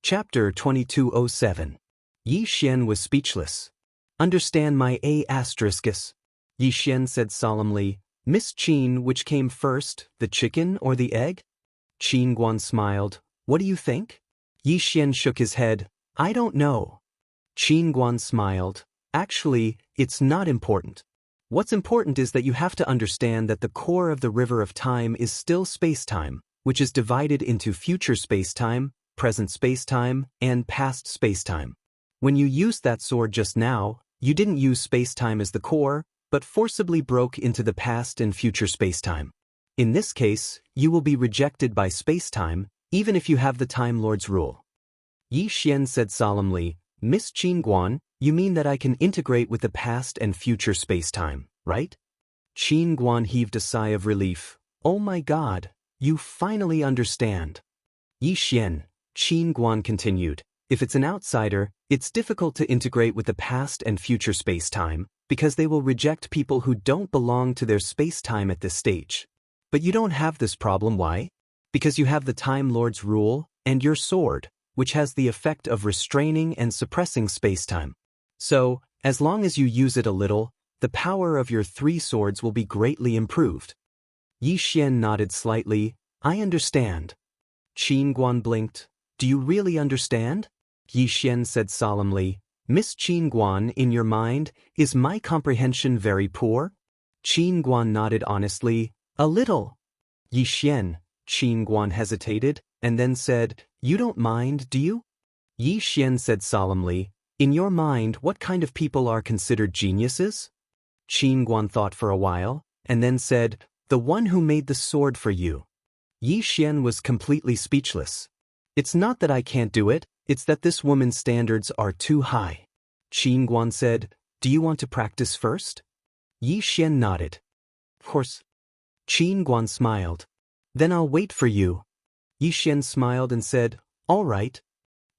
Chapter 2207. Yi Xian was speechless. Understand my A**. Yi Xian said solemnly, Miss Qin, which came first, the chicken or the egg? Qin Guan smiled. What do you think? Yi Xian shook his head. I don't know. Qin Guan smiled. Actually, it's not important. What's important is that you have to understand that the core of the river of time is still space-time, which is divided into future space-time, present space-time, and past space-time. When you used that sword just now, you didn't use space-time as the core, but forcibly broke into the past and future space-time. In this case, you will be rejected by space-time, even if you have the Time Lord's rule. Yi Xian said solemnly, Miss Qin Guan, you mean that I can integrate with the past and future space-time, right? Qin Guan heaved a sigh of relief. Oh my God, you finally understand. Yi Xian, Qin Guan continued, if it's an outsider, it's difficult to integrate with the past and future space-time, because they will reject people who don't belong to their space-time at this stage. But you don't have this problem, why? Because you have the Time Lord's rule, and your sword, which has the effect of restraining and suppressing space-time. So, as long as you use it a little, the power of your three swords will be greatly improved. Yi Xian nodded slightly. I understand. Qin Guan blinked. Do you really understand? Yi Xian said solemnly. Miss Qin Guan, in your mind, is my comprehension very poor? Qin Guan nodded honestly. A little. Yi Xian, Qin Guan hesitated, and then said, You don't mind, do you? Yi Xian said solemnly, In your mind, what kind of people are considered geniuses? Qin Guan thought for a while, and then said, The one who made the sword for you. Yi Xian was completely speechless. It's not that I can't do it, it's that this woman's standards are too high. Qin Guan said, Do you want to practice first? Yi Xian nodded. Of course. Qin Guan smiled. Then I'll wait for you. Yi Xian smiled and said, All right.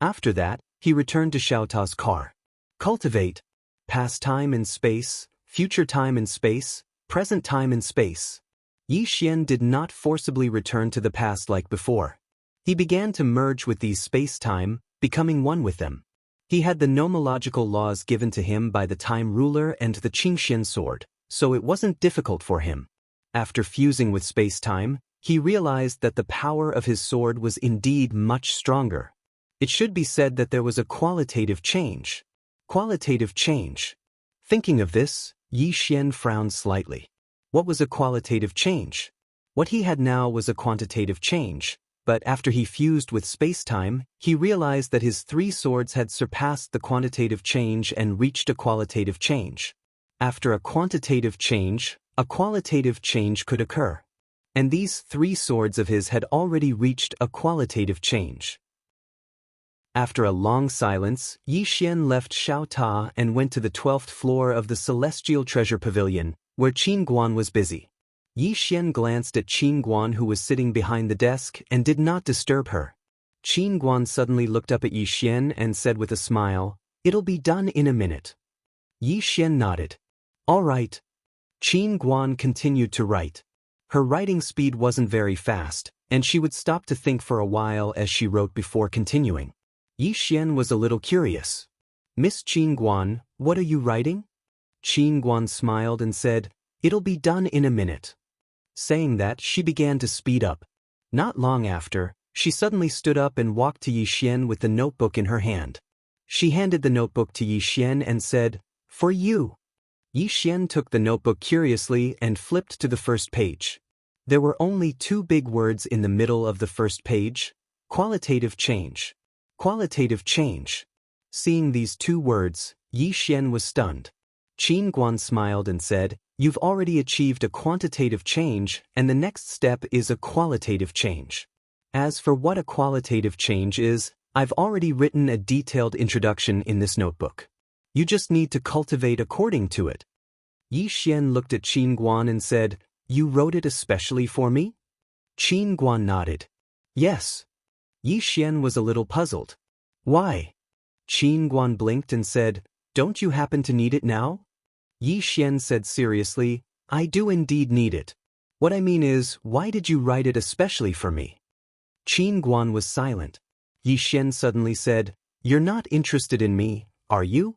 After that, he returned to Xiaota's car. Cultivate. Past time in space, future time in space, present time in space. Yi Xian did not forcibly return to the past like before. He began to merge with these space-time, becoming one with them. He had the nomological laws given to him by the Time Ruler and the Qingxian sword, so it wasn't difficult for him. After fusing with space-time, he realized that the power of his sword was indeed much stronger. It should be said that there was a qualitative change. Qualitative change. Thinking of this, Yi Xian frowned slightly. What was a qualitative change? What he had now was a quantitative change, but after he fused with space-time, he realized that his three swords had surpassed the quantitative change and reached a qualitative change. After a quantitative change, a qualitative change could occur. And these three swords of his had already reached a qualitative change. After a long silence, Yi Xian left Xiaota and went to the 12th floor of the Celestial Treasure Pavilion, where Qin Guan was busy. Yi Xian glanced at Qin Guan, who was sitting behind the desk, and did not disturb her. Qin Guan suddenly looked up at Yi Xian and said with a smile, It'll be done in a minute. Yi Xian nodded. All right. Qin Guan continued to write. Her writing speed wasn't very fast, and she would stop to think for a while as she wrote before continuing. Yi Xian was a little curious. Miss Qin Guan, what are you writing? Qin Guan smiled and said, It'll be done in a minute. Saying that, she began to speed up. Not long after, she suddenly stood up and walked to Yi Xian with the notebook in her hand. She handed the notebook to Yi Xian and said, For you. Yi Xian took the notebook curiously and flipped to the first page. There were only two big words in the middle of the first page. Qualitative change. Qualitative change. Seeing these two words, Yi Xian was stunned. Qin Guan smiled and said, You've already achieved a quantitative change, and the next step is a qualitative change. As for what a qualitative change is, I've already written a detailed introduction in this notebook. You just need to cultivate according to it. Yi Xian looked at Qin Guan and said, You wrote it especially for me? Qin Guan nodded. Yes. Yi Xian was a little puzzled. Why? Qin Guan blinked and said, Don't you happen to need it now? Yi Xian said seriously, I do indeed need it. What I mean is, why did you write it especially for me? Qin Guan was silent. Yi Xian suddenly said, "You're not interested in me, are you?"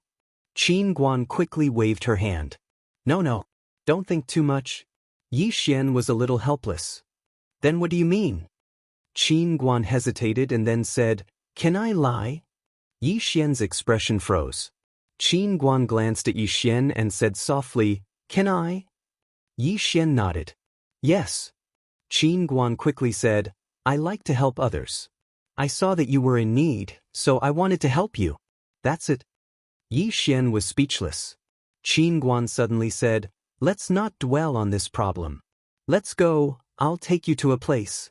Qin Guan quickly waved her hand. No, don't think too much." Yi Xian was a little helpless. "Then what do you mean?" Qin Guan hesitated and then said, "Can I lie?" Yi Xian's expression froze. Qin Guan glanced at Yi Xian and said softly, "Can I?" Yi Xian nodded. "Yes." Qin Guan quickly said, "I like to help others. I saw that you were in need, so I wanted to help you. That's it." Yi Xian was speechless. Qin Guan suddenly said, "Let's not dwell on this problem. Let's go, I'll take you to a place."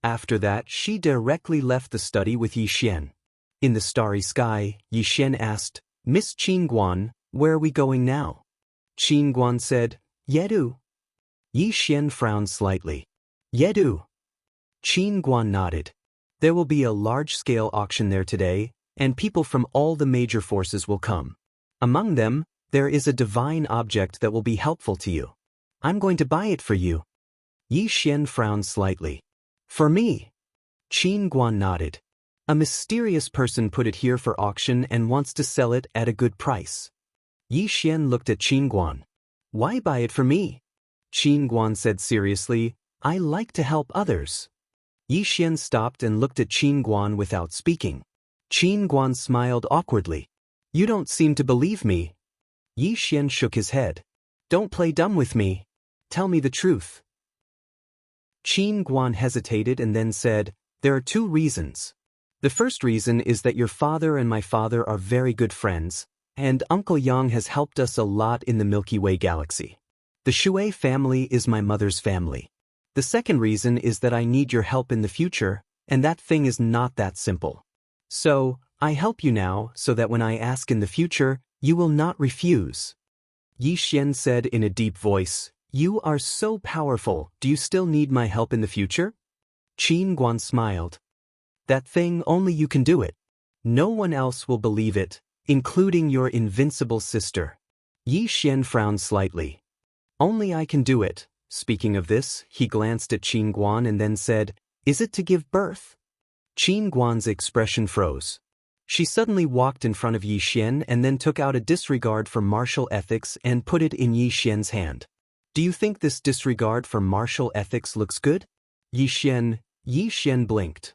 After that, she directly left the study with Yi Xian. In the starry sky, Yi Xian asked, "Miss Qin Guan, where are we going now?" Qin Guan said, "Yedu." Yi Xian frowned slightly. "Yedu." Qin Guan nodded. "There will be a large-scale auction there today, and people from all the major forces will come. Among them, there is a divine object that will be helpful to you. I'm going to buy it for you." Yi Xian frowned slightly. "For me?" Qin Guan nodded. "A mysterious person put it here for auction and wants to sell it at a good price." Yi Xian looked at Qin Guan. "Why buy it for me?" Qin Guan said seriously, "I like to help others." Yi Xian stopped and looked at Qin Guan without speaking. Qin Guan smiled awkwardly. "You don't seem to believe me." Yi Xian shook his head. "Don't play dumb with me. Tell me the truth." Qin Guan hesitated and then said, "There are two reasons. The first reason is that your father and my father are very good friends, and Uncle Yang has helped us a lot in the Milky Way galaxy. The Shui family is my mother's family. The second reason is that I need your help in the future, and that thing is not that simple. So, I help you now so that when I ask in the future, you will not refuse." Yi Xian said in a deep voice, "You are so powerful, do you still need my help in the future?" Qin Guan smiled. "That thing, only you can do it. No one else will believe it, including your invincible sister." Yi Xian frowned slightly. "Only I can do it." Speaking of this, he glanced at Qin Guan and then said, "Is it to give birth?" Qin Guan's expression froze. She suddenly walked in front of Yi Xian and then took out a disregard for martial ethics and put it in Yi Xian's hand. "Do you think this disregard for martial ethics looks good?" Yi Xian blinked.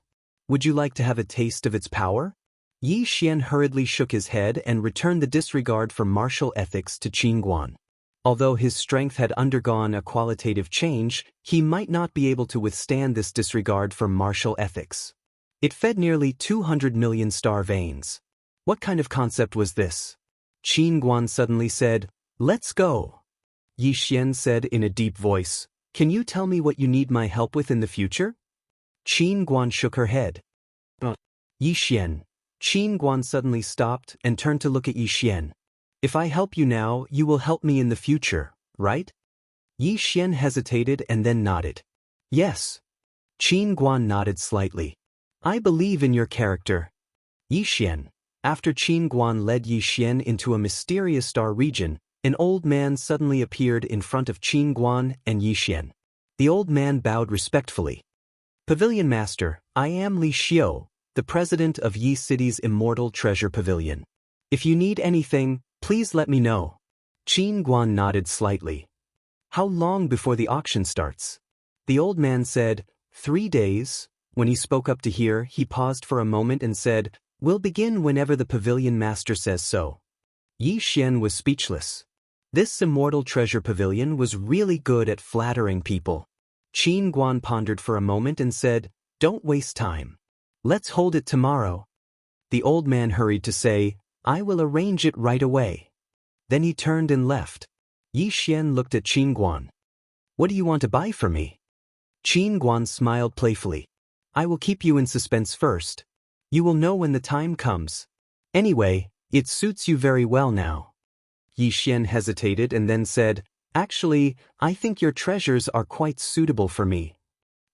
"Would you like to have a taste of its power?" Yi Xian hurriedly shook his head and returned the disregard for martial ethics to Qin Guan. Although his strength had undergone a qualitative change, he might not be able to withstand this disregard for martial ethics. It fed nearly 200 million star veins. What kind of concept was this? Qin Guan suddenly said, "Let's go." Yi Xian said in a deep voice, "Can you tell me what you need my help with in the future?" Qin Guan shook her head. Yi Xian. Qin Guan suddenly stopped and turned to look at Yi Xian. "If I help you now, you will help me in the future, right?" Yi Xian hesitated and then nodded. "Yes." Qin Guan nodded slightly. "I believe in your character." Yi Xian. After Qin Guan led Yi Xian into a mysterious star region, an old man suddenly appeared in front of Qin Guan and Yi Xian. The old man bowed respectfully. "Pavilion Master, I am Li Xiu, the president of Yi City's Immortal Treasure Pavilion. If you need anything, please let me know." Qin Guan nodded slightly. "How long before the auction starts?" The old man said, 3 days. When he spoke up to here, he paused for a moment and said, "We'll begin whenever the pavilion master says so." Yi Xian was speechless. This Immortal Treasure Pavilion was really good at flattering people. Qin Guan pondered for a moment and said, "Don't waste time. Let's hold it tomorrow." The old man hurried to say, "I will arrange it right away." Then he turned and left. Yi Xian looked at Qin Guan. "What do you want to buy for me?" Qin Guan smiled playfully. "I will keep you in suspense first. You will know when the time comes. Anyway, it suits you very well now." Yi Xian hesitated and then said, "Actually, I think your treasures are quite suitable for me."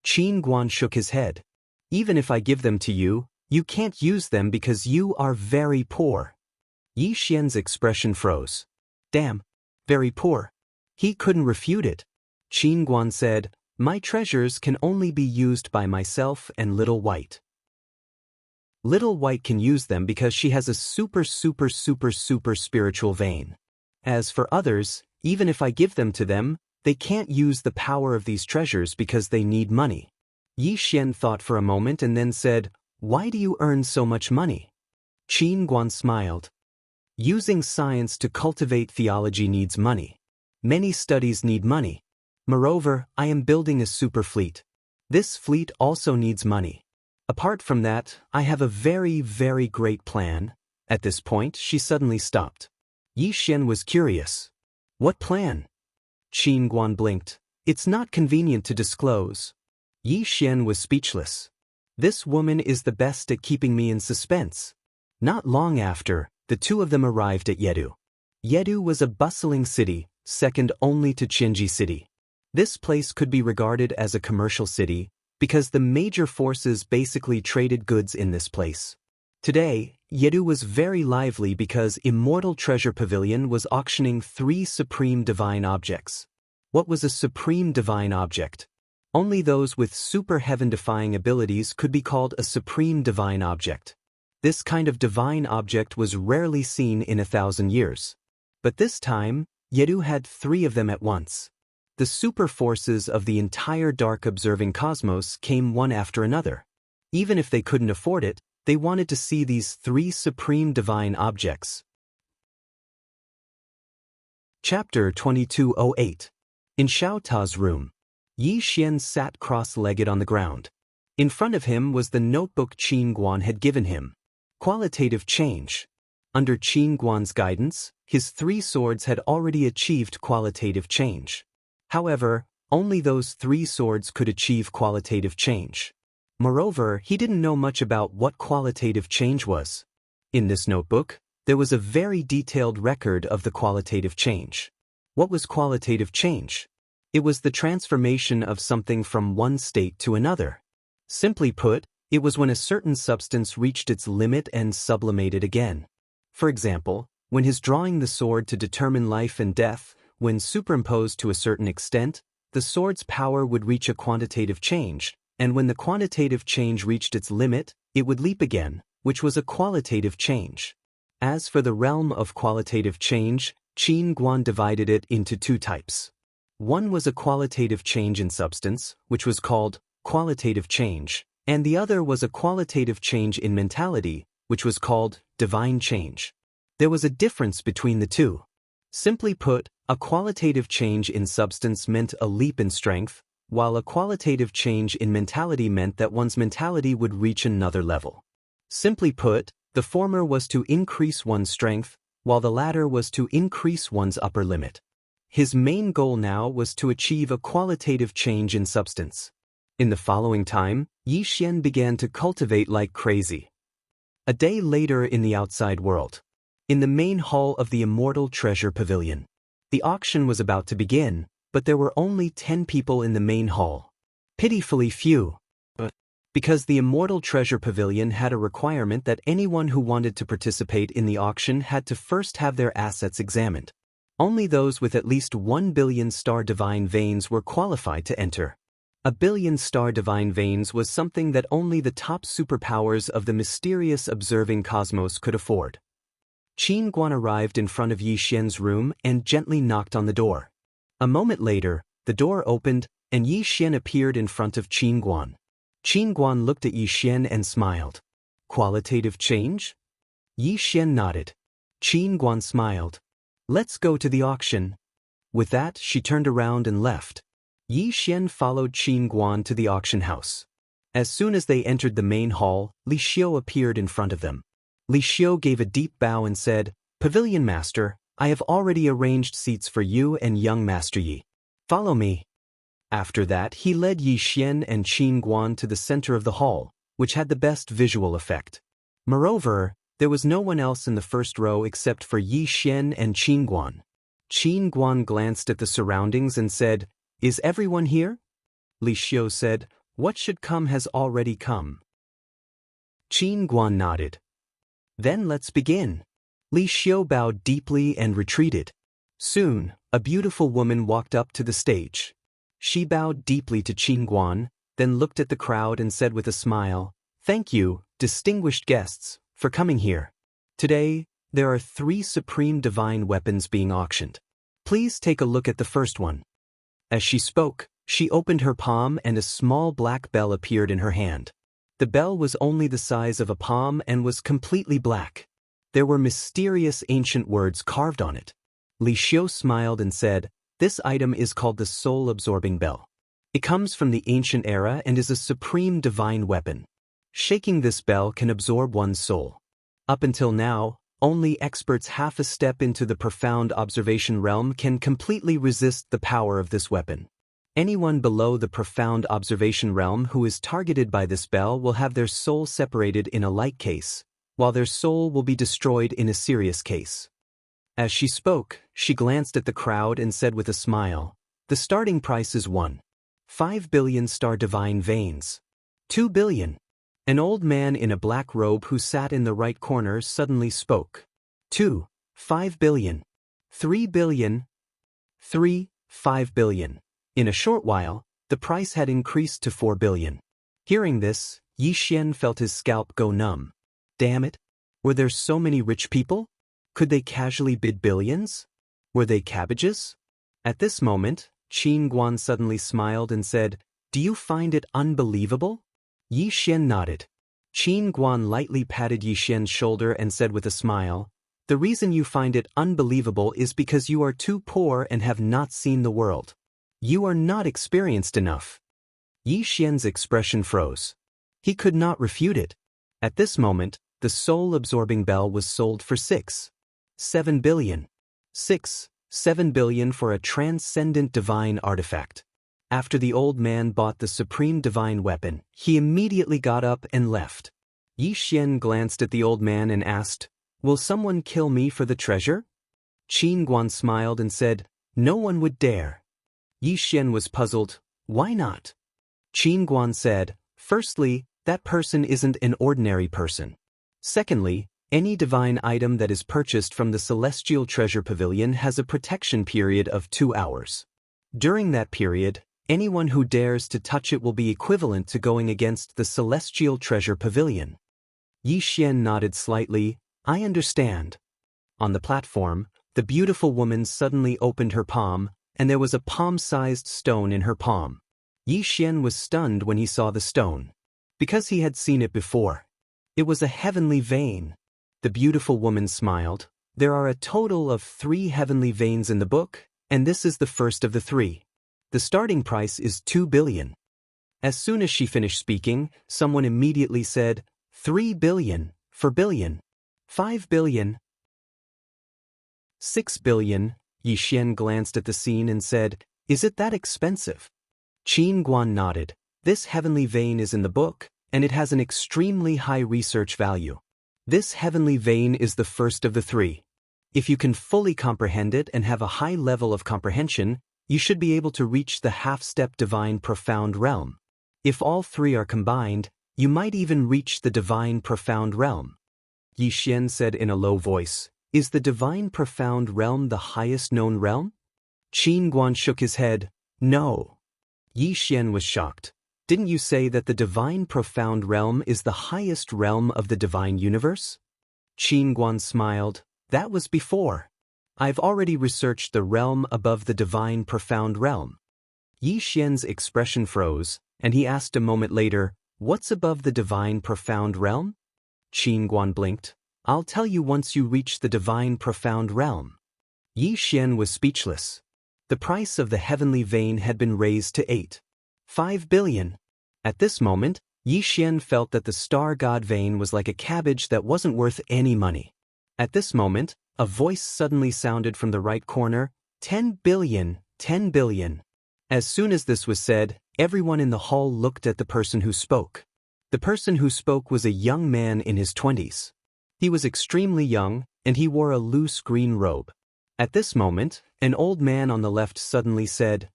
Qin Guan shook his head. "Even if I give them to you, you can't use them because you are very poor." Yi Xian's expression froze. "Damn, very poor." He couldn't refute it. Qin Guan said, "My treasures can only be used by myself and Little White." Little White can use them because she has a super spiritual vein. As for others, even if I give them to them, they can't use the power of these treasures because they need money. Yi Xian thought for a moment and then said, "Why do you earn so much money?" Qin Guan smiled. Using science to cultivate theology needs money. Many studies need money. Moreover, I am building a super fleet. This fleet also needs money. Apart from that, I have a very great plan. At this point, she suddenly stopped. Yi Xian was curious. What plan? Qin Guan blinked. It's not convenient to disclose. Yi Xian was speechless. This woman is the best at keeping me in suspense. Not long after, the two of them arrived at Yedu. Yedu was a bustling city, second only to Qinji City. This place could be regarded as a commercial city, because the major forces basically traded goods in this place. Today, Yedu was very lively because Immortal Treasure Pavilion was auctioning 3 supreme divine objects. What was a supreme divine object? Only those with super heaven-defying abilities could be called a supreme divine object. This kind of divine object was rarely seen in 1,000 years. But this time, Yedu had 3 of them at once. The super forces of the entire dark observing cosmos came one after another. Even if they couldn't afford it, they wanted to see these 3 supreme divine objects. Chapter 2208. In Xiao Ta's room, Yi Xian sat cross-legged on the ground. In front of him was the notebook Qin Guan had given him. Qualitative change. Under Qin Guan's guidance, his 3 swords had already achieved qualitative change. However, only those 3 swords could achieve qualitative change. Moreover, he didn't know much about what qualitative change was. In this notebook, there was a very detailed record of the qualitative change. What was qualitative change? It was the transformation of something from one state to another. Simply put, it was when a certain substance reached its limit and sublimated again. For example, when his drawing the sword to determine life and death, when superimposed to a certain extent, the sword's power would reach a quantitative change, and when the quantitative change reached its limit, it would leap again, which was a qualitative change. As for the realm of qualitative change, Qin Guan divided it into 2 types. One was a qualitative change in substance, which was called qualitative change, and the other was a qualitative change in mentality, which was called divine change. There was a difference between the 2. Simply put, a qualitative change in substance meant a leap in strength, while a qualitative change in mentality meant that one's mentality would reach another level. Simply put, the former was to increase one's strength, while the latter was to increase one's upper limit. His main goal now was to achieve a qualitative change in substance. In the following time, Yi Xian began to cultivate like crazy. A day later in the outside world. In the main hall of the Immortal Treasure Pavilion. The auction was about to begin, but there were only 10 people in the main hall. Pitifully few. Because the Immortal Treasure Pavilion had a requirement that anyone who wanted to participate in the auction had to first have their assets examined. Only those with at least 1 billion star divine veins were qualified to enter. 1 billion star divine veins was something that only the top superpowers of the mysterious observing cosmos could afford. Qin Guan arrived in front of Yi Xian's room and gently knocked on the door. A moment later, the door opened, and Yi Xian appeared in front of Qin Guan. Qin Guan looked at Yi Xian and smiled. Qualitative change? Yi Xian nodded. Qin Guan smiled. Let's go to the auction. With that, she turned around and left. Yi Xian followed Qin Guan to the auction house. As soon as they entered the main hall, Li Xiu appeared in front of them. Li Xiu gave a deep bow and said, "Pavilion Master, I have already arranged seats for you and young Master Yi. Follow me." After that, he led Yi Xian and Qin Guan to the center of the hall, which had the best visual effect. Moreover, there was no one else in the first row except for Yi Xian and Qin Guan. Qin Guan glanced at the surroundings and said, "Is everyone here?" Li Xiu said, "What should come has already come." Qin Guan nodded. "Then let's begin." Li Xiu bowed deeply and retreated. Soon, a beautiful woman walked up to the stage. She bowed deeply to Qin Guan, then looked at the crowd and said with a smile, "Thank you, distinguished guests, for coming here. Today, there are 3 supreme divine weapons being auctioned. Please take a look at the first one. As she spoke, she opened her palm and a small black bell appeared in her hand. The bell was only the size of a palm and was completely black. There were mysterious ancient words carved on it. Li Xiu smiled and said, "This item is called the soul-absorbing bell. It comes from the ancient era and is a supreme divine weapon. Shaking this bell can absorb one's soul. Up until now, only experts half a step into the profound observation realm can completely resist the power of this weapon. Anyone below the profound observation realm who is targeted by this bell will have their soul separated in a light case, while their soul will be destroyed in a serious case." As she spoke, she glanced at the crowd and said with a smile, "The starting price is 1.5 billion star divine veins. 2 billion. An old man in a black robe who sat in the right corner suddenly spoke. 2.5 billion. 3 billion. 3.5 billion. In a short while, the price had increased to 4 billion. Hearing this, Yi Xian felt his scalp go numb. Damn it! Were there so many rich people? Could they casually bid billions? Were they cabbages? At this moment, Qin Guan suddenly smiled and said, "Do you find it unbelievable?" Yi Xian nodded. Qin Guan lightly patted Yi Xian's shoulder and said with a smile, "The reason you find it unbelievable is because you are too poor and have not seen the world. You are not experienced enough." Yi Xian's expression froze. He could not refute it. At this moment, the soul-absorbing bell was sold for 6.7 billion. 6.7 billion for a transcendent divine artifact. After the old man bought the supreme divine weapon, he immediately got up and left. Yi Xian glanced at the old man and asked, "Will someone kill me for the treasure?" Qin Guan smiled and said, "No one would dare." Yi Xian was puzzled. "Why not?" Qin Guan said, "Firstly, that person isn't an ordinary person. Secondly, any divine item that is purchased from the Celestial Treasure Pavilion has a protection period of 2 hours. During that period, anyone who dares to touch it will be equivalent to going against the Celestial Treasure Pavilion." Yi Xian nodded slightly. "I understand." On the platform, the beautiful woman suddenly opened her palm, and there was a palm-sized stone in her palm. Yi Xian was stunned when he saw the stone, because he had seen it before. It was a heavenly vein. The beautiful woman smiled. "There are a total of 3 heavenly veins in the book, and this is the first of the 3. The starting price is 2 billion. As soon as she finished speaking, someone immediately said, 3 billion, for billion. 5 billion. 6 billion. Yi Xian glanced at the scene and said, "Is it that expensive?" Qin Guan nodded. "This heavenly vein is in the book, and it has an extremely high research value. This heavenly vein is the first of the 3. If you can fully comprehend it and have a high level of comprehension, you should be able to reach the half-step divine profound realm. If all 3 are combined, you might even reach the divine profound realm." Yi Xian said in a low voice, "Is the divine profound realm the highest known realm?" Qin Guan shook his head. "No." Yi Xian was shocked. "Didn't you say that the divine profound realm is the highest realm of the divine universe?" Qin Guan smiled. "That was before. I've already researched the realm above the divine profound realm." Yi Xian's expression froze, and he asked a moment later, "What's above the divine profound realm?" Qin Guan blinked. "I'll tell you once you reach the divine profound realm." Yi Xian was speechless. The price of the heavenly vein had been raised to 8.5 billion. At this moment, Yi Xian felt that the star god vein was like a cabbage that wasn't worth any money. At this moment, a voice suddenly sounded from the right corner, 10 billion, 10 billion. As soon as this was said, everyone in the hall looked at the person who spoke. The person who spoke was a young man in his 20s. He was extremely young, and he wore a loose green robe. At this moment, an old man on the left suddenly said,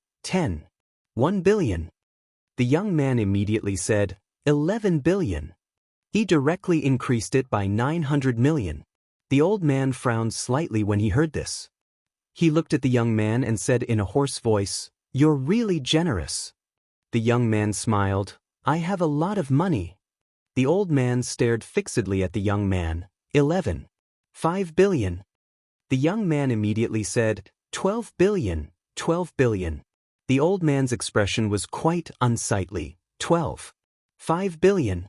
1 billion. The young man immediately said, 11 billion. He directly increased it by 900 million. The old man frowned slightly when he heard this. He looked at the young man and said in a hoarse voice, "You're really generous." The young man smiled. "I have a lot of money." The old man stared fixedly at the young man. 11. 5 billion. The young man immediately said, 12 billion, 12 billion. The old man's expression was quite unsightly. 12. 5 billion.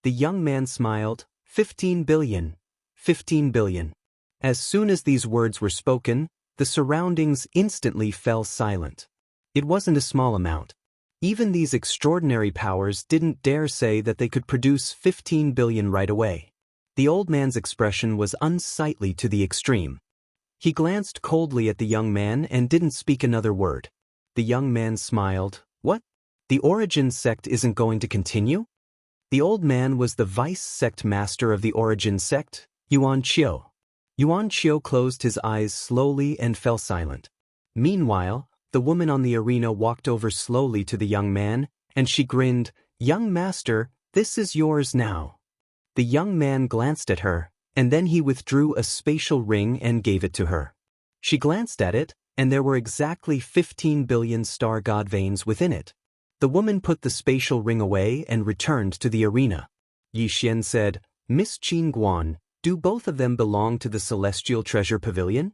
The young man smiled. 15 billion, 15 billion. As soon as these words were spoken, the surroundings instantly fell silent. It wasn't a small amount. Even these extraordinary powers didn't dare say that they could produce 15 billion right away. The old man's expression was unsightly to the extreme. He glanced coldly at the young man and didn't speak another word. The young man smiled. What? The origin sect isn't going to continue? The old man was the vice sect master of the origin sect, Yuan Qiu. Yuan Qiu closed his eyes slowly and fell silent. Meanwhile, the woman on the arena walked over slowly to the young man, and she grinned. Young master, this is yours now. The young man glanced at her, and then he withdrew a spatial ring and gave it to her. She glanced at it, and there were exactly 15 billion star god veins within it. The woman put the spatial ring away and returned to the arena. Yi Xian said, Miss Qin Guan, do both of them belong to the Celestial Treasure Pavilion?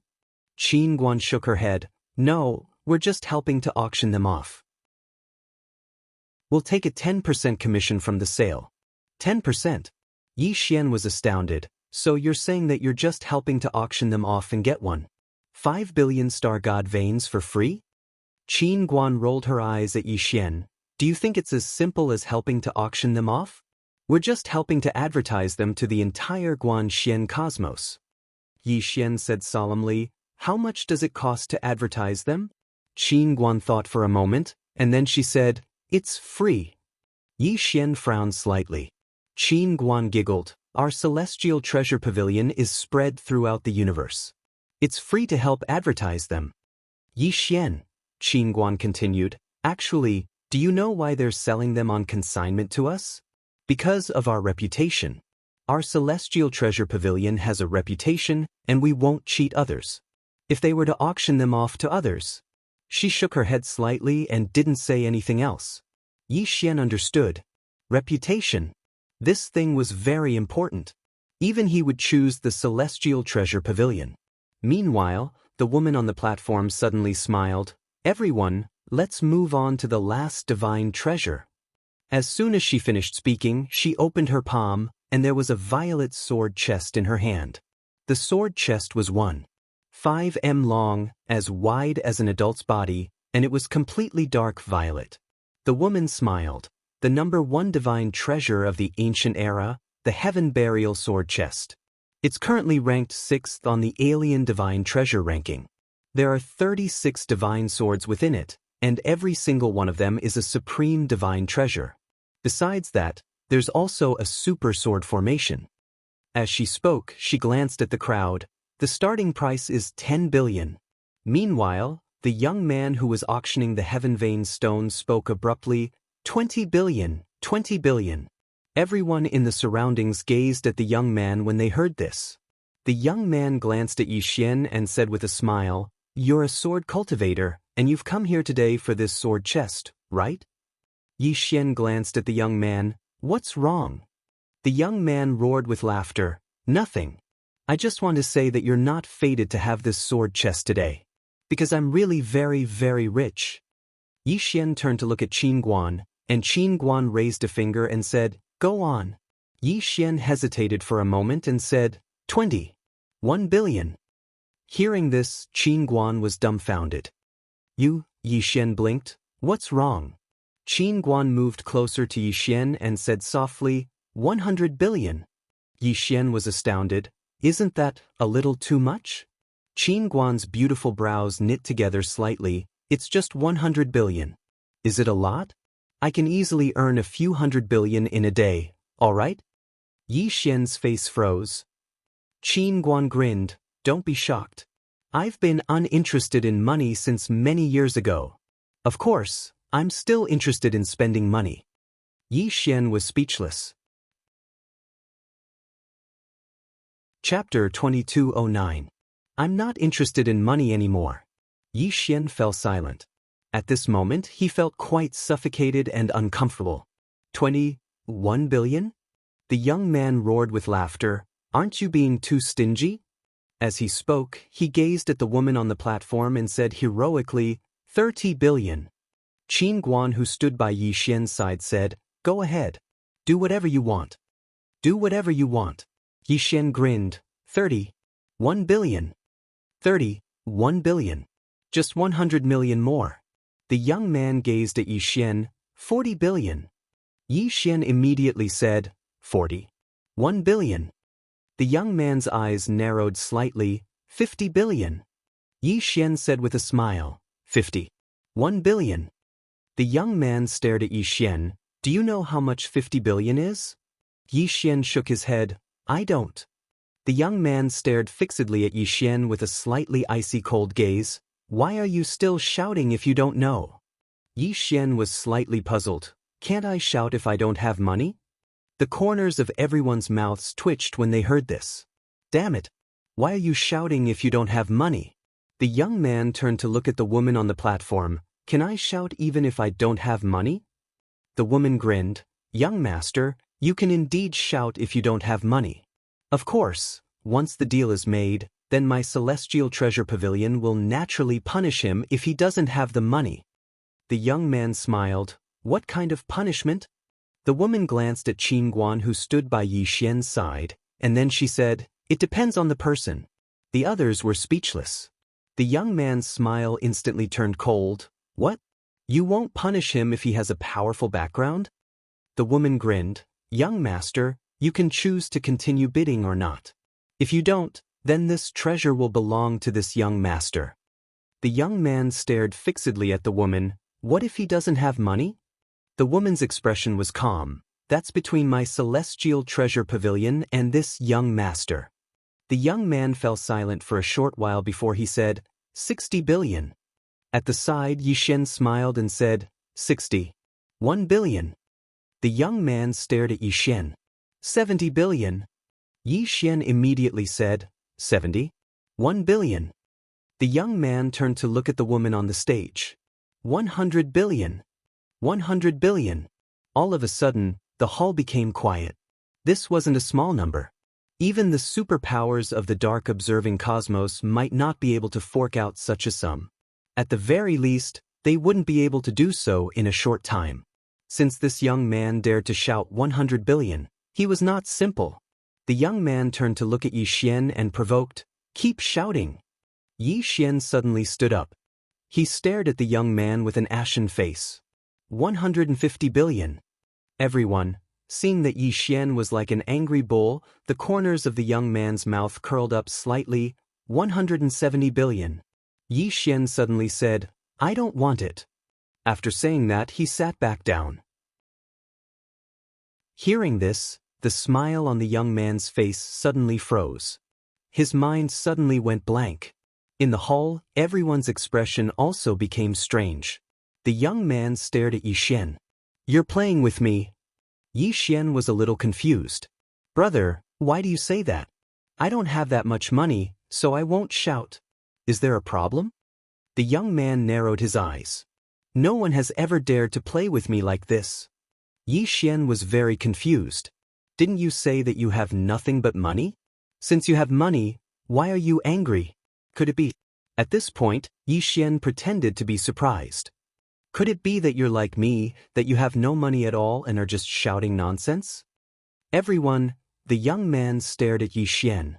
Qin Guan shook her head. No, we're just helping to auction them off. We'll take a 10% commission from the sale. 10%? Yi Xian was astounded. So you're saying that you're just helping to auction them off and get 5 billion star god veins for free? Qin Guan rolled her eyes at Yi Xian. Do you think it's as simple as helping to auction them off? We're just helping to advertise them to the entire Guanxian cosmos. Yi Xian said solemnly, How much does it cost to advertise them? Qin Guan thought for a moment, and then she said, It's free. Yi Xian frowned slightly. Qin Guan giggled. Our Celestial Treasure Pavilion is spread throughout the universe. It's free to help advertise them. Yi Xian, Qin Guan continued, actually, do you know why they're selling them on consignment to us? Because of our reputation. Our Celestial Treasure Pavilion has a reputation, and we won't cheat others. If they were to auction them off to others. She shook her head slightly and didn't say anything else. Yi Xian understood. Reputation. This thing was very important. Even he would choose the Celestial Treasure Pavilion. Meanwhile, the woman on the platform suddenly smiled. Everyone, let's move on to the last divine treasure. As soon as she finished speaking, she opened her palm, and there was a violet sword chest in her hand. The sword chest was 1.5 m long, as wide as an adult's body, and it was completely dark violet. The woman smiled. The number 1 divine treasure of the ancient era, the Heaven Burial Sword Chest. It's currently ranked 6th on the Alien Divine Treasure ranking. There are 36 divine swords within it, and every single one of them is a supreme divine treasure. Besides that, there's also a super sword formation. As she spoke, she glanced at the crowd. The starting price is 10 billion. Meanwhile, the young man who was auctioning the Heaven Vein Stone spoke abruptly, 20 billion, 20 billion. Everyone in the surroundings gazed at the young man when they heard this. The young man glanced at Yi Xian and said with a smile, You're a sword cultivator, and you've come here today for this sword chest, right? Yi Xian glanced at the young man. What's wrong? The young man roared with laughter. Nothing. I just want to say that you're not fated to have this sword chest today. Because I'm really very, very rich. Yi Xian turned to look at Qin Guan, and Qin Guan raised a finger and said, Go on. Yi Xian hesitated for a moment and said, 21 billion. Hearing this, Qin Guan was dumbfounded. Yi Xian blinked. What's wrong? Qin Guan moved closer to Yi Xian and said softly, 100 billion. Yi Xian was astounded. Isn't that a little too much? Qin Guan's beautiful brows knit together slightly. It's just 100 billion. Is it a lot? I can easily earn a few 100 billion in a day, all right? Yi Xian's face froze. Qin Guan grinned. Don't be shocked. I've been uninterested in money since many years ago. Of course, I'm still interested in spending money. Yi Xian was speechless. Chapter 2209. I'm not interested in money anymore. Yi Xian fell silent. At this moment, he felt quite suffocated and uncomfortable. 21 billion? The young man roared with laughter. Aren't you being too stingy? As he spoke, he gazed at the woman on the platform and said heroically, 30 billion. Qin Guan, who stood by Yi Xian's side, said, Go ahead. Do whatever you want. Do whatever you want. Yi Xian grinned. 30. 1 billion. 30. 1 billion. Just 100 million more. The young man gazed at Yi Xian. 40 billion. Yi Xian immediately said, 40. 1 billion. The young man's eyes narrowed slightly. 50 billion. Yi Xian said with a smile, 50. 1 billion. The young man stared at Yi Xian. Do you know how much 50 billion is? Yi Xian shook his head. I don't. The young man stared fixedly at Yi Xian with a slightly icy cold gaze. Why are you still shouting if you don't know? Yi Xian was slightly puzzled. Can't I shout if I don't have money? The corners of everyone's mouths twitched when they heard this. Damn it. Why are you shouting if you don't have money? The young man turned to look at the woman on the platform. Can I shout even if I don't have money? The woman grinned. Young master, you can indeed shout if you don't have money. Of course, once the deal is made, then my celestial treasure pavilion will naturally punish him if he doesn't have the money. The young man smiled. What kind of punishment? The woman glanced at Qin Guan, who stood by Yi Xian's side, and then she said, It depends on the person. The others were speechless. The young man's smile instantly turned cold. What? You won't punish him if he has a powerful background? The woman grinned. Young master, you can choose to continue bidding or not. If you don't, then this treasure will belong to this young master. The young man stared fixedly at the woman. What if he doesn't have money? The woman's expression was calm. That's between my celestial treasure pavilion and this young master. The young man fell silent for a short while before he said, 60 billion. At the side, Yi Xian smiled and said, 60. 1 billion. The young man stared at Yi Xian. 70 billion. Yi Xian immediately said, 70. 1 billion. The young man turned to look at the woman on the stage. 100 billion. 100 billion. All of a sudden, the hall became quiet. This wasn't a small number. Even the superpowers of the dark observing cosmos might not be able to fork out such a sum. At the very least, they wouldn't be able to do so in a short time. Since this young man dared to shout 100 billion, he was not simple. The young man turned to look at Yi Xian and provoked, Keep shouting. Yi Xian suddenly stood up. He stared at the young man with an ashen face. 150 billion. Everyone, seeing that Yi Xian was like an angry bull, the corners of the young man's mouth curled up slightly. 170 billion. Yi Xian suddenly said, I don't want it. After saying that, he sat back down. Hearing this, the smile on the young man's face suddenly froze. His mind suddenly went blank. In the hall, everyone's expression also became strange. The young man stared at Yi Xian. You're playing with me. Yi Xian was a little confused. Brother, why do you say that? I don't have that much money, so I won't shout. Is there a problem? The young man narrowed his eyes. No one has ever dared to play with me like this. Yi Xian was very confused. Didn't you say that you have nothing but money? Since you have money, why are you angry? Could it be? At this point, Yi Xian pretended to be surprised. Could it be that you're like me, that you have no money at all and are just shouting nonsense? Everyone, the young man stared at Yi Xian.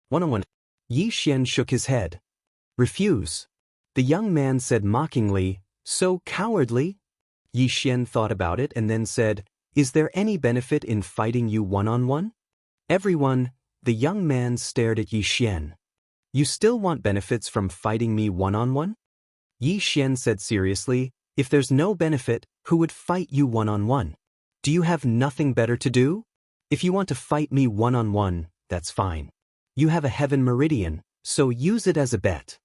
101. Yi Xian shook his head. Refuse. The young man said mockingly, So cowardly? Yi Xian thought about it and then said, Is there any benefit in fighting you one-on-one? Everyone, the young man stared at Yi Xian. You still want benefits from fighting me one-on-one? Yi Xian said seriously, If there's no benefit, who would fight you one-on-one? Do you have nothing better to do? If you want to fight me one-on-one, that's fine. You have a heaven meridian, so use it as a bet.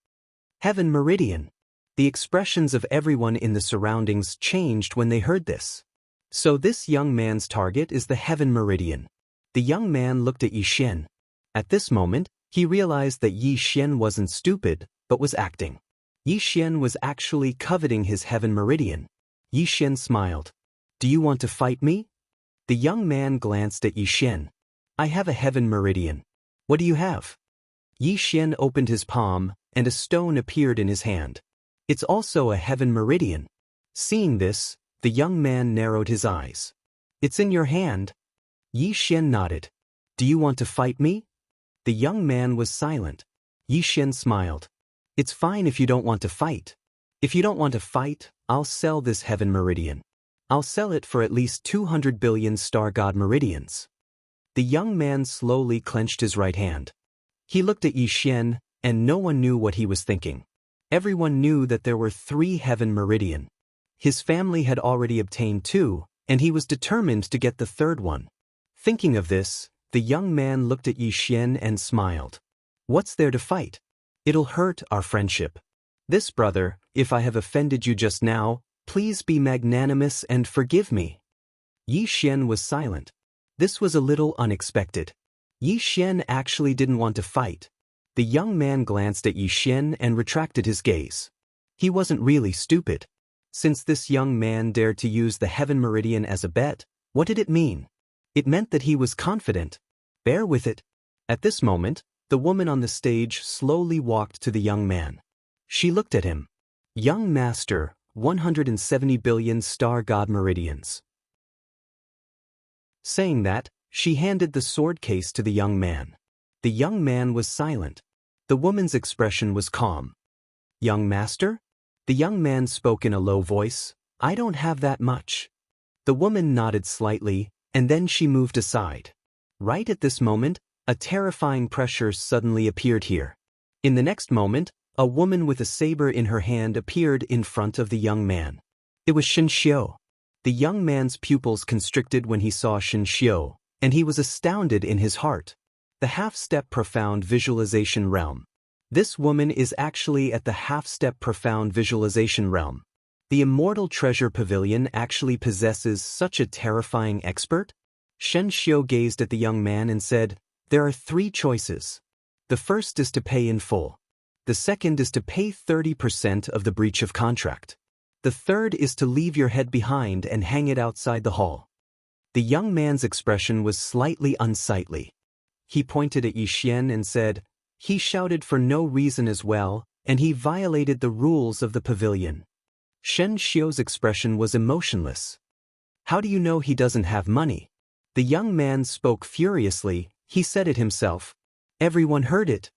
Heaven meridian. The expressions of everyone in the surroundings changed when they heard this. So this young man's target is the heaven meridian. The young man looked at Yi Xian. At this moment, he realized that Yi Xian wasn't stupid, but was acting. Yi Xian was actually coveting his heaven meridian. Yi Xian smiled. Do you want to fight me? The young man glanced at Yi Xian. I have a heaven meridian. What do you have? Yi Xian opened his palm, and a stone appeared in his hand. It's also a heaven meridian. Seeing this, the young man narrowed his eyes. It's in your hand? Yi Xian nodded. Do you want to fight me? The young man was silent. Yi Xian smiled. It's fine if you don't want to fight. If you don't want to fight, I'll sell this heaven meridian. I'll sell it for at least 200 billion star god meridians. The young man slowly clenched his right hand. He looked at Yi Xian, and no one knew what he was thinking. Everyone knew that there were 3 heaven meridian. His family had already obtained 2, and he was determined to get the 3rd one. Thinking of this, the young man looked at Yi Xian and smiled. What's there to fight? It'll hurt our friendship. This brother, if I have offended you just now, please be magnanimous and forgive me. Yi Xian was silent. This was a little unexpected. Yi Xian actually didn't want to fight. The young man glanced at Yi Xian and retracted his gaze. He wasn't really stupid. Since this young man dared to use the heaven meridian as a bet, what did it mean? It meant that he was confident. Bear with it. At this moment, the woman on the stage slowly walked to the young man. She looked at him. Young master, 170 billion star god meridians. Saying that, she handed the sword case to the young man. The young man was silent. The woman's expression was calm. Young master? The young man spoke in a low voice. I don't have that much. The woman nodded slightly, and then she moved aside. Right at this moment, a terrifying pressure suddenly appeared here. In the next moment, a woman with a saber in her hand appeared in front of the young man. It was Xianxia. The young man's pupils constricted when he saw Xianxia, and he was astounded in his heart. The half-step profound visualization realm. This woman is actually at the half-step profound visualization realm. The Immortal Treasure Pavilion actually possesses such a terrifying expert? Xianxia gazed at the young man and said, there are 3 choices. The first is to pay in full. The second is to pay 30% of the breach of contract. The third is to leave your head behind and hang it outside the hall. The young man's expression was slightly unsightly. He pointed at Yi Xian and said, he shouted for no reason as well, and he violated the rules of the pavilion. Xianxia's expression was emotionless. How do you know he doesn't have money? The young man spoke furiously. He said it himself. Everyone heard it.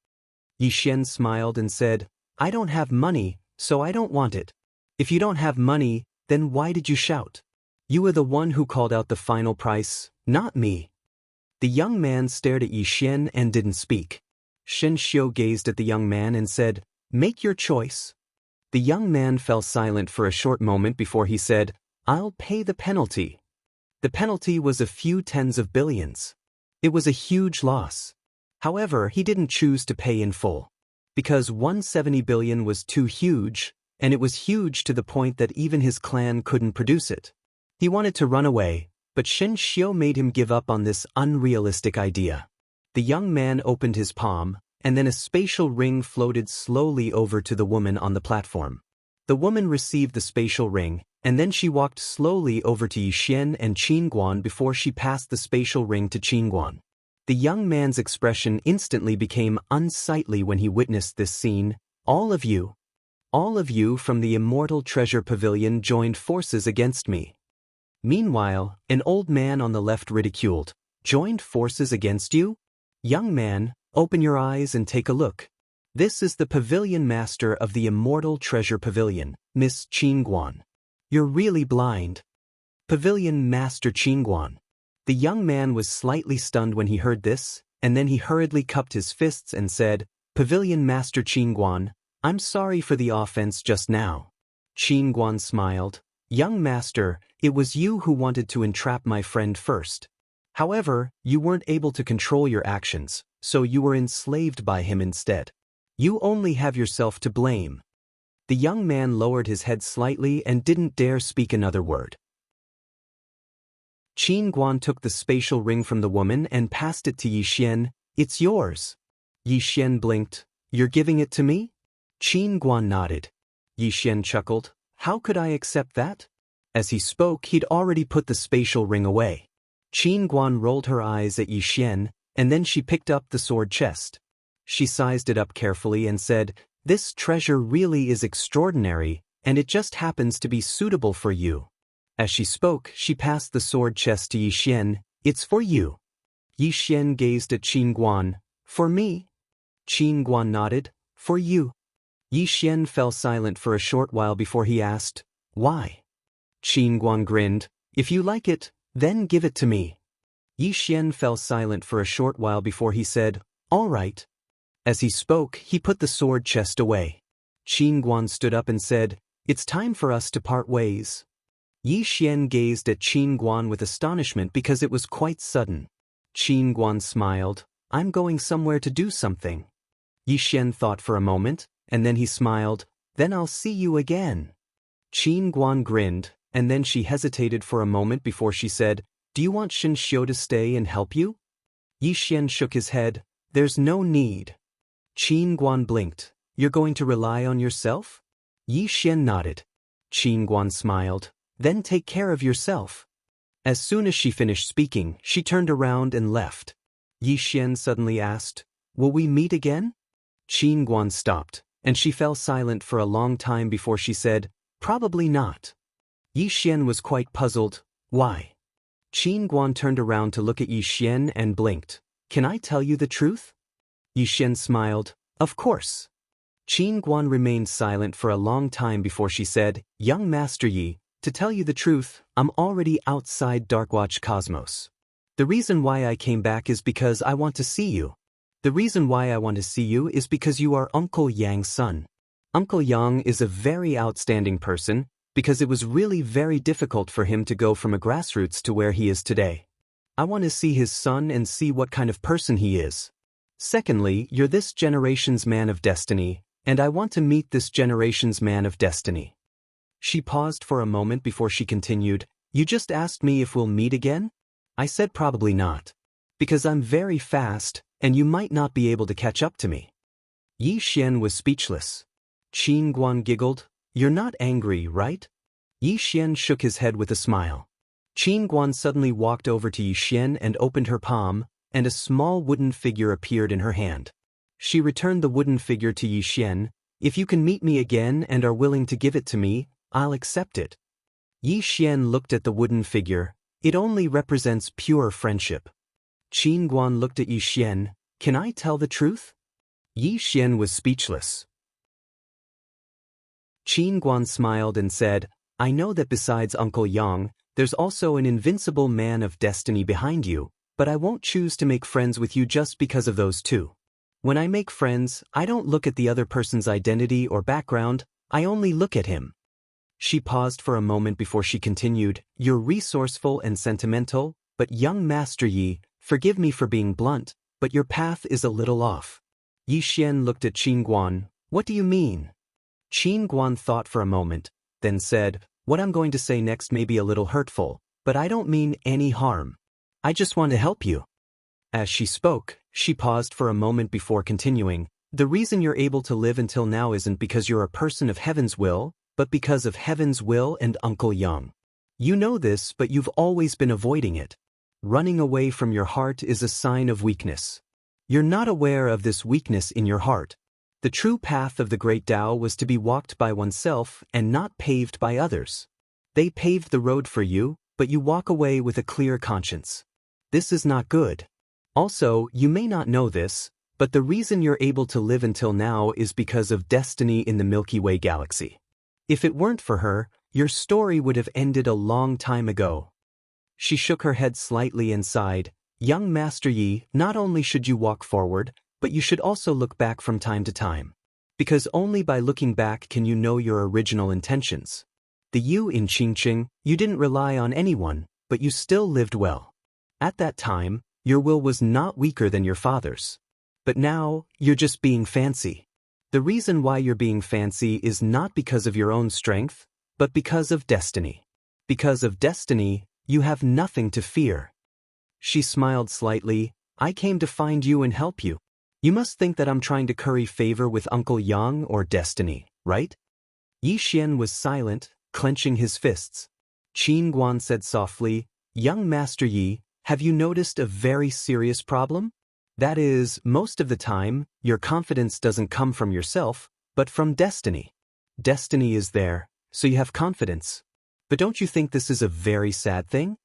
Yi Xian smiled and said, I don't have money, so I don't want it. If you don't have money, then why did you shout? You were the one who called out the final price, not me. The young man stared at Yi Xian and didn't speak. Xianxia gazed at the young man and said, make your choice. The young man fell silent for a short moment before he said, I'll pay the penalty. The penalty was a few tens of billions. It was a huge loss. However, he didn't choose to pay in full. Because 170 billion was too huge, and it was huge to the point that even his clan couldn't produce it. He wanted to run away, but Xianxia made him give up on this unrealistic idea. The young man opened his palm, and then a spatial ring floated slowly over to the woman on the platform. The woman received the spatial ring, and then she walked slowly over to Yi Xian and Qinguan before she passed the spatial ring to Qinguan. The young man's expression instantly became unsightly when he witnessed this scene. All of you from the Immortal Treasure Pavilion joined forces against me. Meanwhile, an old man on the left ridiculed, joined forces against you? Young man, open your eyes and take a look. This is the pavilion master of the Immortal Treasure Pavilion, Miss Qinguan. You're really blind. Pavilion Master Qinguan. The young man was slightly stunned when he heard this, and then he hurriedly cupped his fists and said, Pavilion Master Qinguan, I'm sorry for the offense just now. Qinguan smiled. Young master, it was you who wanted to entrap my friend first. However, you weren't able to control your actions, so you were enslaved by him instead. You only have yourself to blame. The young man lowered his head slightly and didn't dare speak another word. Qinguan took the spatial ring from the woman and passed it to Yi Xian. It's yours. Yi Xian blinked. You're giving it to me? Qinguan nodded. Yi Xian chuckled. How could I accept that? As he spoke, he'd already put the spatial ring away. Qin Guan rolled her eyes at Yi Xian, and then she picked up the sword chest. She sized it up carefully and said, "This treasure really is extraordinary, and it just happens to be suitable for you." As she spoke, she passed the sword chest to Yi Xian. "It's for you." Yi Xian gazed at Qin Guan. "For me?" Qin Guan nodded. "For you." Yi Xian fell silent for a short while before he asked, "Why?" Qin Guan grinned. "If you like it, then give it to me." Yi Xian fell silent for a short while before he said, "All right." As he spoke, he put the sword chest away. Qin Guan stood up and said, "It's time for us to part ways." Yi Xian gazed at Qin Guan with astonishment because it was quite sudden. Qin Guan smiled. "I'm going somewhere to do something." Yi Xian thought for a moment, and then he smiled. "Then I'll see you again." Qin Guan grinned, and then she hesitated for a moment before she said, "Do you want Xianxia to stay and help you?" Yi Xian shook his head. "There's no need." Qin Guan blinked. "You're going to rely on yourself?" Yi Xian nodded. Qin Guan smiled. "Then take care of yourself." As soon as she finished speaking, she turned around and left. Yi Xian suddenly asked, "Will we meet again?" Qin Guan stopped, and she fell silent for a long time before she said, "Probably not." Yi Xian was quite puzzled. "Why?" Qin Guan turned around to look at Yi Xian and blinked. "Can I tell you the truth?" Yi Xian smiled. "Of course." Qin Guan remained silent for a long time before she said, "Young Master Yi, to tell you the truth, I'm already outside Darkwatch Cosmos. The reason why I came back is because I want to see you. The reason why I want to see you is because you are Uncle Yang's son. Uncle Yang is a very outstanding person, because it was really very difficult for him to go from a grassroots to where he is today. I want to see his son and see what kind of person he is. Secondly, you're this generation's man of destiny, and I want to meet this generation's man of destiny." She paused for a moment before she continued, "You just asked me if we'll meet again?" I said probably not. Because I'm very fast, and you might not be able to catch up to me. Yi Xian was speechless. Qin Guan giggled. "You're not angry, right?" Yi Xian shook his head with a smile. Qin Guan suddenly walked over to Yi Xian and opened her palm, and a small wooden figure appeared in her hand. She returned the wooden figure to Yi Xian. "If you can meet me again and are willing to give it to me, I'll accept it." Yi Xian looked at the wooden figure. "It only represents pure friendship." Qin Guan looked at Yi Xian. "Can I tell the truth?" Yi Xian was speechless. Qin Guan smiled and said, "I know that besides Uncle Yang, there's also an invincible man of destiny behind you, but I won't choose to make friends with you just because of those two. When I make friends, I don't look at the other person's identity or background, I only look at him." She paused for a moment before she continued, "You're resourceful and sentimental, but young Master Yi, forgive me for being blunt, but your path is a little off." Yi Xian looked at Qin Guan. "What do you mean?" Qin Guan thought for a moment, then said, "What I'm going to say next may be a little hurtful, but I don't mean any harm. I just want to help you." As she spoke, she paused for a moment before continuing, "The reason you're able to live until now isn't because you're a person of Heaven's will, but because of Heaven's will and Uncle Yang. You know this, but you've always been avoiding it. Running away from your heart is a sign of weakness. You're not aware of this weakness in your heart. The true path of the Great Tao was to be walked by oneself and not paved by others. They paved the road for you, but you walk away with a clear conscience. This is not good. Also, you may not know this, but the reason you're able to live until now is because of destiny in the Milky Way galaxy. If it weren't for her, your story would have ended a long time ago." She shook her head slightly and sighed. "Young Master Yi, not only should you walk forward, but you should also look back from time to time. Because only by looking back can you know your original intentions. The you in Qingqing, you didn't rely on anyone, but you still lived well. At that time, your will was not weaker than your father's. But now, you're just being fancy. The reason why you're being fancy is not because of your own strength, but because of destiny. Because of destiny, you have nothing to fear." She smiled slightly. "I came to find you and help you. You must think that I'm trying to curry favor with Uncle Yang or destiny, right?" Yi Xian was silent, clenching his fists. Qin Guan said softly, "Young Master Yi, Have you noticed a very serious problem? That is, most of the time, your confidence doesn't come from yourself, but from destiny. Destiny is there, so you have confidence. But don't you think this is a very sad thing?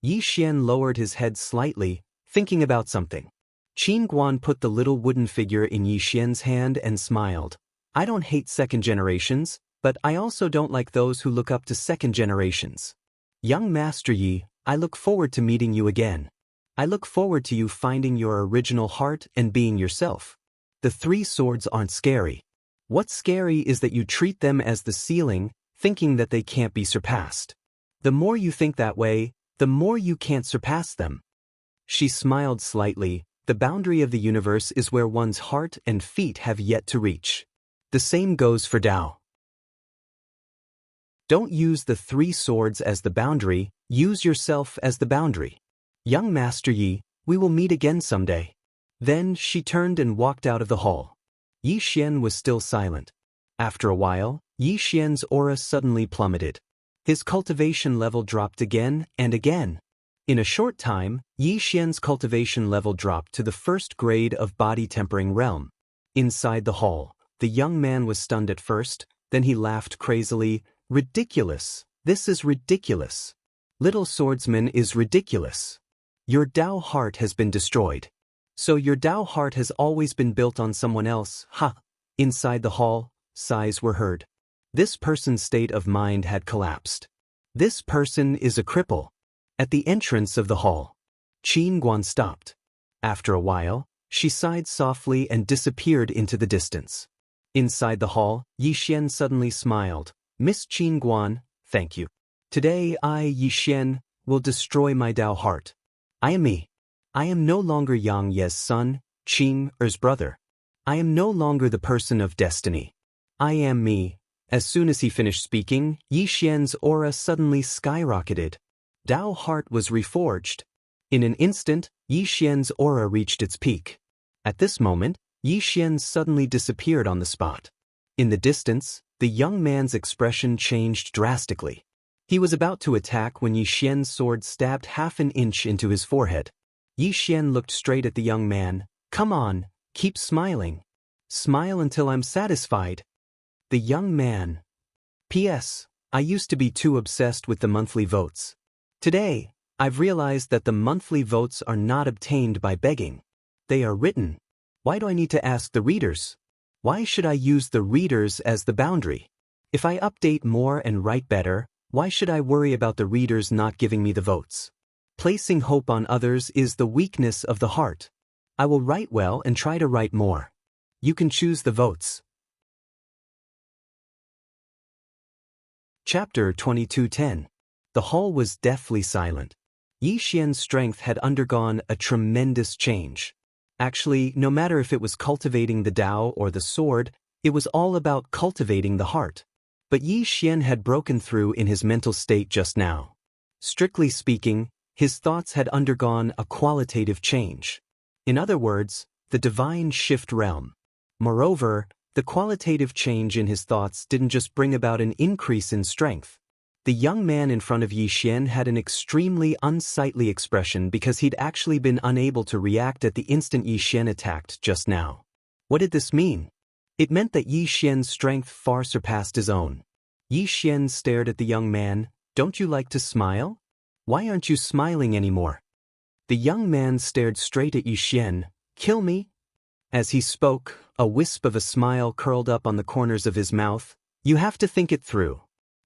Yi Xian lowered his head slightly, thinking about something. Qin Guan put the little wooden figure in Yi Xian's hand and smiled. I don't hate second generations, but I also don't like those who look up to second generations. Young Master Yi, I look forward to meeting you again. I look forward to you finding your original heart and being yourself. The three swords aren't scary. What's scary is that you treat them as the ceiling, thinking that they can't be surpassed. The more you think that way, the more you can't surpass them. She smiled slightly. The boundary of the universe is where one's heart and feet have yet to reach. The same goes for Tao. Don't use the three swords as the boundary, use yourself as the boundary. Young Master Yi, we will meet again someday. Then she turned and walked out of the hall. Yi Xian was still silent. After a while, Yi Xian's aura suddenly plummeted. His cultivation level dropped again and again. In a short time, Yi Xian's cultivation level dropped to the first grade of body tempering realm. Inside the hall, the young man was stunned at first, then he laughed crazily. Ridiculous! This is ridiculous! Little swordsman is ridiculous! Your Dao heart has been destroyed. So your Dao heart has always been built on someone else, ha! Inside the hall, sighs were heard. This person's state of mind had collapsed. This person is a cripple. At the entrance of the hall, Qin Guan stopped. After a while, she sighed softly and disappeared into the distance. Inside the hall, Yi Xian suddenly smiled. Miss Qin Guan, thank you. Today I, Yi Xian, will destroy my Dao heart. I am me. I am no longer Yang Ye's son, Qin Er's brother. I am no longer the person of destiny. I am me. As soon as he finished speaking, Yi Xian's aura suddenly skyrocketed. Dao heart was reforged. In an instant, Yi Xian's aura reached its peak. At this moment, Yi Xian suddenly disappeared on the spot. In the distance, the young man's expression changed drastically. He was about to attack when Yi Xian's sword stabbed half an inch into his forehead. Yi Xian looked straight at the young man. Come on, keep smiling. Smile until I'm satisfied. The young man. P.S. I used to be too obsessed with the monthly votes. Today, I've realized that the monthly votes are not obtained by begging. They are written. Why do I need to ask the readers? Why should I use the readers as the boundary? If I update more and write better, why should I worry about the readers not giving me the votes? Placing hope on others is the weakness of the heart. I will write well and try to write more. You can choose the votes. Chapter 22:10. The hall was deathly silent. Yi Xian's strength had undergone a tremendous change. Actually, no matter if it was cultivating the Dao or the sword, it was all about cultivating the heart. But Yi Xian had broken through in his mental state just now. Strictly speaking, his thoughts had undergone a qualitative change. In other words, the divine shift realm. Moreover, the qualitative change in his thoughts didn't just bring about an increase in strength. The young man in front of Yi Xian had an extremely unsightly expression because he'd actually been unable to react at the instant Yi Xian attacked just now. What did this mean? It meant that Yi Xian's strength far surpassed his own. Yi Xian stared at the young man. Don't you like to smile? Why aren't you smiling anymore? The young man stared straight at Yi Xian. Kill me? As he spoke, a wisp of a smile curled up on the corners of his mouth. You have to think it through.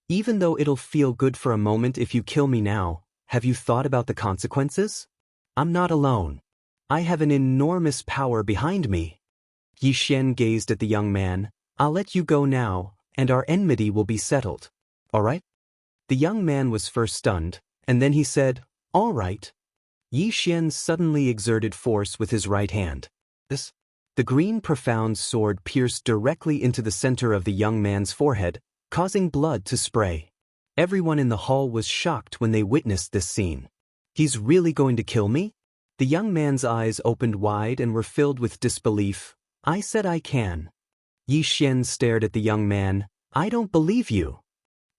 Even though it'll feel good for a moment if you kill me now, have you thought about the consequences? I'm not alone. I have an enormous power behind me. Yi Xian gazed at the young man. I'll let you go now, and our enmity will be settled. All right? The young man was first stunned, and then he said, all right. Yi Xian suddenly exerted force with his right hand. The green profound sword pierced directly into the center of the young man's forehead, causing blood to spray. Everyone in the hall was shocked when they witnessed this scene. He's really going to kill me? The young man's eyes opened wide and were filled with disbelief. I said I can. Yi Xian stared at the young man. I don't believe you.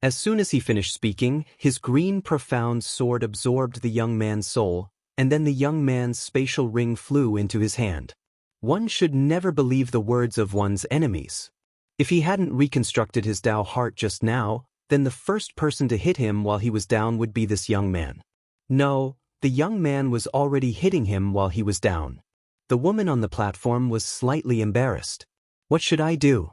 As soon as he finished speaking, his green profound sword absorbed the young man's soul. and then the young man's spatial ring flew into his hand. One should never believe the words of one's enemies. If he hadn't reconstructed his Dao heart just now, then the first person to hit him while he was down would be this young man. No, the young man was already hitting him while he was down. The woman on the platform was slightly embarrassed. What should I do?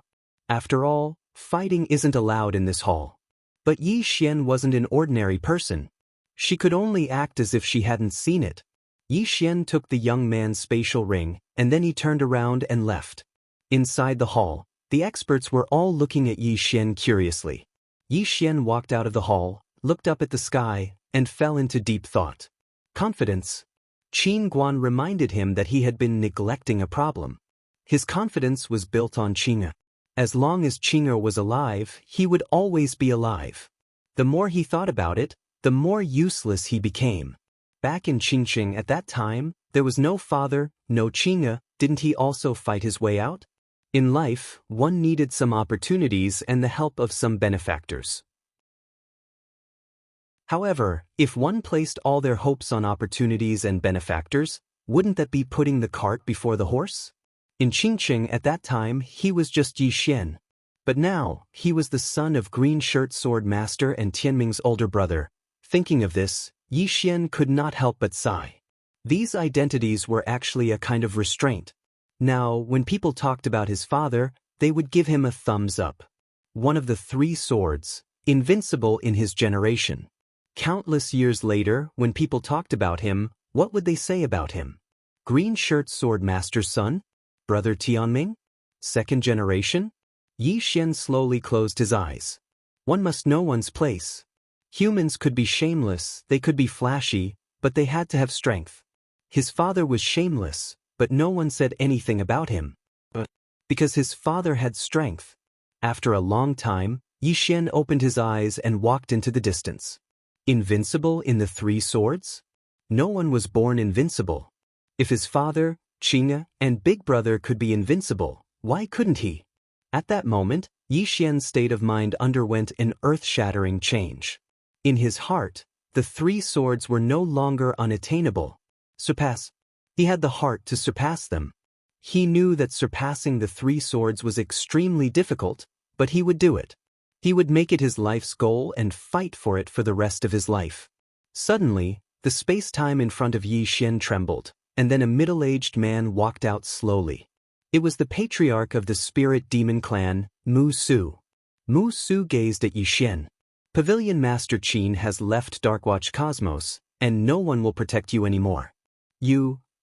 After all, fighting isn't allowed in this hall. But Yi Xian wasn't an ordinary person. She could only act as if she hadn't seen it. Yi Xian took the young man's spatial ring, and then he turned around and left. Inside the hall, the experts were all looking at Yi Xian curiously. Yi Xian walked out of the hall, looked up at the sky, and fell into deep thought. Confidence. Qin Guan reminded him that he had been neglecting a problem. His confidence was built on Qing'e. As long as Qing'e was alive, he would always be alive. The more he thought about it, the more useless he became. Back in Qingqing at that time, there was no father, no Qing'e. Didn't he also fight his way out? In life, one needed some opportunities and the help of some benefactors. However, if one placed all their hopes on opportunities and benefactors, wouldn't that be putting the cart before the horse? In Qingqing at that time, he was just Yi Xian. But now, he was the son of Green Shirt Sword Master and Tianming's older brother. Thinking of this, Yi Xian could not help but sigh. These identities were actually a kind of restraint. Now, when people talked about his father, they would give him a thumbs up. One of the 3 swords, invincible in his generation. Countless years later, when people talked about him, what would they say about him? Green Shirt Sword Master's son? Brother Tianming? 2nd generation? Yi Xian slowly closed his eyes. One must know one's place. Humans could be shameless, they could be flashy, but they had to have strength. His father was shameless, but no one said anything about him. But because his father had strength. After a long time, Yi Xian opened his eyes and walked into the distance. Invincible in the 3 swords? No one was born invincible. If his father, Qing'e, and big brother could be invincible, why couldn't he? At that moment, Yi Xian's state of mind underwent an earth-shattering change. In his heart, the 3 swords were no longer unattainable. He had the heart to surpass them. He knew that surpassing the 3 swords was extremely difficult, but he would do it. He would make it his life's goal and fight for it for the rest of his life. Suddenly, the space-time in front of Yi Xian trembled, and then a middle-aged man walked out slowly. It was the patriarch of the spirit demon clan, Mu Su. Mu Su gazed at Yi Xian. Pavilion Master Qin has left Darkwatch Cosmos, and no one will protect you anymore.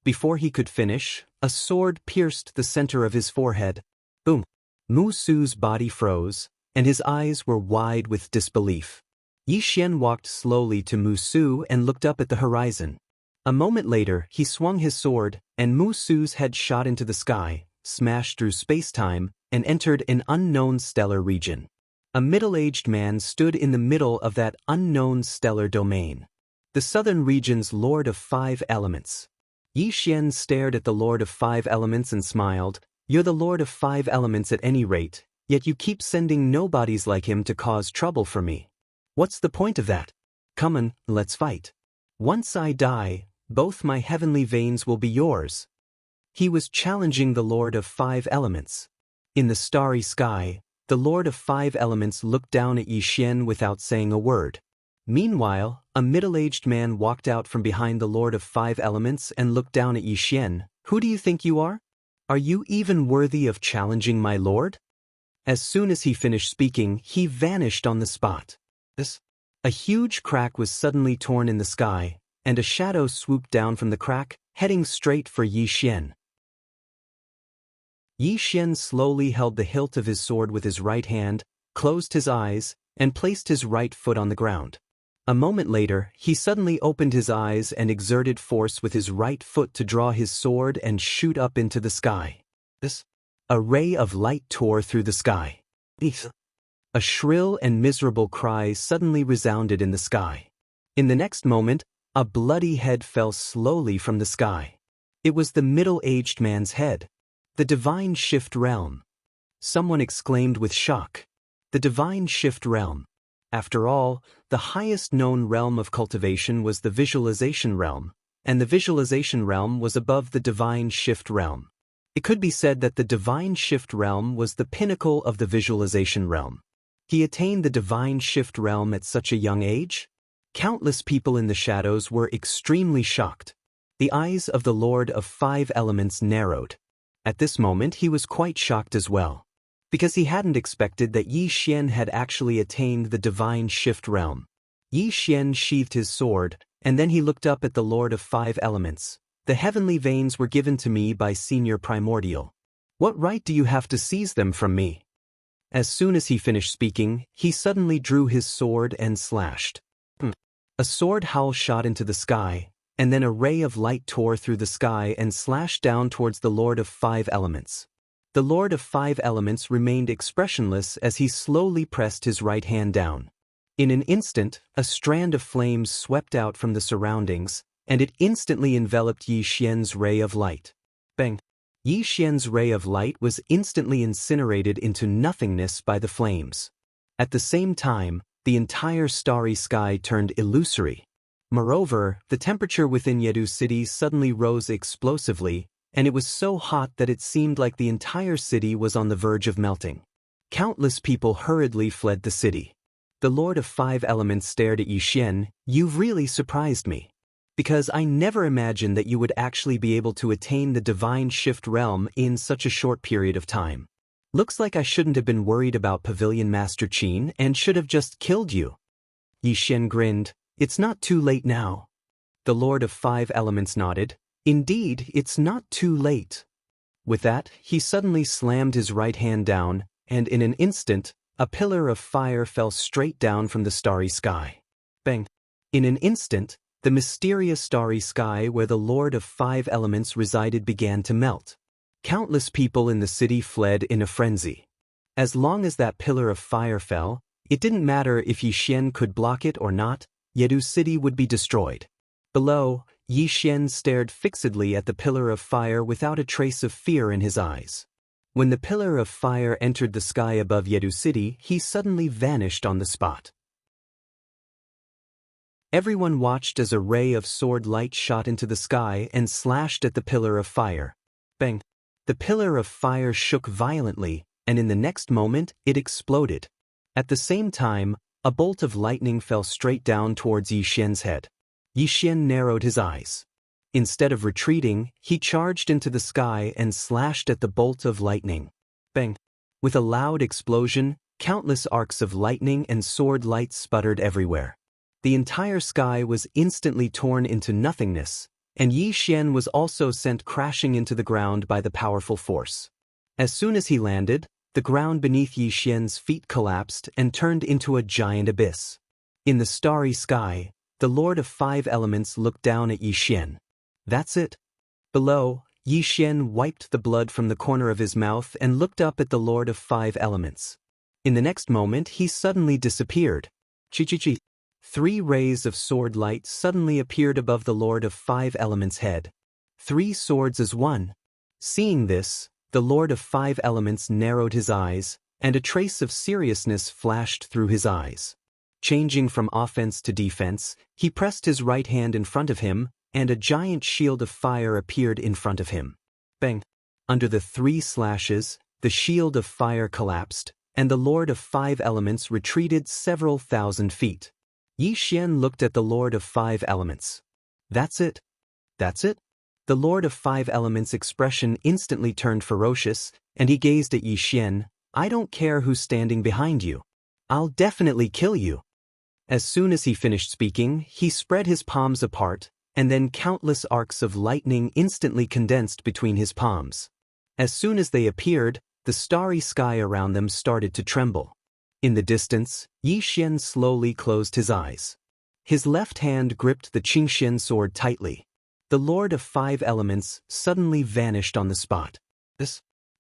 Before he could finish, a sword pierced the center of his forehead. Boom! Mu Su's body froze, and his eyes were wide with disbelief. Yi Xian walked slowly to Mu Su and looked up at the horizon. A moment later, he swung his sword, and Mu Su's head shot into the sky, smashed through space-time, and entered an unknown stellar region. A middle-aged man stood in the middle of that unknown stellar domain. The southern region's Lord of 5 Elements. Yi Xian stared at the Lord of 5 Elements and smiled. You're the Lord of 5 Elements at any rate, yet you keep sending nobodies like him to cause trouble for me. What's the point of that? Come on, let's fight. Once I die, both my heavenly veins will be yours. He was challenging the Lord of 5 Elements. In the starry sky, the Lord of 5 Elements looked down at Yi Xian without saying a word. Meanwhile, a middle-aged man walked out from behind the Lord of 5 Elements and looked down at Yi Xian. Who do you think you are? Are you even worthy of challenging my lord? As soon as he finished speaking, he vanished on the spot. A huge crack was suddenly torn in the sky, and a shadow swooped down from the crack, heading straight for Yi Xian. Yi Xian slowly held the hilt of his sword with his right hand, closed his eyes, and placed his right foot on the ground. A moment later, he suddenly opened his eyes and exerted force with his right foot to draw his sword and shoot up into the sky. A ray of light tore through the sky. A shrill and miserable cry suddenly resounded in the sky. In the next moment, a bloody head fell slowly from the sky. It was the middle-aged man's head. The Divine Shift Realm. Someone exclaimed with shock. The Divine Shift Realm. After all, the highest known realm of cultivation was the visualization realm, and the visualization realm was above the divine shift realm. It could be said that the divine shift realm was the pinnacle of the visualization realm. He attained the divine shift realm at such a young age? Countless people in the shadows were extremely shocked. The eyes of the Lord of Five Elements narrowed. At this moment he was quite shocked as well, because he hadn't expected that Yi Xian had actually attained the divine shift realm. Yi Xian sheathed his sword, and then he looked up at the Lord of Five Elements. The heavenly veins were given to me by Senior Primordial. What right do you have to seize them from me? As soon as he finished speaking, he suddenly drew his sword and slashed. A sword howl shot into the sky, and then a ray of light tore through the sky and slashed down towards the Lord of Five Elements. The Lord of Five Elements remained expressionless as he slowly pressed his right hand down. In an instant, a strand of flames swept out from the surroundings, and it instantly enveloped Yi Xian's ray of light. Bang! Yi Xian's ray of light was instantly incinerated into nothingness by the flames. At the same time, the entire starry sky turned illusory. Moreover, the temperature within Yedu City suddenly rose explosively, and it was so hot that it seemed like the entire city was on the verge of melting. Countless people hurriedly fled the city. The Lord of Five Elements stared at Yi Xian. "You've really surprised me. Because I never imagined that you would actually be able to attain the divine shift realm in such a short period of time. Looks like I shouldn't have been worried about Pavilion Master Qin and should have just killed you." Yi Xian grinned. "It's not too late now." The Lord of Five Elements nodded. "Indeed, it's not too late." With that, he suddenly slammed his right hand down, and in an instant, a pillar of fire fell straight down from the starry sky. Bang! In an instant, the mysterious starry sky where the Lord of Five Elements resided began to melt. Countless people in the city fled in a frenzy. As long as that pillar of fire fell, it didn't matter if Yi Xian could block it or not, Yedu City would be destroyed. Below, Yi Xian stared fixedly at the pillar of fire without a trace of fear in his eyes. When the pillar of fire entered the sky above Yedu City, he suddenly vanished on the spot. Everyone watched as a ray of sword light shot into the sky and slashed at the pillar of fire. Bang! The pillar of fire shook violently, and in the next moment, it exploded. At the same time, a bolt of lightning fell straight down towards Yi Xian's head. Yi Xian narrowed his eyes. Instead of retreating, he charged into the sky and slashed at the bolt of lightning. Bang! With a loud explosion, countless arcs of lightning and sword light sputtered everywhere. The entire sky was instantly torn into nothingness, and Yi Xian was also sent crashing into the ground by the powerful force. As soon as he landed, the ground beneath Yi Xian's feet collapsed and turned into a giant abyss. In the starry sky, the Lord of Five Elements looked down at Yi Xian. "That's it." Below, Yi Xian wiped the blood from the corner of his mouth and looked up at the Lord of Five Elements. In the next moment, he suddenly disappeared. Chi. 3 rays of sword light suddenly appeared above the Lord of Five Elements' head. 3 swords as one. Seeing this, the Lord of Five Elements narrowed his eyes, and a trace of seriousness flashed through his eyes. Changing from offense to defense, he pressed his right hand in front of him, and a giant shield of fire appeared in front of him. Bang! Under the 3 slashes, the shield of fire collapsed, and the Lord of Five Elements retreated several thousand feet. Yi Xian looked at the Lord of Five Elements. "That's it? That's it?" The Lord of Five Elements' expression instantly turned ferocious, and he gazed at Yi Xian. "I don't care who's standing behind you. I'll definitely kill you." As soon as he finished speaking, he spread his palms apart, and then countless arcs of lightning instantly condensed between his palms. As soon as they appeared, the starry sky around them started to tremble. In the distance, Yi Xian slowly closed his eyes. His left hand gripped the Qingxian sword tightly. The Lord of Five Elements suddenly vanished on the spot.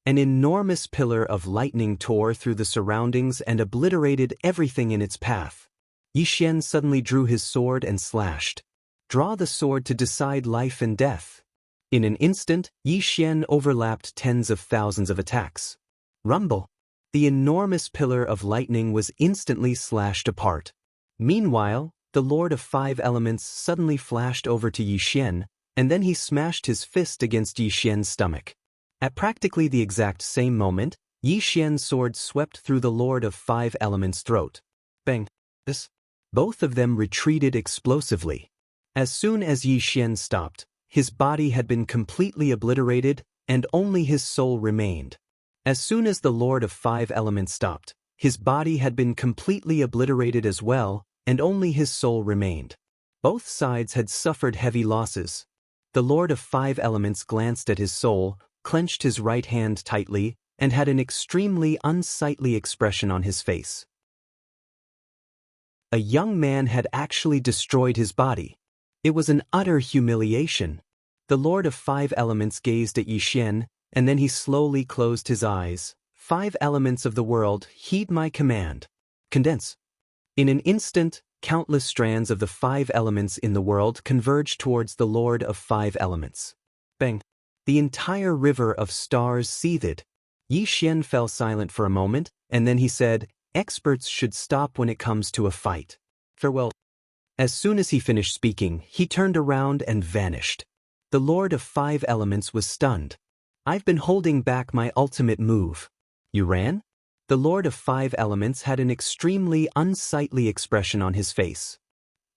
An enormous pillar of lightning tore through the surroundings and obliterated everything in its path. Yi Xian suddenly drew his sword and slashed. Draw the sword to decide life and death. In an instant, Yi Xian overlapped tens of thousands of attacks. Rumble! The enormous pillar of lightning was instantly slashed apart. Meanwhile, the Lord of Five Elements suddenly flashed over to Yi Xian, and then he smashed his fist against Yi Xian's stomach. At practically the exact same moment, Yi Xian's sword swept through the Lord of Five Elements' throat. Bang! Both of them retreated explosively. As soon as Yi Xian stopped, his body had been completely obliterated, and only his soul remained. As soon as the Lord of Five Elements stopped, his body had been completely obliterated as well, and only his soul remained. Both sides had suffered heavy losses. The Lord of Five Elements glanced at his soul, clenched his right hand tightly, and had an extremely unsightly expression on his face. A young man had actually destroyed his body. It was an utter humiliation. The Lord of Five Elements gazed at Yi Xian, and then he slowly closed his eyes. Five elements of the world, heed my command. Condense. In an instant, countless strands of the five elements in the world converged towards the Lord of Five Elements. Bang! The entire river of stars seethed. Yi Xian fell silent for a moment, and then he said, "Experts should stop when it comes to a fight. Farewell." As soon as he finished speaking, he turned around and vanished. The Lord of Five Elements was stunned. "I've been holding back my ultimate move. You ran?" The Lord of Five Elements had an extremely unsightly expression on his face.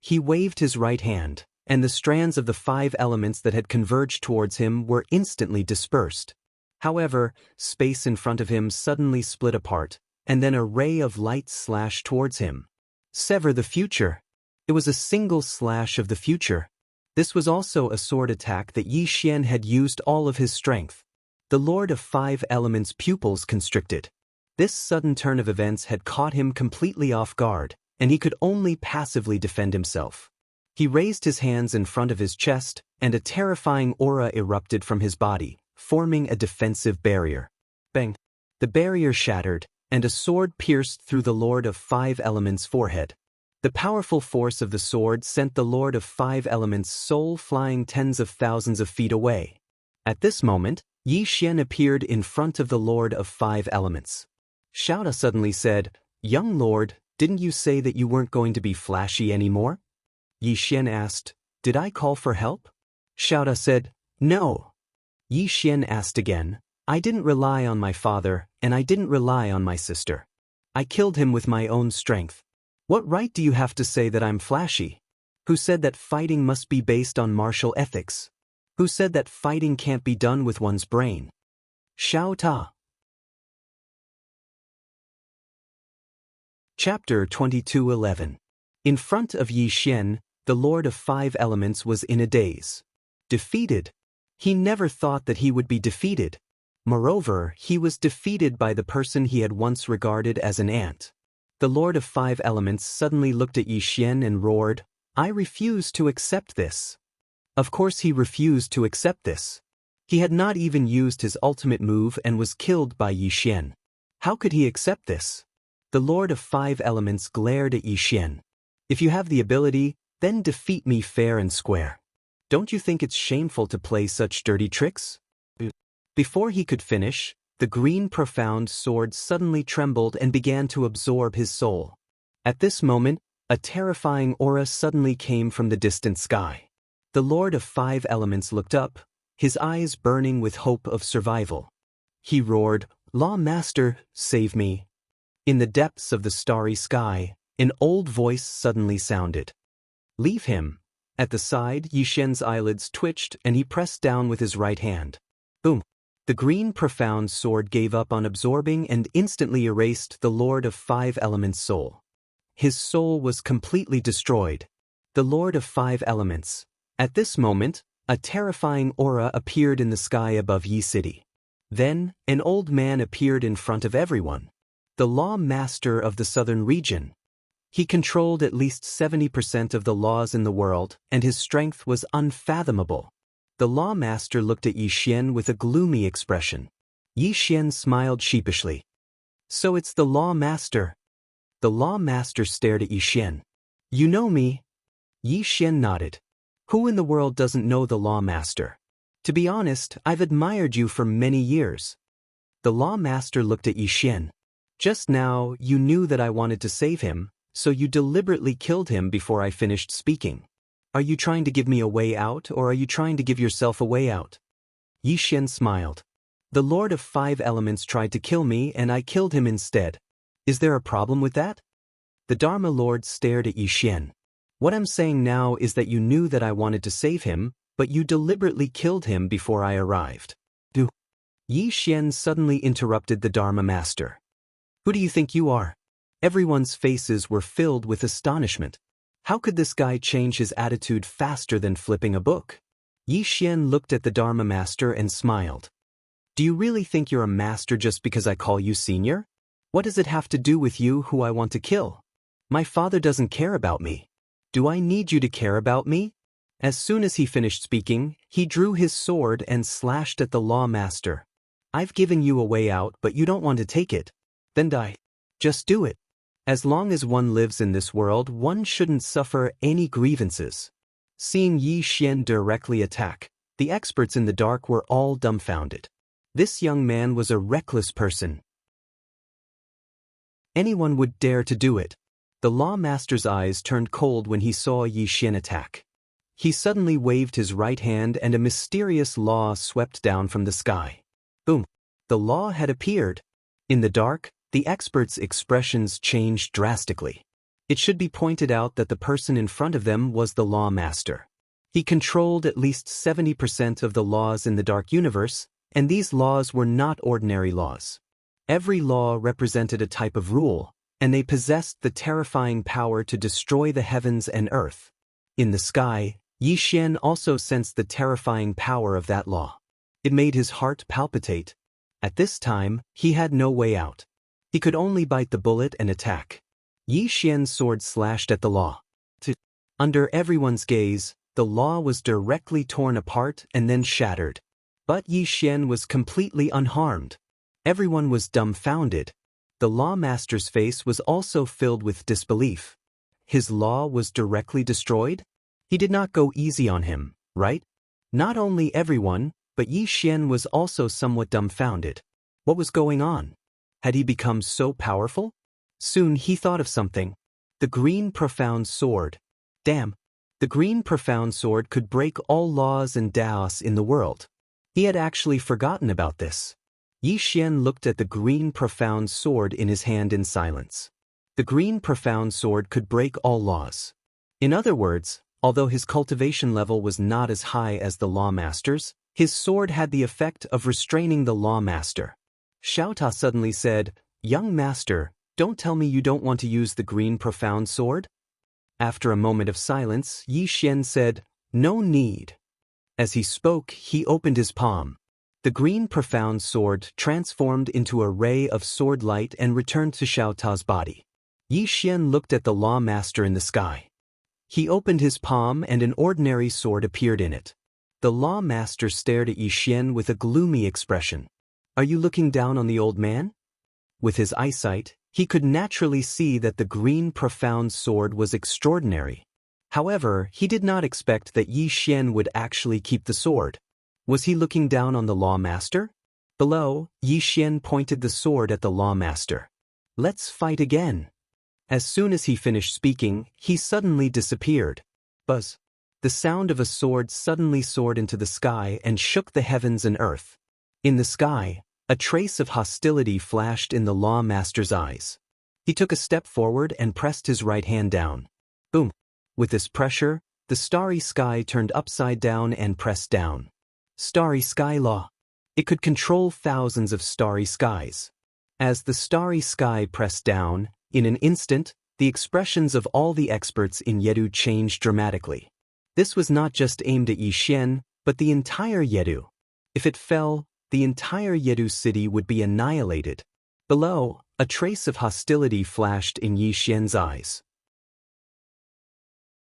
He waved his right hand, and the strands of the five elements that had converged towards him were instantly dispersed. However, space in front of him suddenly split apart, and then a ray of light slashed towards him. Sever the future. It was a single slash of the future. This was also a sword attack that Yi Xian had used all of his strength. The Lord of Five Elements' pupils constricted. This sudden turn of events had caught him completely off guard, and he could only passively defend himself. He raised his hands in front of his chest, and a terrifying aura erupted from his body, forming a defensive barrier. Bang! The barrier shattered, and a sword pierced through the Lord of Five Elements' forehead. The powerful force of the sword sent the Lord of Five Elements' soul flying tens of thousands of feet away. At this moment, Yi Xian appeared in front of the Lord of Five Elements. Xiaoda suddenly said, "Young Lord, didn't you say that you weren't going to be flashy anymore?" Yi Xian asked, "Did I call for help?" Xiaoda said, "No." Yi Xian asked again, "I didn't rely on my father, and I didn't rely on my sister. I killed him with my own strength. What right do you have to say that I'm flashy? Who said that fighting must be based on martial ethics? Who said that fighting can't be done with one's brain?" Xiao Ta. Chapter 22:11. In front of Yi Xian, the Lord of Five Elements was in a daze. Defeated? He never thought that he would be defeated. Moreover, he was defeated by the person he had once regarded as an ant. The Lord of Five Elements suddenly looked at Yi Xian and roared, "I refuse to accept this." Of course he refused to accept this. He had not even used his ultimate move and was killed by Yi Xian. How could he accept this? The Lord of Five Elements glared at Yi Xian. "If you have the ability, then defeat me fair and square. Don't you think it's shameful to play such dirty tricks?" Before he could finish, the green profound sword suddenly trembled and began to absorb his soul. At this moment, a terrifying aura suddenly came from the distant sky. The Lord of Five Elements looked up, his eyes burning with hope of survival. He roared, "Law Master, save me." In the depths of the starry sky, an old voice suddenly sounded. "Leave him." At the side, Yi Xian's eyelids twitched and he pressed down with his right hand. Boom! The green profound sword gave up on absorbing and instantly erased the Lord of Five Elements' soul. His soul was completely destroyed. The Lord of Five Elements. At this moment, a terrifying aura appeared in the sky above Yi City. Then, an old man appeared in front of everyone. The Law Master of the Southern region. He controlled at least 70% of the laws in the world, and his strength was unfathomable. The Law Master looked at Yi Xian with a gloomy expression. Yi Xian smiled sheepishly. "So it's the Law Master." The Law Master stared at Yi Xian. "You know me?" Yi Xian nodded. "Who in the world doesn't know the Law Master? To be honest, I've admired you for many years." The Law Master looked at Yi Xian. "Just now, you knew that I wanted to save him, So you deliberately killed him before I finished speaking. Are you trying to give me a way out, or are you trying to give yourself a way out? Yixian smiled. The Lord of 5 Elements tried to kill me and I killed him instead. Is there a problem with that? The Dharma Lord stared at Yixian. What I'm saying now is that you knew that I wanted to save him, but you deliberately killed him before I arrived. Yixian suddenly interrupted the Dharma Master. Who do you think you are? Everyone's faces were filled with astonishment. How could this guy change his attitude faster than flipping a book? Yixian looked at the Dharma Master and smiled. Do you really think you're a master just because I call you senior? What does it have to do with you who I want to kill? My father doesn't care about me. Do I need you to care about me? As soon as he finished speaking, he drew his sword and slashed at the Law Master. I've given you a way out, but you don't want to take it. Then die. Just do it. As long as one lives in this world, one shouldn't suffer any grievances. Seeing Yixian directly attack, the experts in the dark were all dumbfounded. This young man was a reckless person. Anyone would dare to do it. The Law Master's eyes turned cold when he saw Yixian attack. He suddenly waved his right hand and a mysterious law swept down from the sky. Boom! The law had appeared. In the dark, the experts' expressions changed drastically. It should be pointed out that the person in front of them was the Law Master. He controlled at least 70% of the laws in the dark universe, and these laws were not ordinary laws. Every law represented a type of rule, and they possessed the terrifying power to destroy the heavens and earth. In the sky, Yixian also sensed the terrifying power of that law. It made his heart palpitate. At this time, he had no way out. He could only bite the bullet and attack. Yixian's sword slashed at the law. Under everyone's gaze, the law was directly torn apart and then shattered. But Yixian was completely unharmed. Everyone was dumbfounded. The Law Master's face was also filled with disbelief. His law was directly destroyed? He did not go easy on him, right? Not only everyone, but Yixian was also somewhat dumbfounded. What was going on? Had he become so powerful? Soon he thought of something. The green profound sword. Damn! The green profound sword could break all laws and Daoists in the world. He had actually forgotten about this. Yixian looked at the green profound sword in his hand in silence. The green profound sword could break all laws. In other words, although his cultivation level was not as high as the Law Master's, his sword had the effect of restraining the Law Master. Xiaota suddenly said, "Young master, don't tell me you don't want to use the green profound sword?" After a moment of silence, Yixian said, "No need." As he spoke, he opened his palm. The green profound sword transformed into a ray of sword light and returned to Xiaota's body. Yixian looked at the Law Master in the sky. He opened his palm and an ordinary sword appeared in it. The Law Master stared at Yixian with a gloomy expression. "Are you looking down on the old man?" With his eyesight, he could naturally see that the green profound sword was extraordinary. However, he did not expect that Yixian would actually keep the sword. Was he looking down on the Law Master? Below, Yixian pointed the sword at the Law Master. "Let's fight again." As soon as he finished speaking, he suddenly disappeared. Buzz! The sound of a sword suddenly soared into the sky and shook the heavens and earth. In the sky, a trace of hostility flashed in the Law Master's eyes. He took a step forward and pressed his right hand down. Boom! With this pressure, the starry sky turned upside down and pressed down. Starry Sky Law. It could control thousands of starry skies. As the starry sky pressed down, in an instant, the expressions of all the experts in Yedu changed dramatically. This was not just aimed at Yixian, but the entire Yedu. If it fell, the entire Yedu city would be annihilated. Below, a trace of hostility flashed in Yixian's eyes.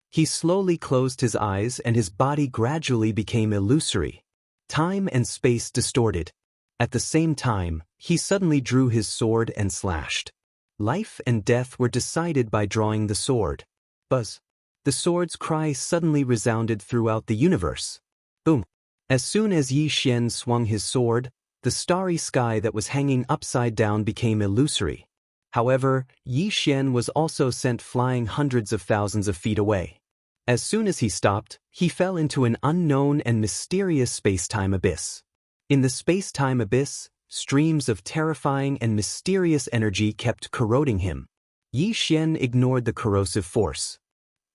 He slowly closed his eyes and his body gradually became illusory. Time and space distorted. At the same time, he suddenly drew his sword and slashed. Life and death were decided by drawing the sword. Buzz! The sword's cry suddenly resounded throughout the universe. Boom! As soon as Yixian swung his sword, the starry sky that was hanging upside down became illusory. However, Yi Xian was also sent flying hundreds of thousands of feet away. As soon as he stopped, he fell into an unknown and mysterious space-time abyss. In the space-time abyss, streams of terrifying and mysterious energy kept corroding him. Yi Xian ignored the corrosive force.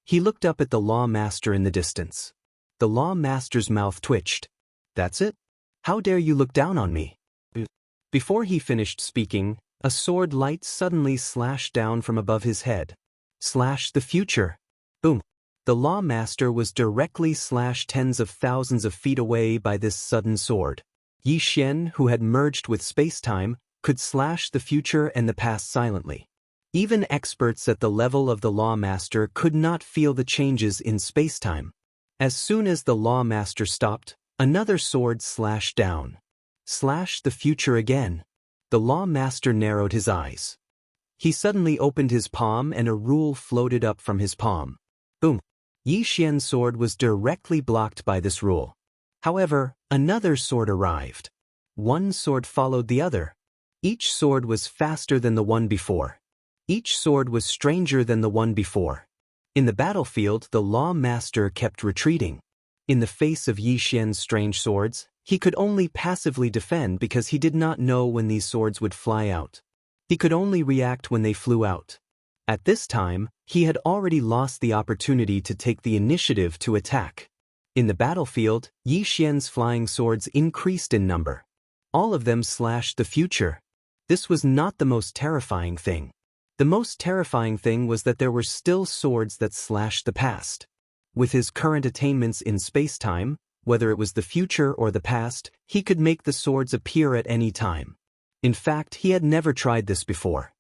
He looked up at the Law Master in the distance. The Law Master's mouth twitched. "That's it? How dare you look down on me?" Before he finished speaking, a sword light suddenly slashed down from above his head. Slash the future. Boom. The Law Master was directly slashed tens of thousands of feet away by this sudden sword. Yi Xian, who had merged with space-time, could slash the future and the past silently. Even experts at the level of the Law Master could not feel the changes in space-time. As soon as the Law Master stopped, another sword slashed down. Slash the future again. The Law Master narrowed his eyes. He suddenly opened his palm and a rule floated up from his palm. Boom. Yi Xian's sword was directly blocked by this rule. However, another sword arrived. One sword followed the other. Each sword was faster than the one before. Each sword was stranger than the one before. In the battlefield, the Law Master kept retreating. In the face of Yi Xian's strange swords, he could only passively defend because he did not know when these swords would fly out. He could only react when they flew out. At this time, he had already lost the opportunity to take the initiative to attack. In the battlefield, Yi Xian's flying swords increased in number. All of them slashed the future. This was not the most terrifying thing. The most terrifying thing was that there were still swords that slashed the past. With his current attainments in space-time, whether it was the future or the past, he could make the swords appear at any time. In fact, he had never tried this before.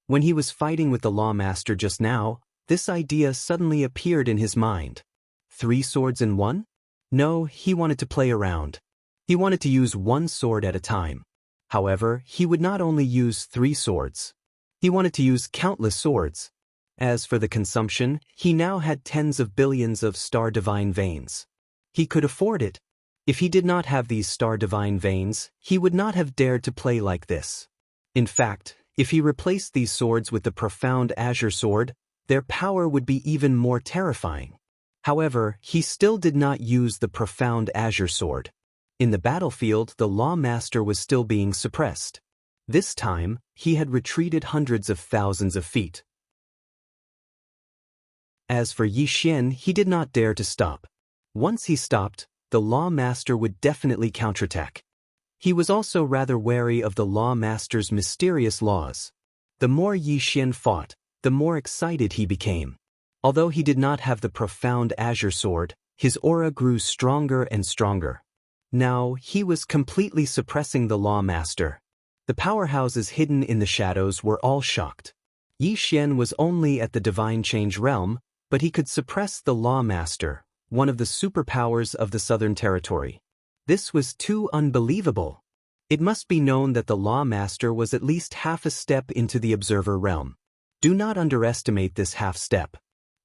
When he was fighting with the Law Master just now, this idea suddenly appeared in his mind. 3 swords in one? No, he wanted to play around. He wanted to use one sword at a time. However, he would not only use 3 swords. He wanted to use countless swords. As for the consumption, he now had tens of billions of star divine veins. He could afford it. If he did not have these star divine veins, he would not have dared to play like this. In fact, if he replaced these swords with the profound azure sword, their power would be even more terrifying. However, he still did not use the profound azure sword. In the battlefield, the Law Master was still being suppressed. This time, he had retreated hundreds of thousands of feet. As for Yi Xian, he did not dare to stop. Once he stopped, the Law Master would definitely counterattack. He was also rather wary of the Law Master's mysterious laws. The more Yi Xian fought, the more excited he became. Although he did not have the profound azure sword, his aura grew stronger and stronger. Now, he was completely suppressing the Law Master. The powerhouses hidden in the shadows were all shocked. Yi Xian was only at the Divine Change realm, but he could suppress the Law Master, one of the superpowers of the Southern Territory. This was too unbelievable. It must be known that the Law Master was at least half a step into the Observer realm. Do not underestimate this half step.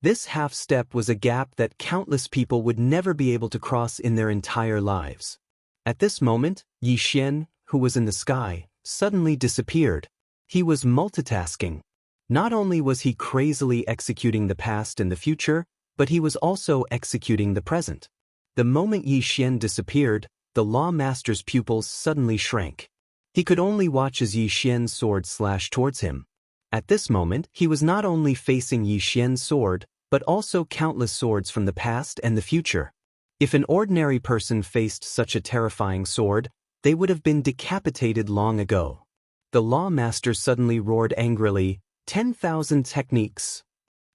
This half step was a gap that countless people would never be able to cross in their entire lives. At this moment, Yi Xian, who was in the sky, suddenly disappeared. He was multitasking. Not only was he crazily executing the past and the future, but he was also executing the present. The moment Yi Xian disappeared, the Law Master's pupils suddenly shrank. He could only watch as Yi Xian's sword slashed towards him. At this moment, he was not only facing Yi Xian's sword, but also countless swords from the past and the future. If an ordinary person faced such a terrifying sword, they would have been decapitated long ago. The Law Master suddenly roared angrily, 10,000 techniques.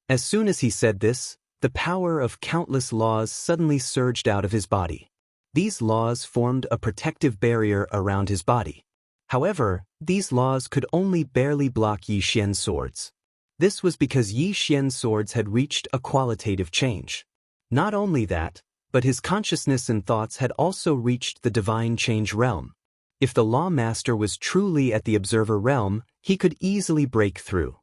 As soon as he said this, the power of countless laws suddenly surged out of his body. These laws formed a protective barrier around his body. However, these laws could only barely block Yi Xian's swords. This was because Yi Xian's swords had reached a qualitative change. Not only that, but his consciousness and thoughts had also reached the Divine Change realm. If the Law Master was truly at the Observer realm, he could easily break through.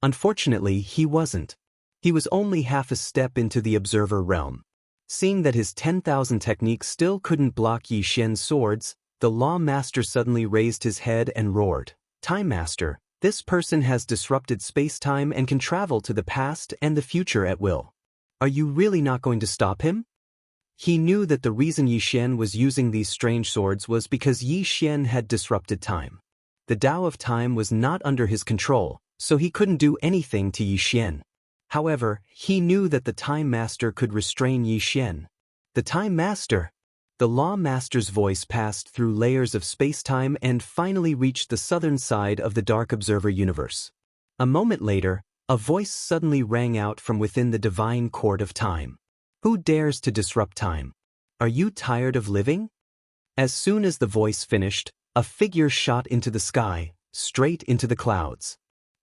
Unfortunately, he wasn't. He was only half a step into the Observer realm. Seeing that his 10,000 techniques still couldn't block Yi Xian's swords, the Law Master suddenly raised his head and roared, "Time Master, This person has disrupted space-time and can travel to the past and the future at will. Are you really not going to stop him? He knew that the reason Yi Xian was using these strange swords was because Yi Xian had disrupted time. The Tao of time was not under his control, so he couldn't do anything to Yi Xian. However, he knew that the Time Master could restrain Yi Xian. The Time Master! The Law Master's voice passed through layers of space-time and finally reached the southern side of the Dark Observer universe. A moment later, a voice suddenly rang out from within the divine court of time. Who dares to disrupt time? Are you tired of living? As soon as the voice finished, a figure shot into the sky, straight into the clouds.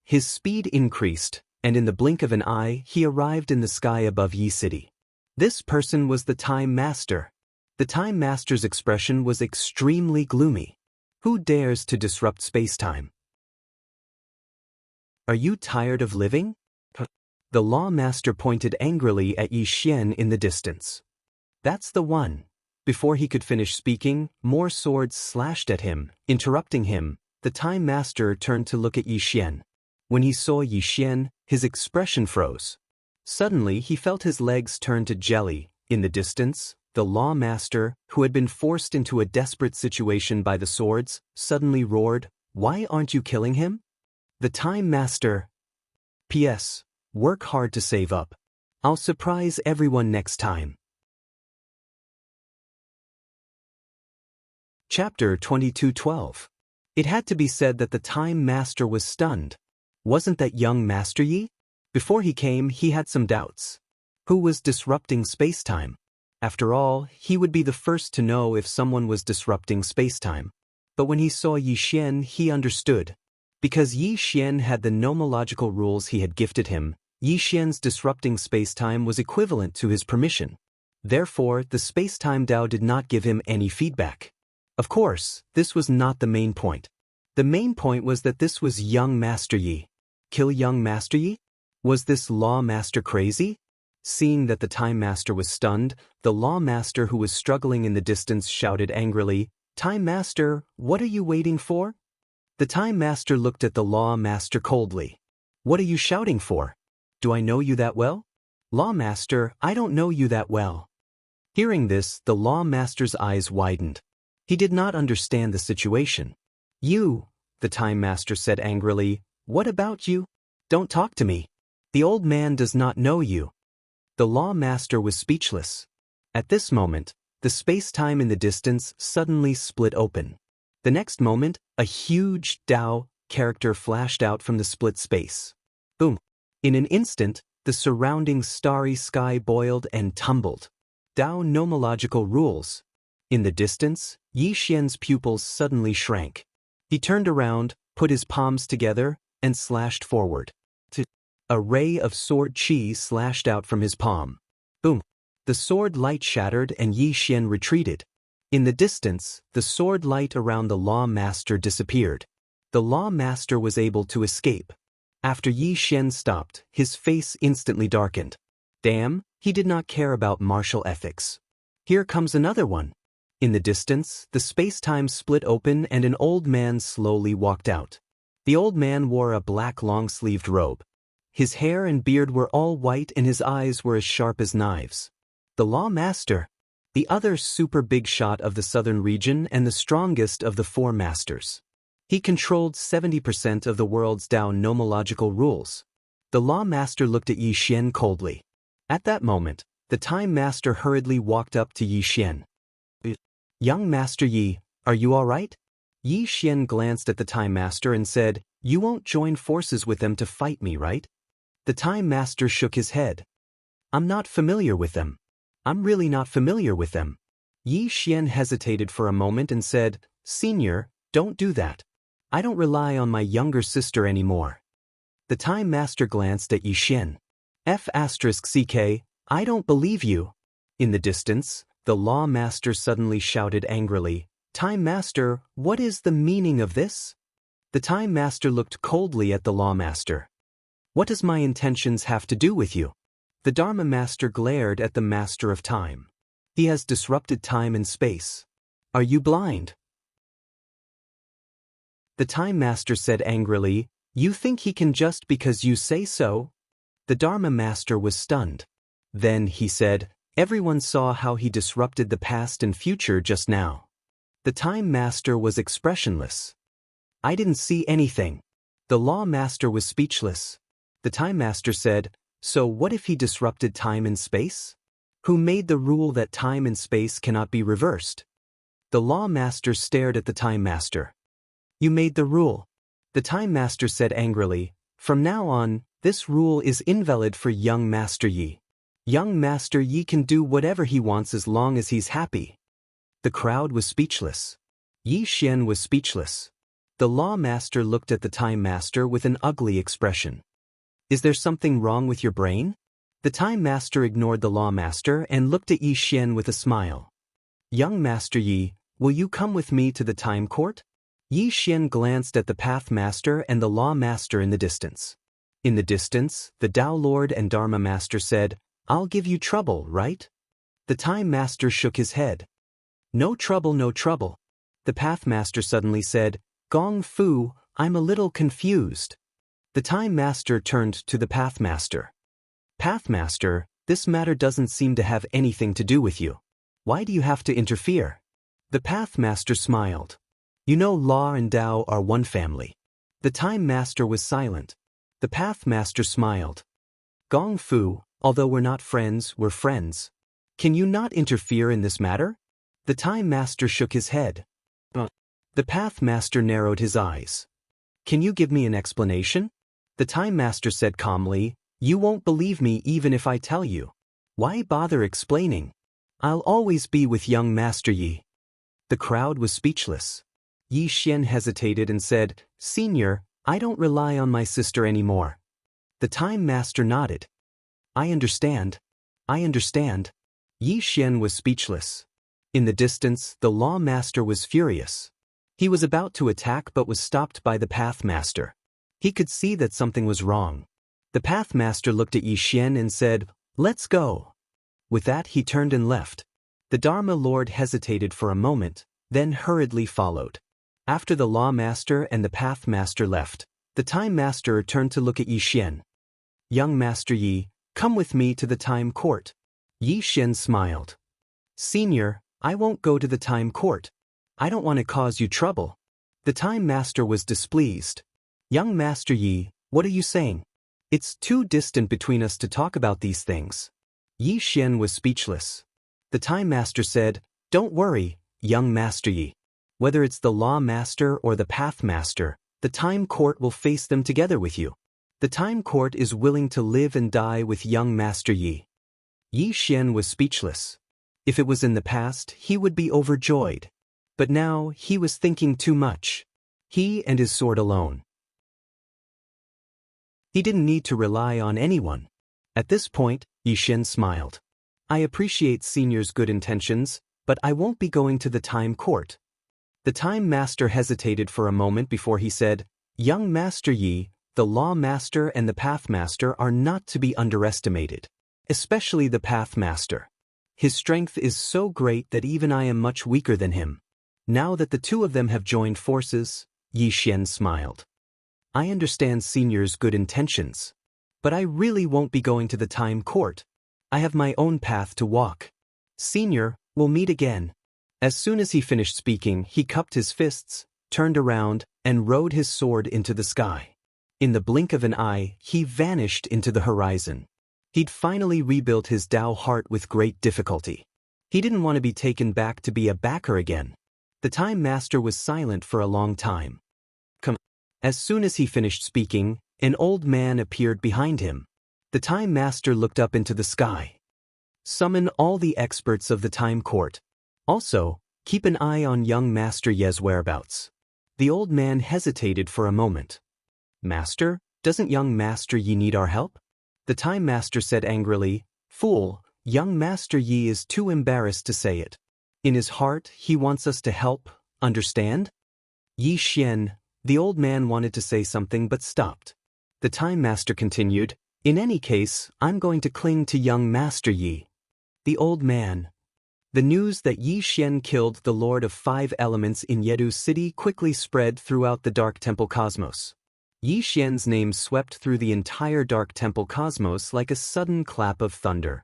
His speed increased, and in the blink of an eye he arrived in the sky above Yi City. This person was the Time Master. The Time Master's expression was extremely gloomy. Who dares to disrupt space-time? Are you tired of living? The Law Master pointed angrily at Yi Xian in the distance. That's the one. Before he could finish speaking, more swords slashed at him, interrupting him. The Time Master turned to look at Yi Xian. When he saw Yi Xian, his expression froze. Suddenly he felt his legs turn to jelly. In the distance, the Law Master, who had been forced into a desperate situation by the swords, suddenly roared, "Why aren't you killing him?" The Time Master. P.S. Work hard to save up. I'll surprise everyone next time. Chapter 22:12. It had to be said that the Time Master was stunned. Wasn't that young Master Yi? Before he came, he had some doubts. Who was disrupting space-time? After all, he would be the first to know if someone was disrupting space-time. But when he saw Yi Xian, he understood. Because Yi Xian had the nomological rules he had gifted him, Yi Xian's disrupting space-time was equivalent to his permission. Therefore, the space-time Tao did not give him any feedback. Of course, this was not the main point. The main point was that this was young Master Yi. Kill young Master Yi? Was this Law Master crazy? Seeing that the Time Master was stunned, the Law Master who was struggling in the distance shouted angrily, "Time Master, what are you waiting for?" The Time Master looked at the Law Master coldly. "What are you shouting for? Do I know you that well?" "Law Master, I don't know you that well." Hearing this, the Law Master's eyes widened. He did not understand the situation. "You," the Time Master said angrily, "what about you? Don't talk to me. The old man does not know you." The Law Master was speechless. At this moment, the space-time in the distance suddenly split open. The next moment, a huge Tao character flashed out from the split space. Boom! In an instant, the surrounding starry sky boiled and tumbled. Tao nomological rules. In the distance, Yi Xian's pupils suddenly shrank. He turned around, put his palms together, and slashed forward. A ray of sword chi slashed out from his palm. Boom! The sword light shattered and Yi Xian retreated. In the distance, the sword light around the Law Master disappeared. The Law Master was able to escape. After Yi Xian stopped, his face instantly darkened. Damn, he did not care about martial ethics. Here comes another one. In the distance, the space-time split open and an old man slowly walked out. The old man wore a black long-sleeved robe. His hair and beard were all white and his eyes were as sharp as knives. The Law Master, the other super big shot of the southern region and the strongest of the four masters. He controlled 70% of the world's Tao nomological rules. The Law Master looked at Yi Xian coldly. At that moment, the Time Master hurriedly walked up to Yi Xian. "Young Master Yi, are you all right?" Yi Xian glanced at the Time Master and said, "You won't join forces with them to fight me, right?" The Time Master shook his head. "I'm not familiar with them. I'm really not familiar with them." Yi Xian hesitated for a moment and said, "Senior, don't do that. I don't rely on my younger sister anymore." The Time Master glanced at Yi Xian. F***CK, I don't believe you. In the distance, the Law Master suddenly shouted angrily, "Time Master, what is the meaning of this?" The Time Master looked coldly at the Law Master. "What does my intentions have to do with you?" The Dharma Master glared at the Master of Time. "He has disrupted time and space. Are you blind?" The Time Master said angrily, You think he can just because you say so? The Dharma master was stunned. Then, he said, everyone saw how he disrupted the past and future just now. The time master was expressionless. I didn't see anything. The law master was speechless. The time master said, so what if he disrupted time and space? Who made the rule that time and space cannot be reversed? The law master stared at the time master. You made the rule. The time master said angrily, from now on, this rule is invalid for young Master Yi. Young Master Yi can do whatever he wants as long as he's happy. The crowd was speechless. Yi Xian was speechless. The law master looked at the time master with an ugly expression. Is there something wrong with your brain? The time master ignored the law master and looked at Yi Xian with a smile. Young Master Yi, will you come with me to the time court? Yi Xian glanced at the path master and the law master in the distance. In the distance, the Tao Lord and Dharma master said, I'll give you trouble, right? The time master shook his head. No trouble, no trouble. The path master suddenly said, Gong Fu, I'm a little confused. The time master turned to the path master. Path master, this matter doesn't seem to have anything to do with you. Why do you have to interfere? The path master smiled. You know law and Tao are one family. The time master was silent. The path master smiled. Gong Fu, although we're not friends, we're friends. Can you not interfere in this matter? The time master shook his head. The path master narrowed his eyes. Can you give me an explanation? The time master said calmly, you won't believe me even if I tell you. Why bother explaining? I'll always be with young Master Yi. The crowd was speechless. Yi Xian hesitated and said, Senior, I don't rely on my sister anymore. The time master nodded. I understand. I understand. Yi Xian was speechless. In the distance, the law master was furious. He was about to attack but was stopped by the path master. He could see that something was wrong. The path master looked at Yi Xian and said, Let's go. With that he turned and left. The Dharma Lord hesitated for a moment, then hurriedly followed. After the law master and the path master left, the time master turned to look at Yi Xian. Young Master Yi, come with me to the time court. Yi Xian smiled. Senior, I won't go to the time court. I don't want to cause you trouble. The time master was displeased. Young Master Yi, what are you saying? It's too distant between us to talk about these things. Yi Xian was speechless. The time master said, Don't worry, young Master Yi. Whether it's the law master or the path master, the time court will face them together with you. The time court is willing to live and die with young Master Yi. Yi Xian was speechless. If it was in the past, he would be overjoyed. But now, he was thinking too much. He and his sword alone. He didn't need to rely on anyone. At this point, Yi Xian smiled. I appreciate Senior's good intentions, but I won't be going to the time court. The time master hesitated for a moment before he said, Young Master Yi, the law master and the path master are not to be underestimated. Especially the path master. His strength is so great that even I am much weaker than him. Now that the two of them have joined forces, Yi Xian smiled. I understand Senior's good intentions. But I really won't be going to the time court. I have my own path to walk. Senior, we'll meet again. As soon as he finished speaking, he cupped his fists, turned around, and rode his sword into the sky. In the blink of an eye, he vanished into the horizon. He'd finally rebuilt his Tao heart with great difficulty. He didn't want to be taken back to be a backer again. The time master was silent for a long time. As soon as he finished speaking, an old man appeared behind him. The time master looked up into the sky. Summon all the experts of the time court. Also, keep an eye on young Master Ye's whereabouts. The old man hesitated for a moment. Master, doesn't young Master Yi need our help? The time master said angrily, Fool, young Master Yi is too embarrassed to say it. In his heart, he wants us to help, understand? Yi Xian, the old man wanted to say something but stopped. The time master continued, In any case, I'm going to cling to young Master Yi. The old man. The news that Yi Xian killed the Lord of 5 Elements in Yedu City quickly spread throughout the Dark Temple cosmos. Yi Xian's name swept through the entire dark temple cosmos like a sudden clap of thunder.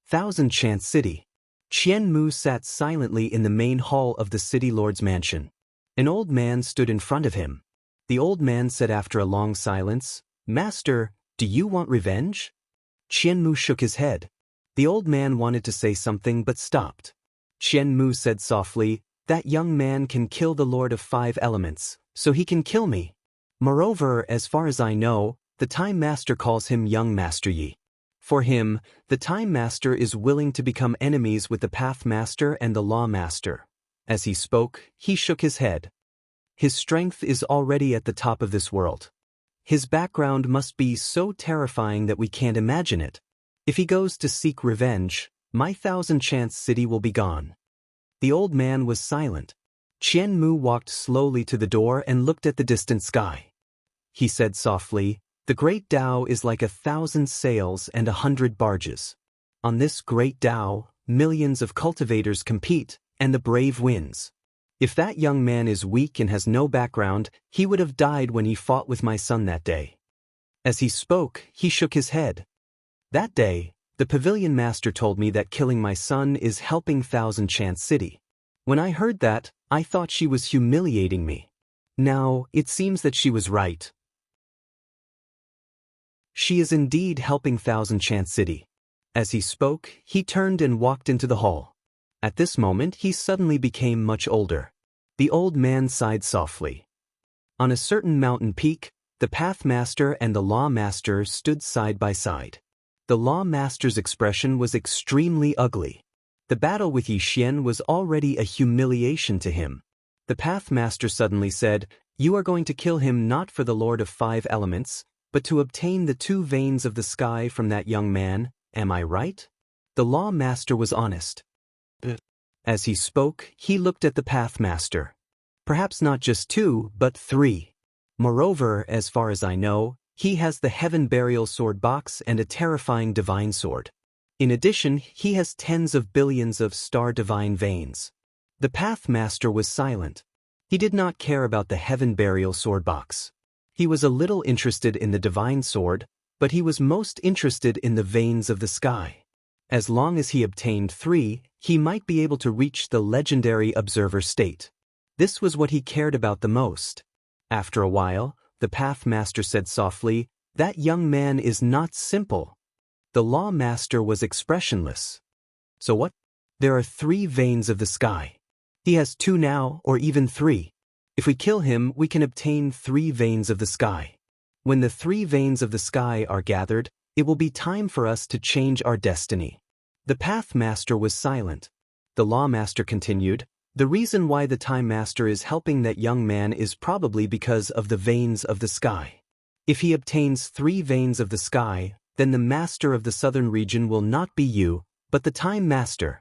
Thousand Chant City. Qian Mu sat silently in the main hall of the city lord's mansion. An old man stood in front of him. The old man said after a long silence, "Master, do you want revenge?" Qian Mu shook his head. The old man wanted to say something but stopped. Qian Mu said softly, "That young man can kill the Lord of 5 elements, so he can kill me. Moreover, as far as I know, the Time Master calls him Young Master Yi. For him, the Time Master is willing to become enemies with the Path Master and the Law Master." As he spoke, he shook his head. His strength is already at the top of this world. His background must be so terrifying that we can't imagine it. If he goes to seek revenge, my Thousand Chants City will be gone. The old man was silent. Qian Mu walked slowly to the door and looked at the distant sky. He said softly, "The great Tao is like 1,000 sails and 100 barges. On this great Tao, millions of cultivators compete, and the brave wins. If that young man is weak and has no background, he would have died when he fought with my son that day." As he spoke, he shook his head. "That day, the pavilion master told me that killing my son is helping Thousand Chant City. When I heard that, I thought she was humiliating me. Now, it seems that she was right. She is indeed helping Thousand Chant City." As he spoke, he turned and walked into the hall. At this moment, he suddenly became much older. The old man sighed softly. On a certain mountain peak, the Path Master and the Law Master stood side by side. The Law Master's expression was extremely ugly. The battle with Yi Xian was already a humiliation to him. The Path Master suddenly said, "You are going to kill him not for the Lord of 5 elements, but to obtain the 2 veins of the sky from that young man, am I right?" The Law Master was honest. As he spoke, he looked at the Path Master. "Perhaps not just 2, but 3. Moreover, as far as I know, he has the Heaven Burial Sword box and a terrifying divine sword. In addition, he has tens of billions of star divine veins." The Path Master was silent. He did not care about the Heaven Burial Sword box. He was a little interested in the divine sword, but he was most interested in the veins of the sky. As long as he obtained 3, he might be able to reach the legendary observer state. This was what he cared about the most. After a while, the Path Master said softly, "That young man is not simple." The Law Master was expressionless. "So what? There are 3 veins of the sky. He has 2 now, or even 3. If we kill him, we can obtain 3 veins of the sky. When the 3 veins of the sky are gathered, it will be time for us to change our destiny." The Path Master was silent. The Law Master continued, "The reason why the Time Master is helping that young man is probably because of the veins of the sky. If he obtains 3 veins of the sky, then the Master of the Southern region will not be you, but the Time Master."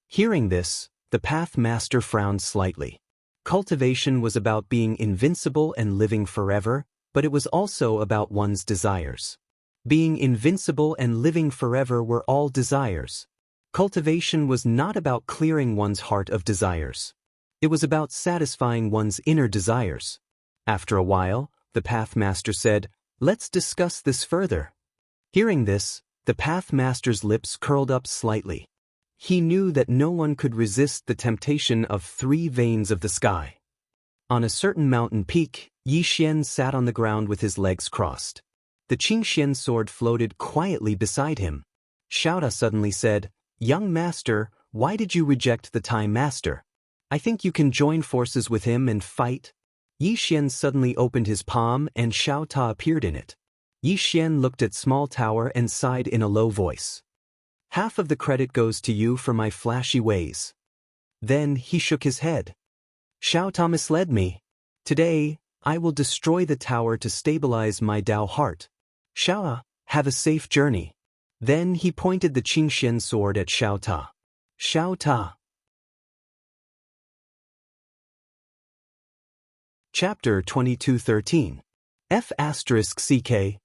Hearing this, the Path Master frowned slightly. Cultivation was about being invincible and living forever, but it was also about one's desires. Being invincible and living forever were all desires. Cultivation was not about clearing one's heart of desires. It was about satisfying one's inner desires. After a while, the Path Master said, "Let's discuss this further." Hearing this, the Path Master's lips curled up slightly. He knew that no one could resist the temptation of 3 veins of the sky. On a certain mountain peak, Yi Xian sat on the ground with his legs crossed. The Qingxian sword floated quietly beside him. Xiaota suddenly said, "Young Master, why did you reject the Time Master? I think you can join forces with him and fight." Yi Xian suddenly opened his palm and Xiaota appeared in it. Yi Xian looked at Small Tower and sighed in a low voice. "Half of the credit goes to you for my flashy ways." Then he shook his head. "Xiaota misled me. Today, I will destroy the tower to stabilize my Tao heart. Xiaota, have a safe journey." Then he pointed the Qingxian sword at Xiaota. Xiaota. Chapter 22:13. F***CK.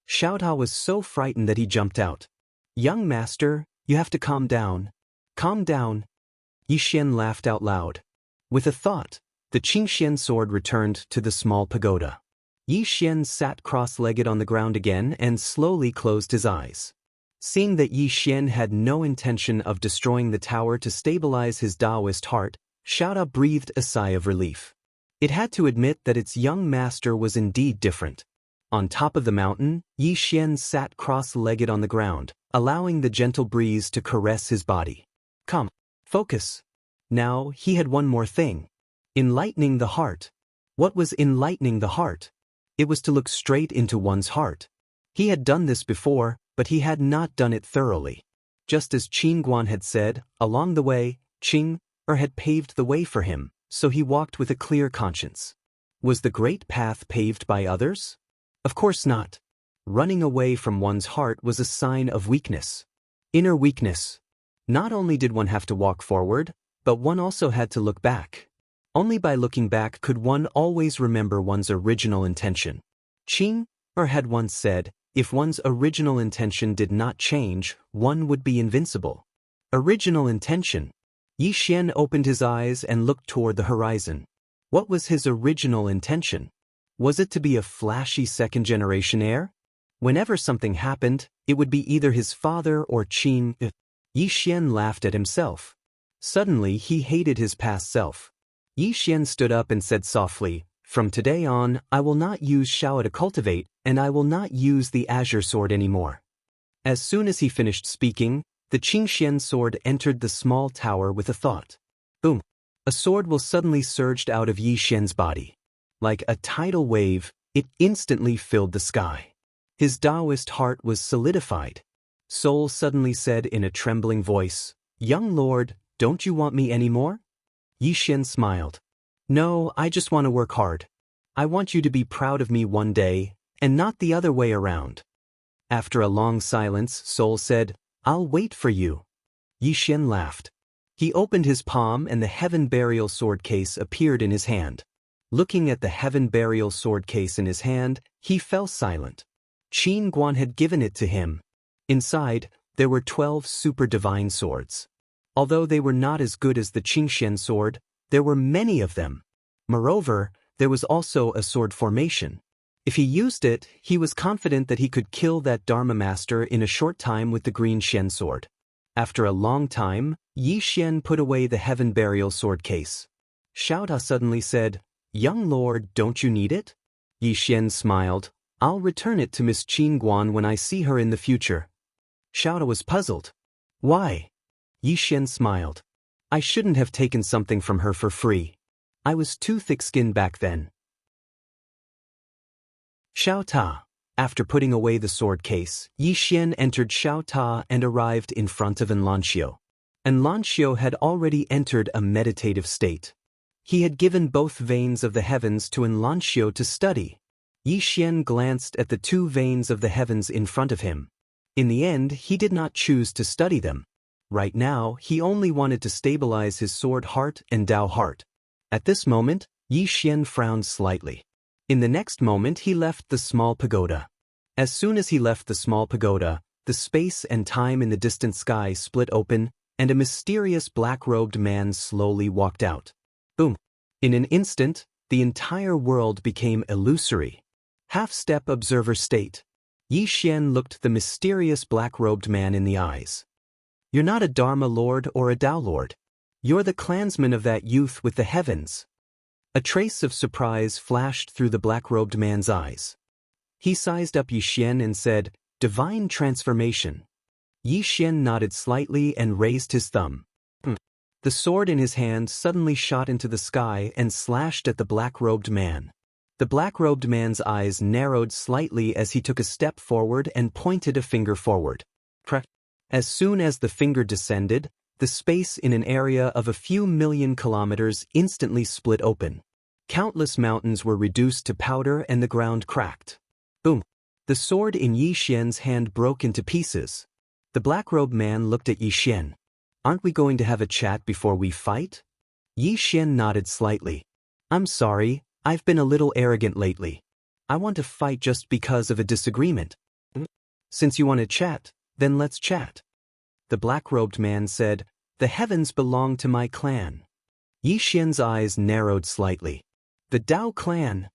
Xiaota was so frightened that he jumped out. "Young Master, you have to calm down. Calm down." Yi Xian laughed out loud. With a thought, the Qingxian sword returned to the small pagoda. Yi Xian sat cross-legged on the ground again and slowly closed his eyes. Seeing that Yi Xian had no intention of destroying the tower to stabilize his Daoist heart, Xiaota breathed a sigh of relief. It had to admit that its young master was indeed different. On top of the mountain, Yi Xian sat cross-legged on the ground, allowing the gentle breeze to caress his body. Come, focus. Now, he had one more thing. Enlightening the heart. What was enlightening the heart? It was to look straight into one's heart. He had done this before, but he had not done it thoroughly. Just as Qin Guan had said, along the way, Qing had paved the way for him, so he walked with a clear conscience. Was the great path paved by others? Of course not. Running away from one's heart was a sign of weakness. Inner weakness. Not only did one have to walk forward, but one also had to look back. Only by looking back could one always remember one's original intention. Qing had once said, if one's original intention did not change, one would be invincible. Original intention. Yi Xian opened his eyes and looked toward the horizon. What was his original intention? Was it to be a flashy second-generation heir? Whenever something happened, it would be either his father or Qin. Yi Xian laughed at himself. Suddenly he hated his past self. Yi Xian stood up and said softly, from today on, I will not use Xiao to cultivate, and I will not use the azure sword anymore. As soon as he finished speaking, the Qingxian sword entered the small tower with a thought. Boom! A sword will suddenly surged out of Yi Xian's body. Like a tidal wave, it instantly filled the sky. His Daoist heart was solidified. Soul suddenly said in a trembling voice, Young lord, don't you want me anymore? Yi Xian smiled. No, I just want to work hard. I want you to be proud of me one day, and not the other way around. After a long silence, Soul said, I'll wait for you. Yi Xian laughed. He opened his palm and the Heaven Burial Sword case appeared in his hand. Looking at the Heaven Burial Sword case in his hand, he fell silent. Qin Guan had given it to him. Inside, there were 12 super divine swords. Although they were not as good as the Qingxian sword, there were many of them. Moreover, there was also a sword formation. If he used it, he was confident that he could kill that Dharma master in a short time with the green Shen sword. After a long time, Yi Xian put away the Heaven Burial Sword case. Xiaota suddenly said, Young lord, don't you need it? Yi Xian smiled. I'll return it to Miss Qin Guan when I see her in the future. Xiaota was puzzled. Why? Yi Xian smiled. I shouldn't have taken something from her for free. I was too thick-skinned back then. Xiaota. After putting away the sword case, Yi Xian entered Xiaota and arrived in front of Enlanxio. Enlanxio had already entered a meditative state. He had given both veins of the heavens to Enlanxio to study. Yi Xian glanced at the 2 veins of the heavens in front of him. In the end, he did not choose to study them. Right now, he only wanted to stabilize his sword heart and Dao heart. At this moment, Yi Xian frowned slightly. In the next moment, he left the small pagoda. As soon as he left the small pagoda, the space and time in the distant sky split open, and a mysterious black-robed man slowly walked out. Boom! In an instant, the entire world became illusory. Half-step observer state. Yi Xian looked the mysterious black-robed man in the eyes. You're not a Dharma lord or a Dao lord. You're the clansman of that youth with the heavens. A trace of surprise flashed through the black-robed man's eyes. He sized up Yi Xian and said, Divine transformation. Yi Xian nodded slightly and raised his thumb. The sword in his hand suddenly shot into the sky and slashed at the black-robed man. The black-robed man's eyes narrowed slightly as he took a step forward and pointed a finger forward. As soon as the finger descended, the space in an area of a few million kilometers instantly split open. Countless mountains were reduced to powder and the ground cracked. Boom! The sword in Yi Xian's hand broke into pieces. The black-robed man looked at Yi Xian. Aren't we going to have a chat before we fight? Yi Xian nodded slightly. I'm sorry, I've been a little arrogant lately. I want to fight just because of a disagreement. Since you want to chat, then let's chat. The black-robed man said, The heavens belong to my clan. Yi Xian's eyes narrowed slightly. The Dao clan?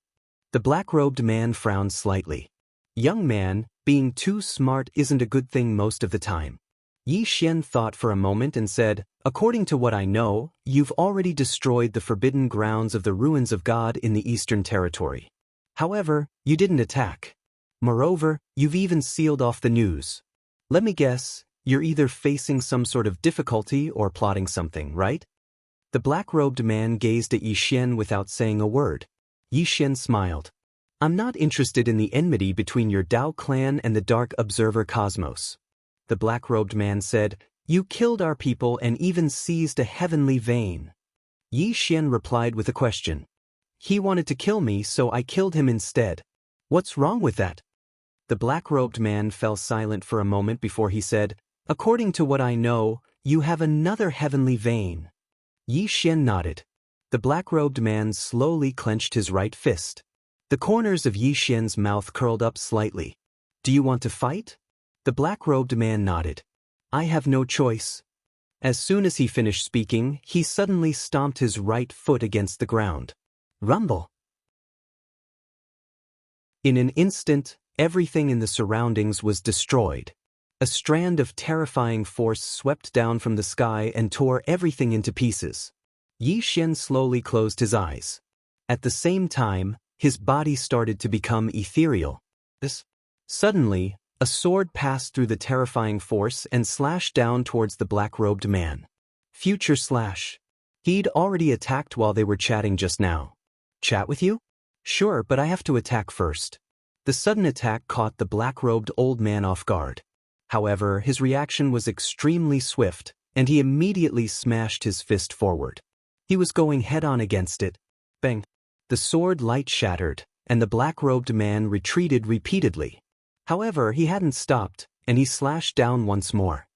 The black-robed man frowned slightly. Young man, being too smart isn't a good thing most of the time. Yi Xian thought for a moment and said, according to what I know, you've already destroyed the forbidden grounds of the ruins of God in the Eastern Territory. However, you didn't attack. Moreover, you've even sealed off the news. Let me guess, you're either facing some sort of difficulty or plotting something, right? The black-robed man gazed at Yi Xian without saying a word. Yi Xian smiled. I'm not interested in the enmity between your Dao clan and the Dark Observer Cosmos. The black-robed man said, you killed our people and even seized a heavenly vein. Yi Xian replied with a question. He wanted to kill me, so I killed him instead. What's wrong with that? The black-robed man fell silent for a moment before he said, according to what I know, you have another heavenly vein. Yi Xian nodded. The black-robed man slowly clenched his right fist. The corners of Yi Xian's mouth curled up slightly. Do you want to fight? The black-robed man nodded. I have no choice. As soon as he finished speaking, he suddenly stomped his right foot against the ground. Rumble! In an instant, everything in the surroundings was destroyed. A strand of terrifying force swept down from the sky and tore everything into pieces. Yi Xian slowly closed his eyes. At the same time, his body started to become ethereal. Suddenly, a sword passed through the terrifying force and slashed down towards the black-robed man. Future slash. He'd already attacked while they were chatting just now. Chat with you? Sure, but I have to attack first. The sudden attack caught the black-robed old man off guard. However, his reaction was extremely swift, and he immediately smashed his fist forward. He was going head-on against it. Bang! The sword light shattered, and the black-robed man retreated repeatedly. However, he hadn't stopped, and he slashed down once more.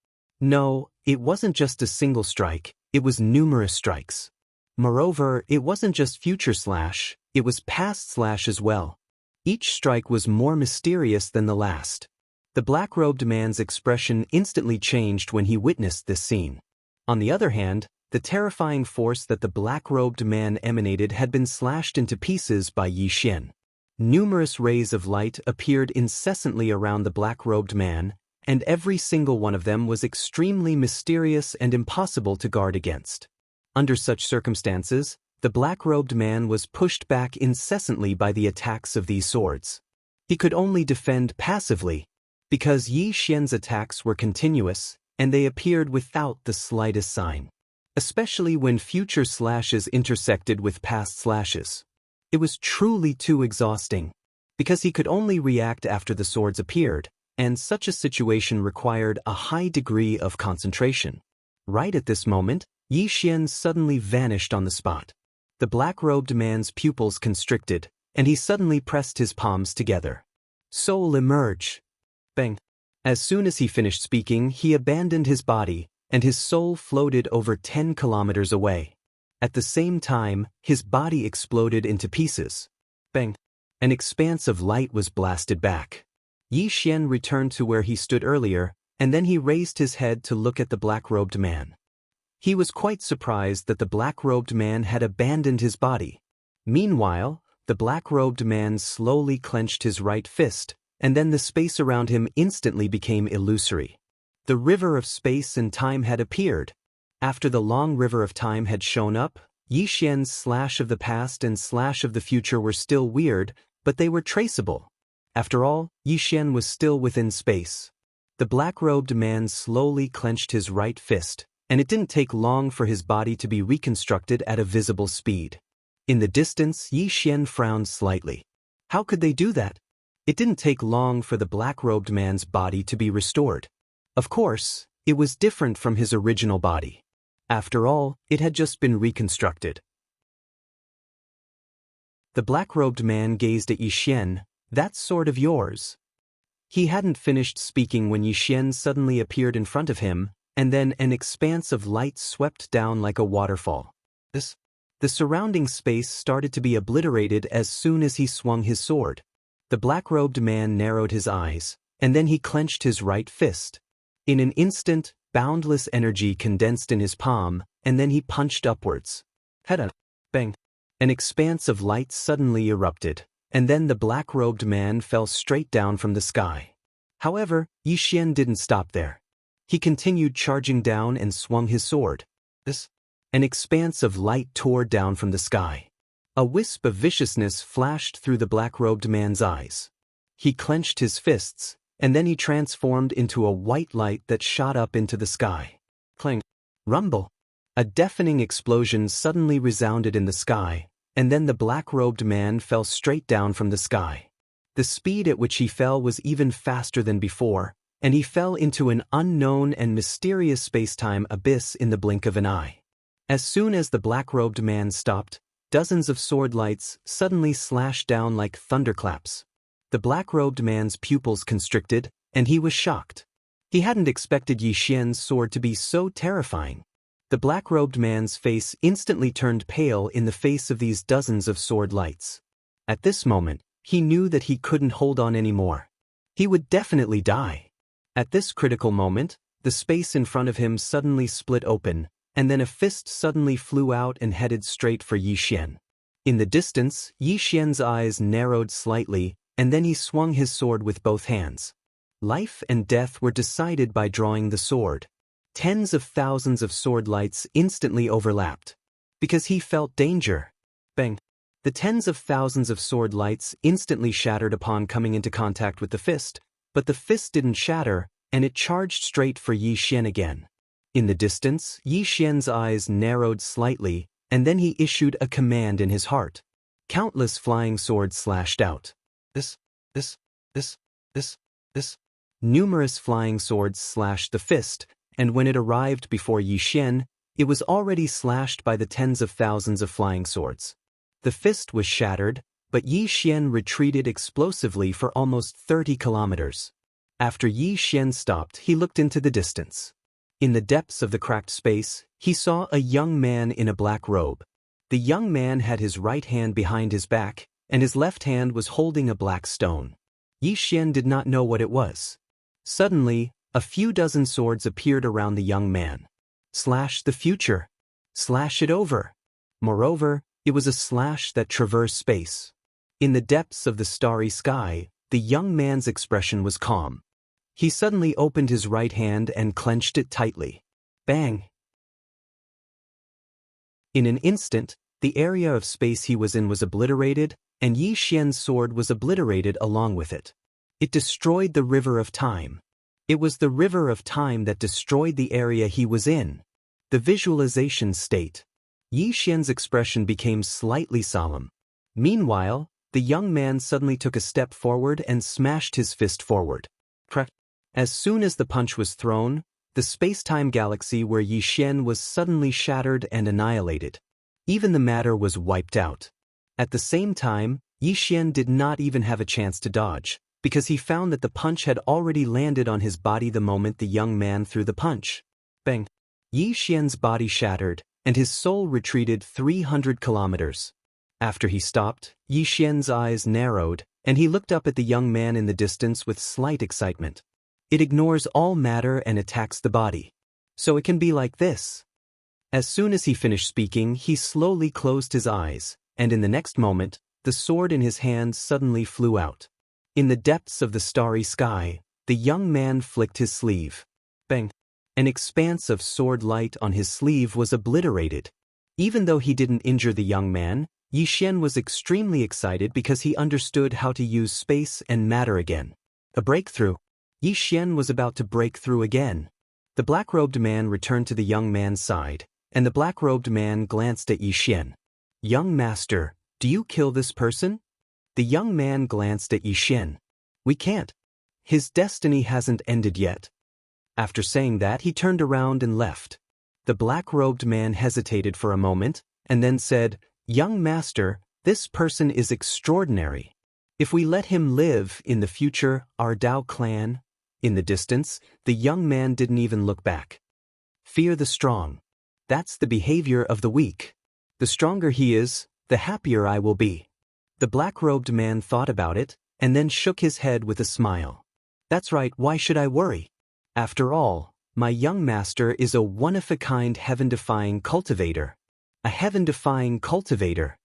No, it wasn't just a single strike, it was numerous strikes. Moreover, it wasn't just future slash, it was past slash as well. Each strike was more mysterious than the last. The black-robed man's expression instantly changed when he witnessed this scene. On the other hand, the terrifying force that the black-robed man emanated had been slashed into pieces by Yi Xian. Numerous rays of light appeared incessantly around the black-robed man, and every single one of them was extremely mysterious and impossible to guard against. Under such circumstances, the black-robed man was pushed back incessantly by the attacks of these swords. He could only defend passively, because Yi Xian's attacks were continuous, and they appeared without the slightest sign. Especially when future slashes intersected with past slashes. It was truly too exhausting, because he could only react after the swords appeared, and such a situation required a high degree of concentration. Right at this moment, Yi Xian suddenly vanished on the spot. The black-robed man's pupils constricted, and he suddenly pressed his palms together. Soul emerge! Bang! As soon as he finished speaking, he abandoned his body, and his soul floated over 10 kilometers away. At the same time, his body exploded into pieces. Bang! An expanse of light was blasted back. Yi Xian returned to where he stood earlier, and then he raised his head to look at the black-robed man. He was quite surprised that the black-robed man had abandoned his body. Meanwhile, the black-robed man slowly clenched his right fist, and then the space around him instantly became illusory. The river of space and time had appeared. After the long river of time had shown up, Yi Xian's slash of the past and slash of the future were still weird, but they were traceable. After all, Yi Xian was still within space. The black-robed man slowly clenched his right fist, and it didn't take long for his body to be reconstructed at a visible speed. In the distance, Yi Xian frowned slightly. How could they do that? It didn't take long for the black-robed man's body to be restored. Of course, it was different from his original body. After all, it had just been reconstructed. The black-robed man gazed at Yi Xian. That sword of yours. He hadn't finished speaking when Yi Xian suddenly appeared in front of him, and then an expanse of light swept down like a waterfall. The surrounding space started to be obliterated as soon as he swung his sword. The black-robed man narrowed his eyes, and then he clenched his right fist. In an instant, boundless energy condensed in his palm, and then he punched upwards. Bang! An expanse of light suddenly erupted, and then the black-robed man fell straight down from the sky. However, Yixian didn't stop there. He continued charging down and swung his sword. An expanse of light tore down from the sky. A wisp of viciousness flashed through the black-robed man's eyes. He clenched his fists, and then he transformed into a white light that shot up into the sky. Clang! Rumble! A deafening explosion suddenly resounded in the sky, and then the black-robed man fell straight down from the sky. The speed at which he fell was even faster than before, and he fell into an unknown and mysterious space-time abyss in the blink of an eye. As soon as the black-robed man stopped, dozens of sword lights suddenly slashed down like thunderclaps. The black-robed man's pupils constricted, and he was shocked. He hadn't expected Yixian's sword to be so terrifying. The black-robed man's face instantly turned pale in the face of these dozens of sword lights. At this moment, he knew that he couldn't hold on anymore. He would definitely die. At this critical moment, the space in front of him suddenly split open, and then a fist suddenly flew out and headed straight for Yixian. In the distance, Yixian's eyes narrowed slightly, and then he swung his sword with both hands. Life and death were decided by drawing the sword. Tens of thousands of sword lights instantly overlapped. Because he felt danger. Bang! The tens of thousands of sword lights instantly shattered upon coming into contact with the fist, but the fist didn't shatter, and it charged straight for Yixian again. In the distance, Yixian's eyes narrowed slightly, and then he issued a command in his heart. Countless flying swords slashed out. Numerous flying swords slashed the fist, and when it arrived before Yixian, it was already slashed by the tens of thousands of flying swords. The fist was shattered, but Yixian retreated explosively for almost 30 kilometers. After Yixian stopped, he looked into the distance. In the depths of the cracked space, he saw a young man in a black robe. The young man had his right hand behind his back, and his left hand was holding a black stone. Yixian did not know what it was. Suddenly, a few dozen swords appeared around the young man. Slash the future. Slash it over. Moreover, it was a slash that traversed space. In the depths of the starry sky, the young man's expression was calm. He suddenly opened his right hand and clenched it tightly. Bang! In an instant, the area of space he was in was obliterated, and Yixian's sword was obliterated along with it. It destroyed the river of time. It was the river of time that destroyed the area he was in. The visualization state. Yixian's expression became slightly solemn. Meanwhile, the young man suddenly took a step forward and smashed his fist forward. Crack! As soon as the punch was thrown, the space-time galaxy where Yixian was suddenly shattered and annihilated. Even the matter was wiped out. At the same time, Yixian did not even have a chance to dodge, because he found that the punch had already landed on his body the moment the young man threw the punch. Bang! Yixian's body shattered, and his soul retreated 300 kilometers. After he stopped, Yixian's eyes narrowed, and he looked up at the young man in the distance with slight excitement. It ignores all matter and attacks the body. So it can be like this. As soon as he finished speaking, he slowly closed his eyes, and in the next moment, the sword in his hand suddenly flew out. In the depths of the starry sky, the young man flicked his sleeve. Bang! An expanse of sword light on his sleeve was obliterated. Even though he didn't injure the young man, Yixian was extremely excited because he understood how to use space and matter again. A breakthrough. Yixian was about to break through again. The black-robed man returned to the young man's side, and the black-robed man glanced at Yixian. Young master, do you kill this person? The young man glanced at Yixian. We can't. His destiny hasn't ended yet. After saying that, he turned around and left. The black-robed man hesitated for a moment, and then said, Young master, this person is extraordinary. If we let him live in the future, our Dao clan. In the distance, the young man didn't even look back. Fear the strong. That's the behavior of the weak. The stronger he is, the happier I will be. The black-robed man thought about it, and then shook his head with a smile. That's right, why should I worry? After all, my young master is a one-of-a-kind heaven-defying cultivator. A heaven-defying cultivator.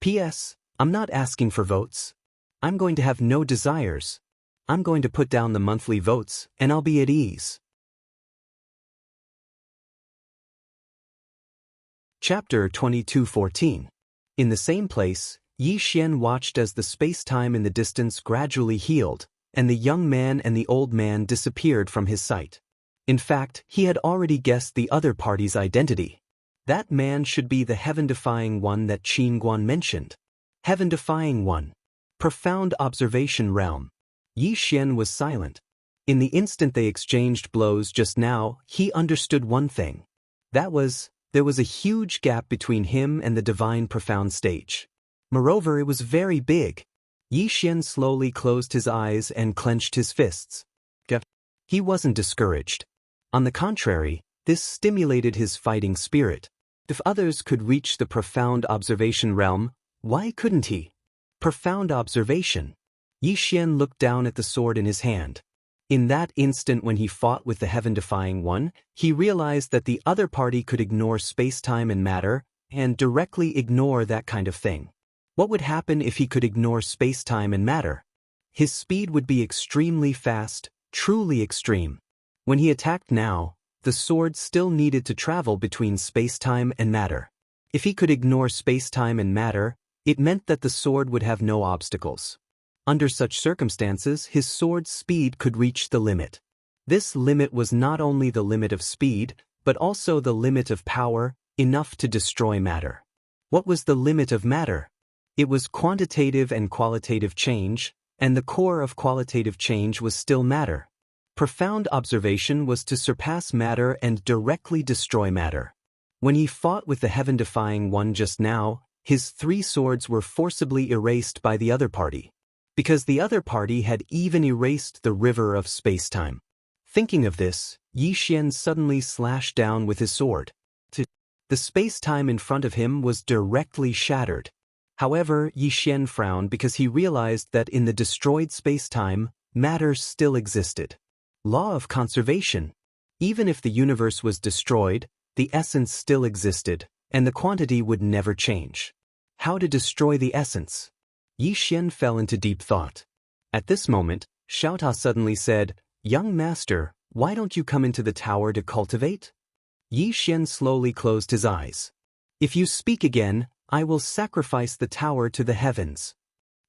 P.S. I'm not asking for votes. I'm going to have no desires. I'm going to put down the monthly votes, and I'll be at ease. Chapter 22:14. In the same place, Yi Xian watched as the space-time in the distance gradually healed, and the young man and the old man disappeared from his sight. In fact, he had already guessed the other party's identity. That man should be the heaven-defying one that Qin Guan mentioned. Heaven-defying one. Profound observation realm. Yi Xian was silent. In the instant they exchanged blows just now, he understood one thing. That was, there was a huge gap between him and the divine profound stage. Moreover, it was very big. Yi Xian slowly closed his eyes and clenched his fists. He wasn't discouraged. On the contrary, this stimulated his fighting spirit. If others could reach the profound observation realm, why couldn't he? Profound observation. Yi Xian looked down at the sword in his hand. In that instant when he fought with the heaven-defying one, he realized that the other party could ignore space-time and matter, and directly ignore that kind of thing. What would happen if he could ignore space-time and matter? His speed would be extremely fast, truly extreme. When he attacked now, the sword still needed to travel between space-time and matter. If he could ignore space-time and matter, it meant that the sword would have no obstacles. Under such circumstances, his sword's speed could reach the limit. This limit was not only the limit of speed, but also the limit of power, enough to destroy matter. What was the limit of matter? It was quantitative and qualitative change, and the core of qualitative change was still matter. Profound observation was to surpass matter and directly destroy matter. When he fought with the heaven-defying one just now, his three swords were forcibly erased by the other party. Because the other party had even erased the river of space-time. Thinking of this, Yi Xian suddenly slashed down with his sword. The space-time in front of him was directly shattered. However, Yi Xian frowned because he realized that in the destroyed space-time, matter still existed. Law of conservation. Even if the universe was destroyed, the essence still existed, and the quantity would never change. How to destroy the essence? Yi Xian fell into deep thought. At this moment, Xiaota suddenly said, "Young master, why don't you come into the tower to cultivate?" Yi Xian slowly closed his eyes. "If you speak again, I will sacrifice the tower to the heavens."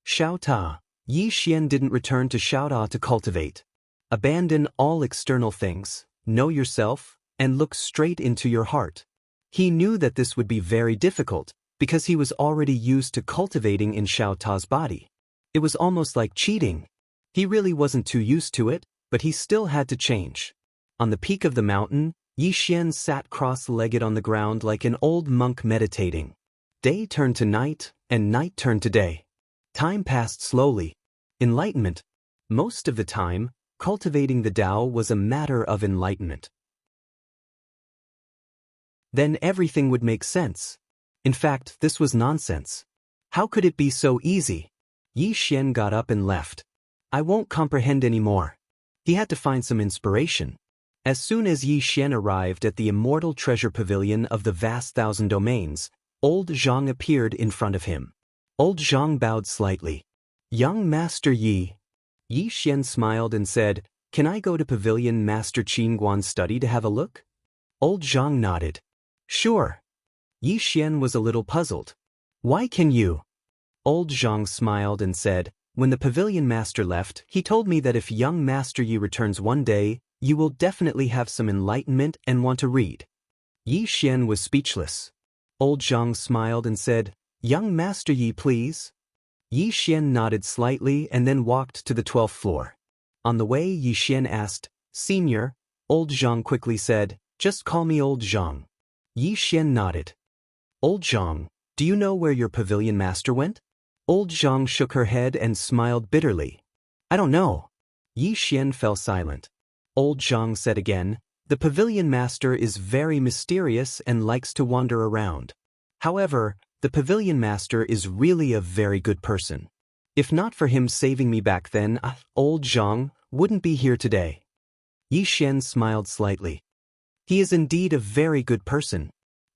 Xiaota. Yi Xian didn't return to Xiaota to cultivate. Abandon all external things, know yourself, and look straight into your heart. He knew that this would be very difficult, because he was already used to cultivating in Xiaota's body. It was almost like cheating. He really wasn't too used to it, but he still had to change. On the peak of the mountain, Yi Xian sat cross-legged on the ground like an old monk meditating. Day turned to night, and night turned to day. Time passed slowly. Enlightenment. Most of the time, cultivating the Tao was a matter of enlightenment. Then everything would make sense. In fact, this was nonsense. How could it be so easy? Yi Xian got up and left. I won't comprehend anymore. He had to find some inspiration. As soon as Yi Xian arrived at the immortal treasure pavilion of the vast thousand domains, old Zhang appeared in front of him. Old Zhang bowed slightly. Young Master Yi. Yi Xian smiled and said, "Can I go to Pavilion Master Qin Guan's study to have a look?" Old Zhang nodded. "Sure." Yi Xian was a little puzzled. "Why can you?" Old Zhang smiled and said, "When the Pavilion Master left, he told me that if young Master Yi returns one day, you will definitely have some enlightenment and want to read." Yi Xian was speechless. Old Zhang smiled and said, "Young Master Yi, please." Yi Xian nodded slightly and then walked to the 12th floor. On the way, Yi Xian asked, "Senior?" Old Zhang quickly said, "Just call me Old Zhang." Yi Xian nodded. "Old Zhang, do you know where your Pavilion Master went?" Old Zhang shook her head and smiled bitterly. "I don't know." Yi Xian fell silent. Old Zhang said again, "The Pavilion Master is very mysterious and likes to wander around. However, the Pavilion Master is really a very good person. If not for him saving me back then, Old Zhang wouldn't be here today." Yi Xian smiled slightly. "He is indeed a very good person."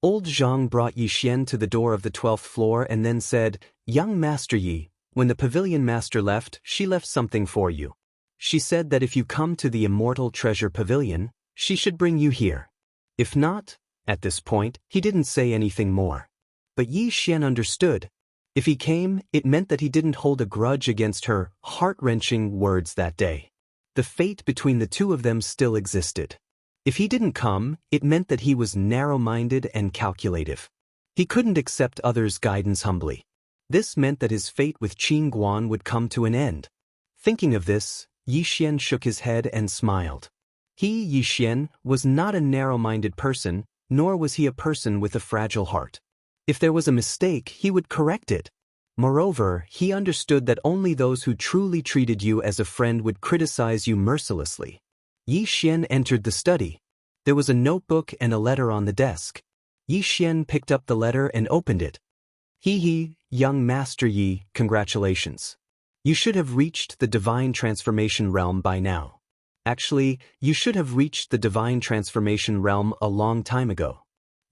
Old Zhang brought Yi Xian to the door of the 12th floor and then said, "Young Master Yi, when the pavilion master left, she left something for you. She said that if you come to the Immortal Treasure Pavilion, she should bring you here. If not," at this point, he didn't say anything more. But Yi Xian understood. If he came, it meant that he didn't hold a grudge against her heart-wrenching words that day. The fate between the two of them still existed. If he didn't come, it meant that he was narrow-minded and calculative. He couldn't accept others' guidance humbly. This meant that his fate with Qin Guan would come to an end. Thinking of this, Yi Xian shook his head and smiled. He, Yi Xian, was not a narrow-minded person, nor was he a person with a fragile heart. If there was a mistake, he would correct it. Moreover, he understood that only those who truly treated you as a friend would criticize you mercilessly. Yi Xian entered the study. There was a notebook and a letter on the desk. Yi Xian picked up the letter and opened it. "He, young Master Yi, congratulations. You should have reached the divine transformation realm by now. Actually, you should have reached the divine transformation realm a long time ago.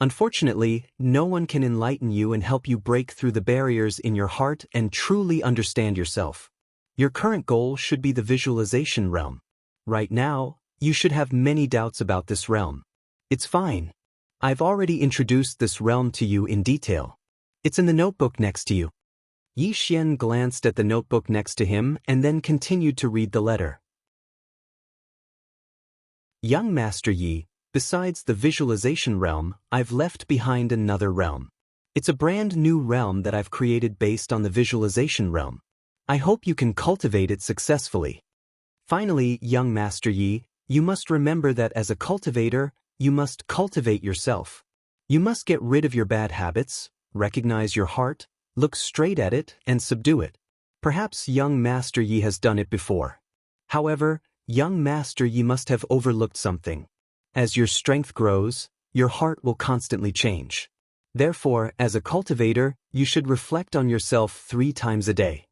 Unfortunately, no one can enlighten you and help you break through the barriers in your heart and truly understand yourself. Your current goal should be the visualization realm. Right now, you should have many doubts about this realm. It's fine. I've already introduced this realm to you in detail. It's in the notebook next to you." Yi Xian glanced at the notebook next to him and then continued to read the letter. "Young Master Yi, besides the visualization realm, I've left behind another realm. It's a brand new realm that I've created based on the visualization realm. I hope you can cultivate it successfully. Finally, young Master Yi, you must remember that as a cultivator, you must cultivate yourself. You must get rid of your bad habits, recognize your heart, look straight at it, and subdue it. Perhaps young Master Yi has done it before. However, young Master Yi must have overlooked something. As your strength grows, your heart will constantly change. Therefore, as a cultivator, you should reflect on yourself 3 times a day."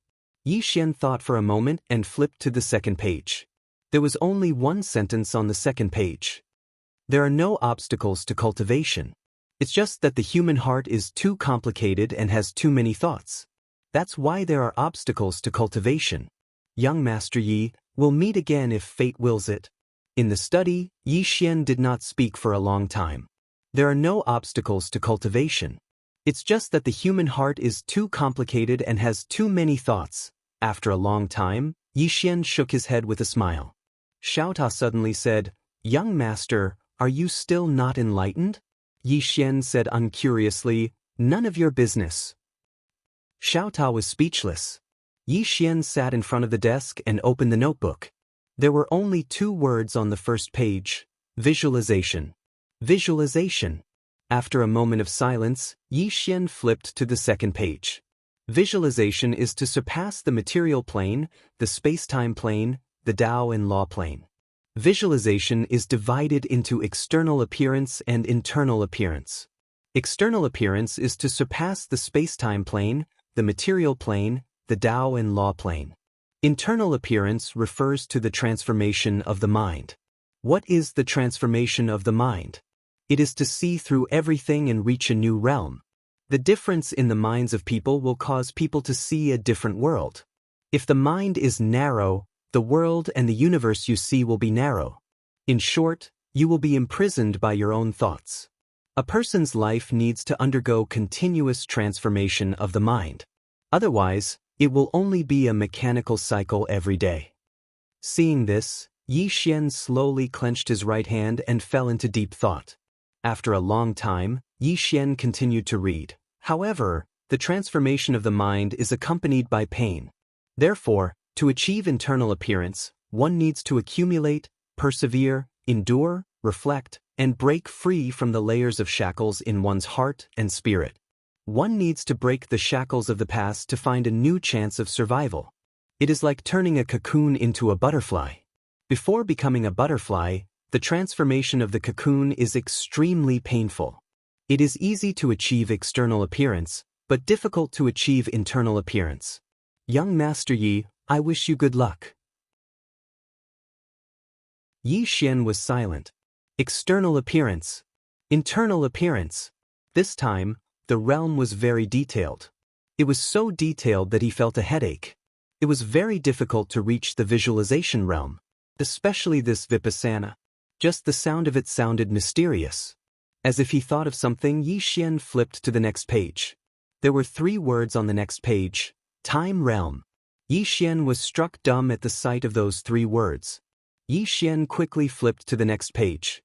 Yi Xian thought for a moment and flipped to the second page. There was only one sentence on the second page. "There are no obstacles to cultivation. It's just that the human heart is too complicated and has too many thoughts. That's why there are obstacles to cultivation. Young Master Yi, we'll meet again if fate wills it." In the study, Yi Xian did not speak for a long time. There are no obstacles to cultivation. It's just that the human heart is too complicated and has too many thoughts. After a long time, Yi Xian shook his head with a smile. Xiao Ta suddenly said, "Young Master, are you still not enlightened?" Yi Xian said uncuriously, "None of your business." Xiao Ta was speechless. Yi Xian sat in front of the desk and opened the notebook. There were only 2 words on the first page: visualization. Visualization. After a moment of silence, Yi Xian flipped to the second page. Visualization is to surpass the material plane, the space-time plane, the Dao and law plane. Visualization is divided into external appearance and internal appearance. External appearance is to surpass the space-time plane, the material plane, the Dao and law plane. Internal appearance refers to the transformation of the mind. What is the transformation of the mind? It is to see through everything and reach a new realm. The difference in the minds of people will cause people to see a different world. If the mind is narrow, the world and the universe you see will be narrow. In short, you will be imprisoned by your own thoughts. A person's life needs to undergo continuous transformation of the mind. Otherwise, it will only be a mechanical cycle every day. Seeing this, Yi Xian slowly clenched his right hand and fell into deep thought. After a long time, Yi Xian continued to read. However, the transformation of the mind is accompanied by pain. Therefore, to achieve internal appearance, one needs to accumulate, persevere, endure, reflect, and break free from the layers of shackles in one's heart and spirit. One needs to break the shackles of the past to find a new chance of survival. It is like turning a cocoon into a butterfly. Before becoming a butterfly, the transformation of the cocoon is extremely painful. It is easy to achieve external appearance, but difficult to achieve internal appearance. Young Master Yi, I wish you good luck. Yi Xian was silent. External appearance. Internal appearance. This time, the realm was very detailed. It was so detailed that he felt a headache. It was very difficult to reach the visualization realm, especially this vipassana. Just the sound of it sounded mysterious. As if he thought of something, Yi Xian flipped to the next page. There were 3 words on the next page: time realm. Yi Xian was struck dumb at the sight of those 3 words. Yi Xian quickly flipped to the next page.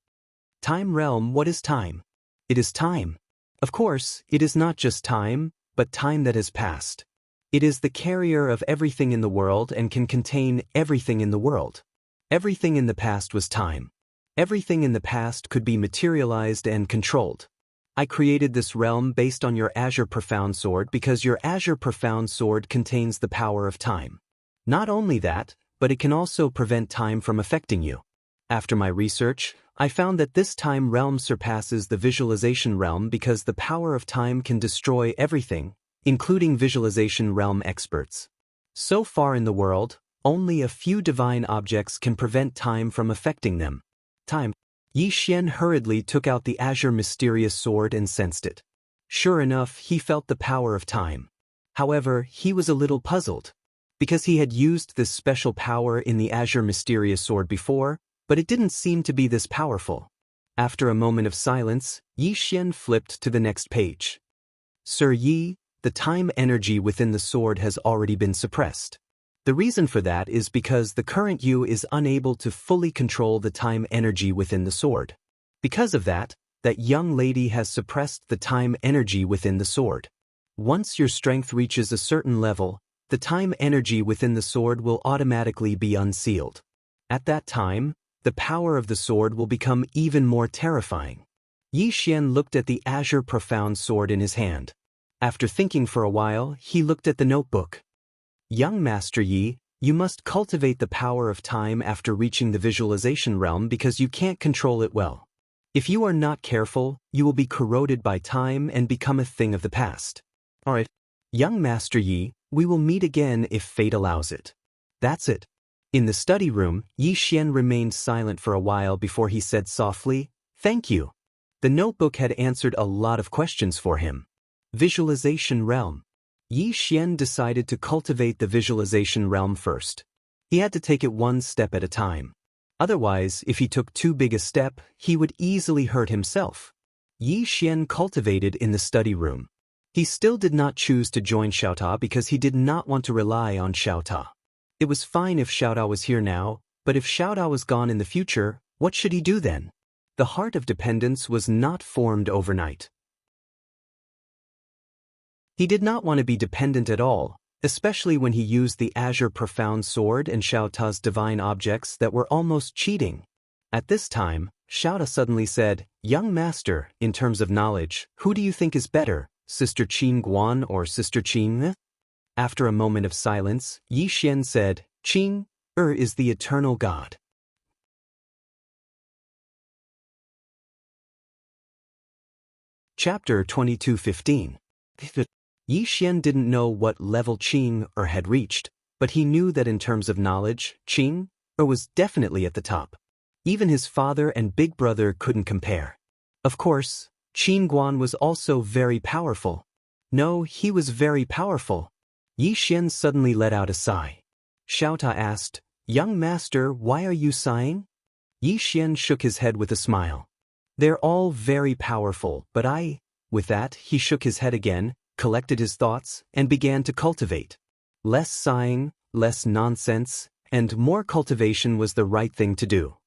Time realm, what is time? It is time. Of course, it is not just time, but time that has passed. It is the carrier of everything in the world and can contain everything in the world. Everything in the past was time. Everything in the past could be materialized and controlled. I created this realm based on your Azure Profound Sword because your Azure Profound Sword contains the power of time. Not only that, but it can also prevent time from affecting you. After my research, I found that this time realm surpasses the visualization realm because the power of time can destroy everything, including visualization realm experts. So far in the world, only a few divine objects can prevent time from affecting them. Time. Yi Xian hurriedly took out the Azure Mysterious Sword and sensed it. Sure enough, he felt the power of time. However, he was a little puzzled, because he had used this special power in the Azure Mysterious Sword before, but it didn't seem to be this powerful. After a moment of silence, Yi Xian flipped to the next page. Sir Yi, the time energy within the sword has already been suppressed. The reason for that is because the current you is unable to fully control the time energy within the sword. Because of that, that young lady has suppressed the time energy within the sword. Once your strength reaches a certain level, the time energy within the sword will automatically be unsealed. At that time, the power of the sword will become even more terrifying. Yi Xian looked at the Azure Profound Sword in his hand. After thinking for a while, he looked at the notebook. Young Master Yi, you must cultivate the power of time after reaching the visualization realm because you can't control it well. If you are not careful, you will be corroded by time and become a thing of the past. Alright. Young Master Yi, we will meet again if fate allows it. That's it. In the study room, Yi Xian remained silent for a while before he said softly, "Thank you." The notebook had answered a lot of questions for him. Visualization realm. Yi Xian decided to cultivate the visualization realm first. He had to take it one step at a time. Otherwise, if he took too big a step, he would easily hurt himself. Yi Xian cultivated in the study room. He still did not choose to join Xiaota because he did not want to rely on Xiaota. It was fine if Xiaota was here now, but if Xiaota was gone in the future, what should he do then? The heart of dependence was not formed overnight. He did not want to be dependent at all, especially when he used the Azure Profound Sword and Xiaota's divine objects that were almost cheating. At this time, Xiaota suddenly said, "Young master, in terms of knowledge, who do you think is better, Sister Qin Guan or Sister Qin?" After a moment of silence, Yi Xian said, "Qin is the eternal God." Chapter 22:15. Yi Xian didn't know what level Qin had reached, but he knew that in terms of knowledge, Qin was definitely at the top. Even his father and big brother couldn't compare. Of course, Qin Guan was also very powerful. No, he was very powerful. Yi Xian suddenly let out a sigh. Xiaota asked, "Young master, why are you sighing?" Yi Xian shook his head with a smile. "They're all very powerful, but I..." With that, he shook his head again, collected his thoughts, and began to cultivate. Less sighing, less nonsense, and more cultivation was the right thing to do.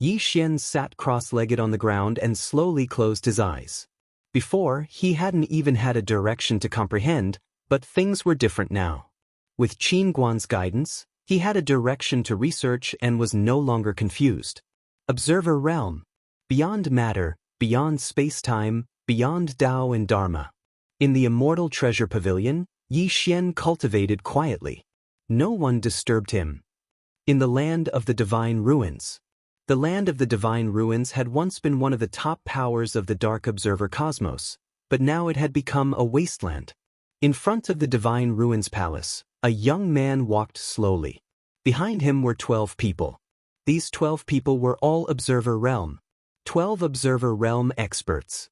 Yi Xian sat cross-legged on the ground and slowly closed his eyes. Before, he hadn't even had a direction to comprehend, but things were different now. With Qin Guan's guidance, he had a direction to research and was no longer confused. Observer realm. Beyond matter, beyond space-time, beyond Tao and Dharma. In the Immortal Treasure Pavilion, Yi Xian cultivated quietly. No one disturbed him. In the land of the Divine Ruins. The land of the Divine Ruins had once been one of the top powers of the Dark Observer cosmos, but now it had become a wasteland. In front of the Divine Ruins Palace, a young man walked slowly. Behind him were 12 people. These 12 people were all Observer Realm. 12 Observer Realm experts.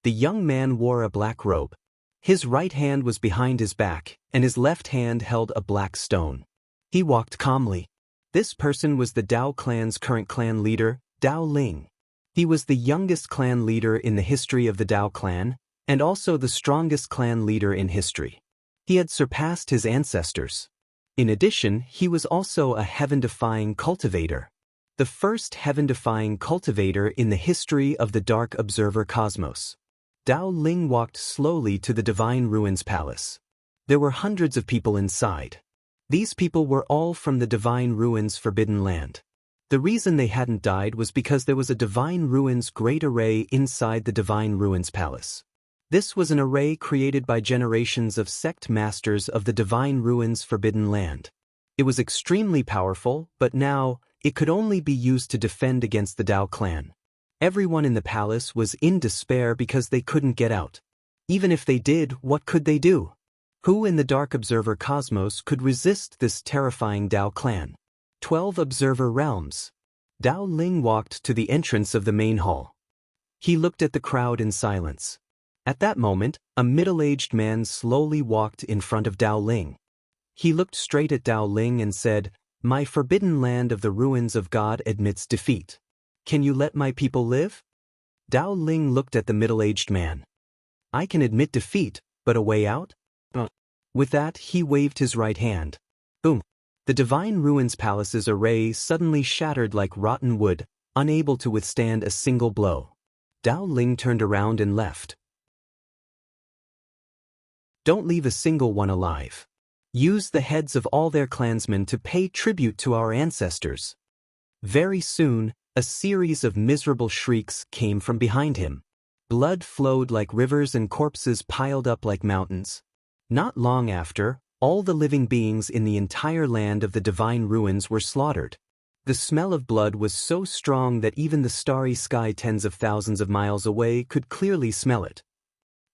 The young man wore a black robe. His right hand was behind his back, and his left hand held a black stone. He walked calmly. This person was the Dao clan's current clan leader, Dao Ling. He was the youngest clan leader in the history of the Dao clan, and also the strongest clan leader in history. He had surpassed his ancestors. In addition, he was also a heaven-defying cultivator. The first heaven-defying cultivator in the history of the Dark Observer cosmos. Dao Ling walked slowly to the Divine Ruins Palace. There were hundreds of people inside. These people were all from the Divine Ruins Forbidden Land. The reason they hadn't died was because there was a Divine Ruins Great Array inside the Divine Ruins Palace. This was an array created by generations of sect masters of the Divine Ruins Forbidden Land. It was extremely powerful, but now, it could only be used to defend against the Dao clan. Everyone in the palace was in despair because they couldn't get out. Even if they did, what could they do? Who in the Dark Observer cosmos could resist this terrifying Dao clan? 12 Observer Realms. Dao Ling walked to the entrance of the main hall. He looked at the crowd in silence. At that moment, a middle-aged man slowly walked in front of Dao Ling. He looked straight at Dao Ling and said, "My forbidden land of the ruins of God admits defeat. Can you let my people live?" Dao Ling looked at the middle-aged man. "I can admit defeat, but a way out?" With that, he waved his right hand. Boom! The Divine Ruins Palace's array suddenly shattered like rotten wood, unable to withstand a single blow. Dao Ling turned around and left. Don't leave a single one alive. Use the heads of all their clansmen to pay tribute to our ancestors. Very soon, a series of miserable shrieks came from behind him. Blood flowed like rivers and corpses piled up like mountains. Not long after, all the living beings in the entire land of the Divine Ruins were slaughtered. The smell of blood was so strong that even the starry sky tens of thousands of miles away could clearly smell it.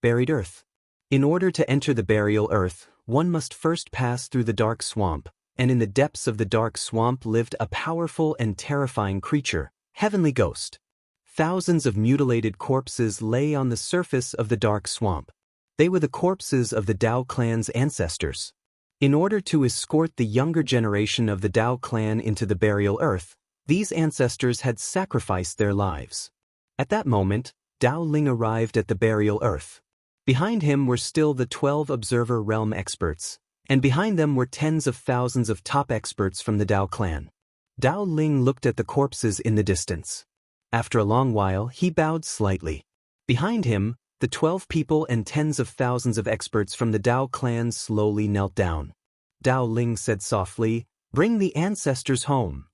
Buried Earth. In order to enter the burial earth, one must first pass through the dark swamp, and in the depths of the dark swamp lived a powerful and terrifying creature, Heavenly Ghost. Thousands of mutilated corpses lay on the surface of the dark swamp. They were the corpses of the Dao clan's ancestors. In order to escort the younger generation of the Dao clan into the burial earth, these ancestors had sacrificed their lives. At that moment, Dao Ling arrived at the burial earth. Behind him were still the 12 Observer Realm experts, and behind them were tens of thousands of top experts from the Dao clan. Dao Ling looked at the corpses in the distance. After a long while, he bowed slightly. Behind him, the 12 people and tens of thousands of experts from the Dao clan slowly knelt down. Dao Ling said softly, "Bring the ancestors home."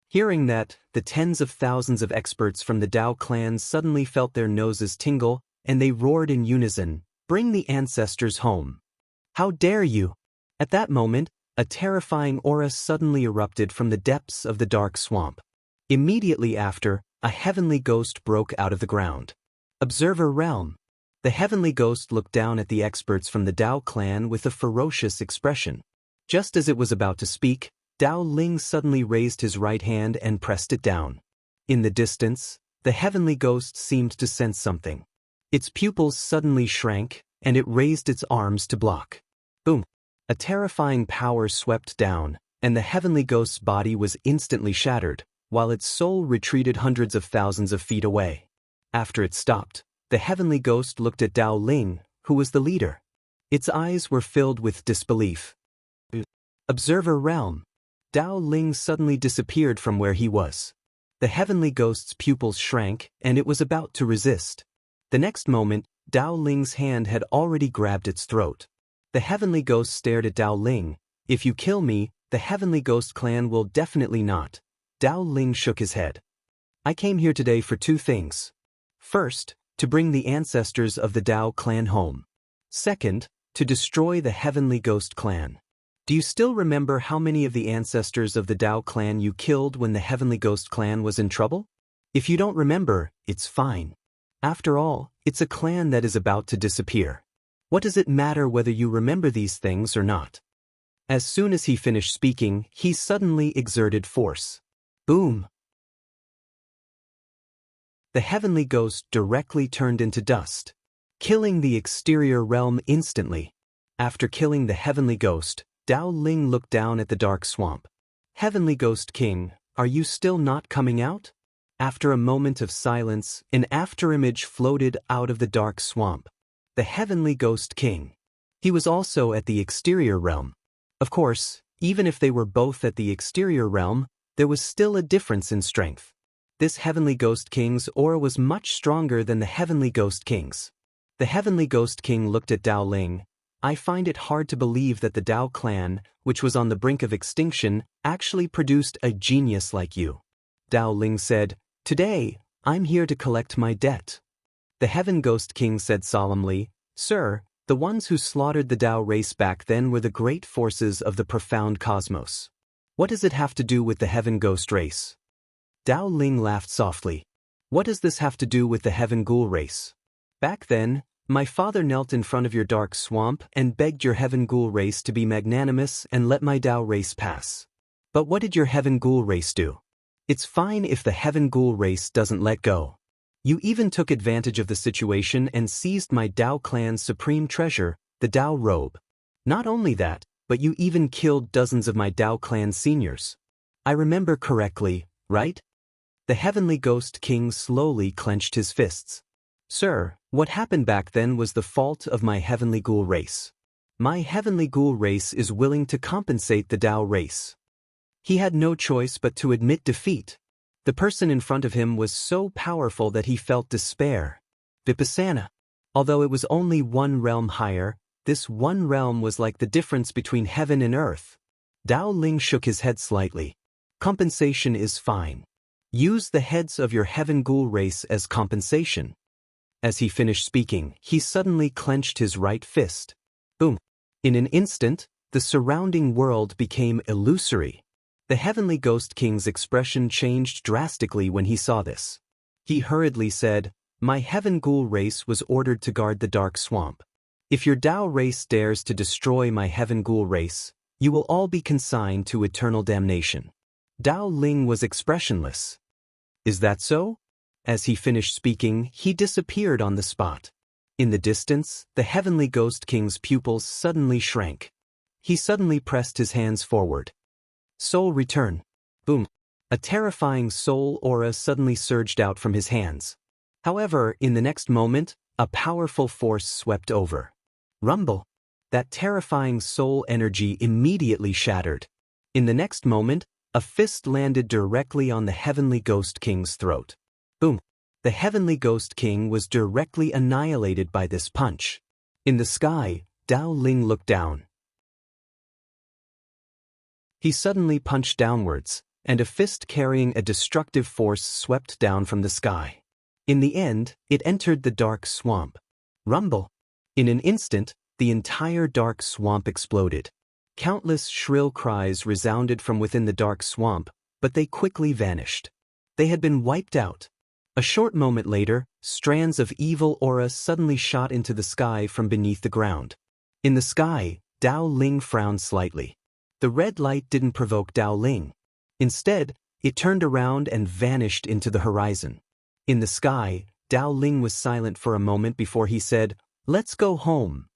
Hearing that, the tens of thousands of experts from the Dao clan suddenly felt their noses tingle, and they roared in unison, "Bring the ancestors home." "How dare you!" At that moment, a terrifying aura suddenly erupted from the depths of the dark swamp. Immediately after, a heavenly ghost broke out of the ground. Observer Realm. The heavenly ghost looked down at the experts from the Dao clan with a ferocious expression. Just as it was about to speak, Dao Ling suddenly raised his right hand and pressed it down. In the distance, the heavenly ghost seemed to sense something. Its pupils suddenly shrank, and it raised its arms to block. Boom! A terrifying power swept down, and the heavenly ghost's body was instantly shattered, while its soul retreated hundreds of thousands of feet away. After it stopped, the heavenly ghost looked at Dao Ling, who was the leader. Its eyes were filled with disbelief. Observer Realm. Dao Ling suddenly disappeared from where he was. The heavenly ghost's pupils shrank, and it was about to resist. The next moment, Dao Ling's hand had already grabbed its throat. The heavenly ghost stared at Dao Ling. "If you kill me, the heavenly ghost clan will definitely not." Dao Ling shook his head. "I came here today for two things. First, to bring the ancestors of the Dao clan home. Second, to destroy the heavenly ghost clan. Do you still remember how many of the ancestors of the Dao clan you killed when the heavenly ghost clan was in trouble? If you don't remember, it's fine. After all, it's a clan that is about to disappear. What does it matter whether you remember these things or not?" As soon as he finished speaking, he suddenly exerted force. Boom! The heavenly ghost directly turned into dust, killing the exterior realm instantly. After killing the heavenly ghost, Dao Ling looked down at the dark swamp. Heavenly Ghost King, are you still not coming out? After a moment of silence, an afterimage floated out of the dark swamp. The Heavenly Ghost King. He was also at the exterior realm. Of course, even if they were both at the exterior realm, there was still a difference in strength. This Heavenly Ghost King's aura was much stronger than the Heavenly Ghost King's. The Heavenly Ghost King looked at Dao Ling. I find it hard to believe that the Dao clan, which was on the brink of extinction, actually produced a genius like you. Dao Ling said, Today, I'm here to collect my debt. The Heaven Ghost King said solemnly, Sir, the ones who slaughtered the Dao race back then were the great forces of the profound cosmos. What does it have to do with the Heaven Ghost race? Dao Ling laughed softly. What does this have to do with the Heaven Ghoul race? Back then, my father knelt in front of your dark swamp and begged your Heaven Ghoul race to be magnanimous and let my Dao race pass. But what did your Heaven Ghoul race do? It's fine if the Heaven Ghoul race doesn't let go. You even took advantage of the situation and seized my Dao clan's supreme treasure, the Dao robe. Not only that, but you even killed dozens of my Dao clan seniors. I remember correctly, right? The Heavenly Ghost King slowly clenched his fists. Sir, what happened back then was the fault of my Heavenly Ghoul race. My Heavenly Ghoul race is willing to compensate the Dao race. He had no choice but to admit defeat. The person in front of him was so powerful that he felt despair. Vipassana. Although it was only one realm higher, this one realm was like the difference between heaven and earth. Dao Ling shook his head slightly. Compensation is fine. Use the heads of your Heaven Ghoul race as compensation. As he finished speaking, he suddenly clenched his right fist. Boom. In an instant, the surrounding world became illusory. The Heavenly Ghost King's expression changed drastically when he saw this. He hurriedly said, My Heaven Ghoul race was ordered to guard the dark swamp. If your Dao race dares to destroy my Heaven Ghoul race, you will all be consigned to eternal damnation. Dao Ling was expressionless. Is that so? As he finished speaking, he disappeared on the spot. In the distance, the Heavenly Ghost King's pupils suddenly shrank. He suddenly pressed his hands forward. Soul return. Boom. A terrifying soul aura suddenly surged out from his hands. However, in the next moment, a powerful force swept over. Rumble. That terrifying soul energy immediately shattered. In the next moment, a fist landed directly on the Heavenly Ghost King's throat. Boom. The Heavenly Ghost King was directly annihilated by this punch. In the sky, Dao Ling looked down. He suddenly punched downwards, and a fist carrying a destructive force swept down from the sky. In the end, it entered the dark swamp. Rumble. In an instant, the entire dark swamp exploded. Countless shrill cries resounded from within the dark swamp, but they quickly vanished. They had been wiped out. A short moment later, strands of evil aura suddenly shot into the sky from beneath the ground. In the sky, Dao Ling frowned slightly. The red light didn't provoke Dao Ling. Instead, it turned around and vanished into the horizon. In the sky, Dao Ling was silent for a moment before he said, Let's go home.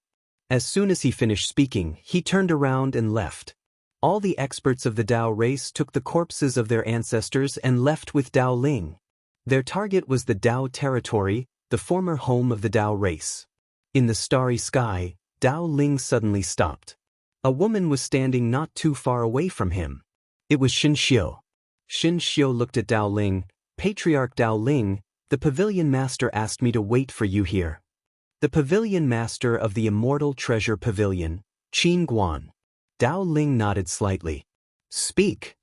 As soon as he finished speaking, he turned around and left. All the experts of the Dao race took the corpses of their ancestors and left with Dao Ling. Their target was the Dao territory, the former home of the Dao race. In the starry sky, Dao Ling suddenly stopped. A woman was standing not too far away from him. It was Xianxia. Xianxia looked at Dao Ling. Patriarch Dao Ling, the pavilion master asked me to wait for you here. The pavilion master of the Immortal Treasure Pavilion, Qin Guan. Dao Ling nodded slightly. Speak.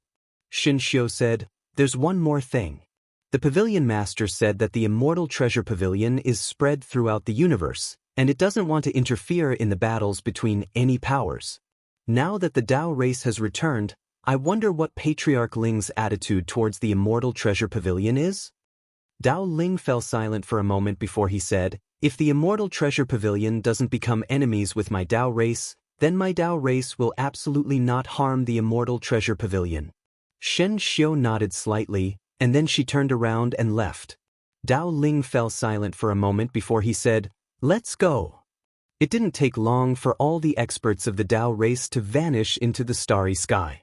Xianxia said, There's one more thing. The pavilion master said that the Immortal Treasure Pavilion is spread throughout the universe, and it doesn't want to interfere in the battles between any powers. Now that the Dao race has returned, I wonder what Patriarch Ling's attitude towards the Immortal Treasure Pavilion is? Dao Ling fell silent for a moment before he said, If the Immortal Treasure Pavilion doesn't become enemies with my Dao race, then my Dao race will absolutely not harm the Immortal Treasure Pavilion. Xianxia nodded slightly, and then she turned around and left. Dao Ling fell silent for a moment before he said, "Let's go." It didn't take long for all the experts of the Dao race to vanish into the starry sky.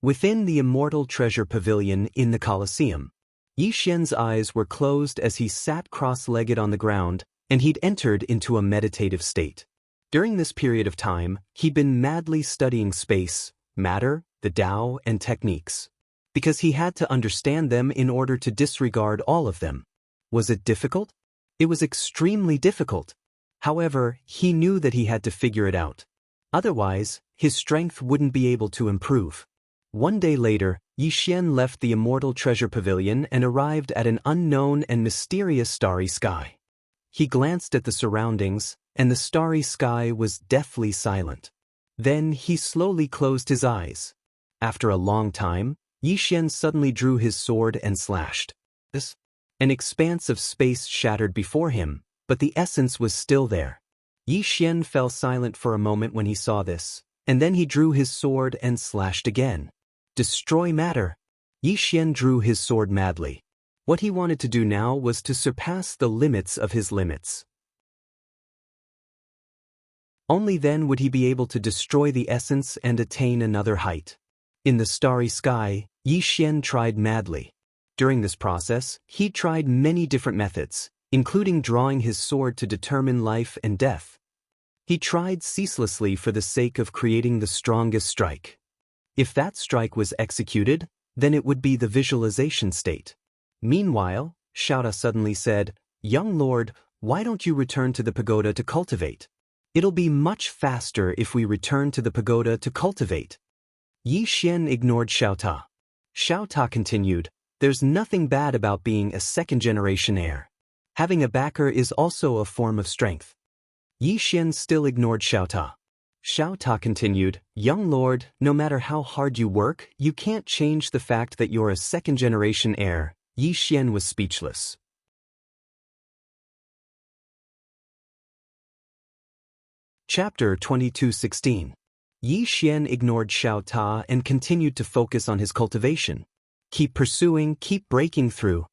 Within the Immortal Treasure Pavilion in the Colosseum, Yi Xian's eyes were closed as he sat cross-legged on the ground, and he'd entered into a meditative state. During this period of time, he'd been madly studying space, matter, the Tao, and techniques, because he had to understand them in order to disregard all of them. Was it difficult? It was extremely difficult. However, he knew that he had to figure it out. Otherwise, his strength wouldn't be able to improve. One day later, Yi Xian left the Immortal Treasure Pavilion and arrived at an unknown and mysterious starry sky. He glanced at the surroundings, and the starry sky was deathly silent. Then he slowly closed his eyes. After a long time, Yi Xian suddenly drew his sword and slashed. An expanse of space shattered before him, but the essence was still there. Yi Xian fell silent for a moment when he saw this, and then he drew his sword and slashed again. Destroy matter. Yi Xian drew his sword madly. What he wanted to do now was to surpass the limits of his limits. Only then would he be able to destroy the essence and attain another height. In the starry sky, Yi Xian tried madly. During this process, he tried many different methods, including drawing his sword to determine life and death. He tried ceaselessly for the sake of creating the strongest strike. If that strike was executed, then it would be the visualization state. Meanwhile, Xiaota suddenly said, "Young lord, why don't you return to the pagoda to cultivate? It'll be much faster if we return to the pagoda to cultivate." Yi Xian ignored Xiaota. Xiaota continued, "There's nothing bad about being a second-generation heir. Having a backer is also a form of strength." Yi Xian still ignored Xiaota. Xiaota continued, "Young lord, no matter how hard you work, you can't change the fact that you're a second-generation heir." Yi Xian was speechless. Chapter 22:16. Yi Xian ignored Xiaota and continued to focus on his cultivation. Keep pursuing, keep breaking through.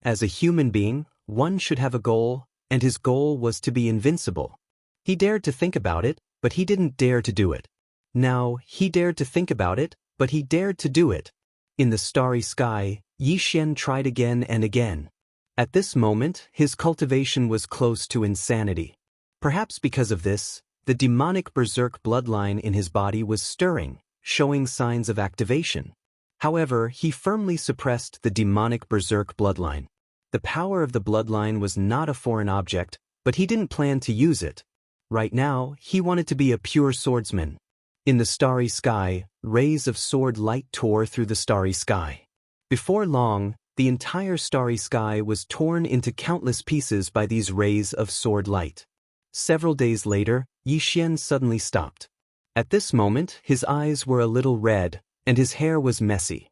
As a human being, one should have a goal, and his goal was to be invincible. He dared to think about it, but he didn't dare to do it. Now, he dared to think about it, but he dared to do it. In the starry sky, Yi Xian tried again and again. At this moment, his cultivation was close to insanity. Perhaps because of this, the demonic berserk bloodline in his body was stirring, showing signs of activation. However, he firmly suppressed the demonic berserk bloodline. The power of the bloodline was not a foreign object, but he didn't plan to use it. Right now, he wanted to be a pure swordsman. In the starry sky, rays of sword light tore through the starry sky. Before long, the entire starry sky was torn into countless pieces by these rays of sword light. Several days later, Yi Xian suddenly stopped. At this moment, his eyes were a little red, and his hair was messy.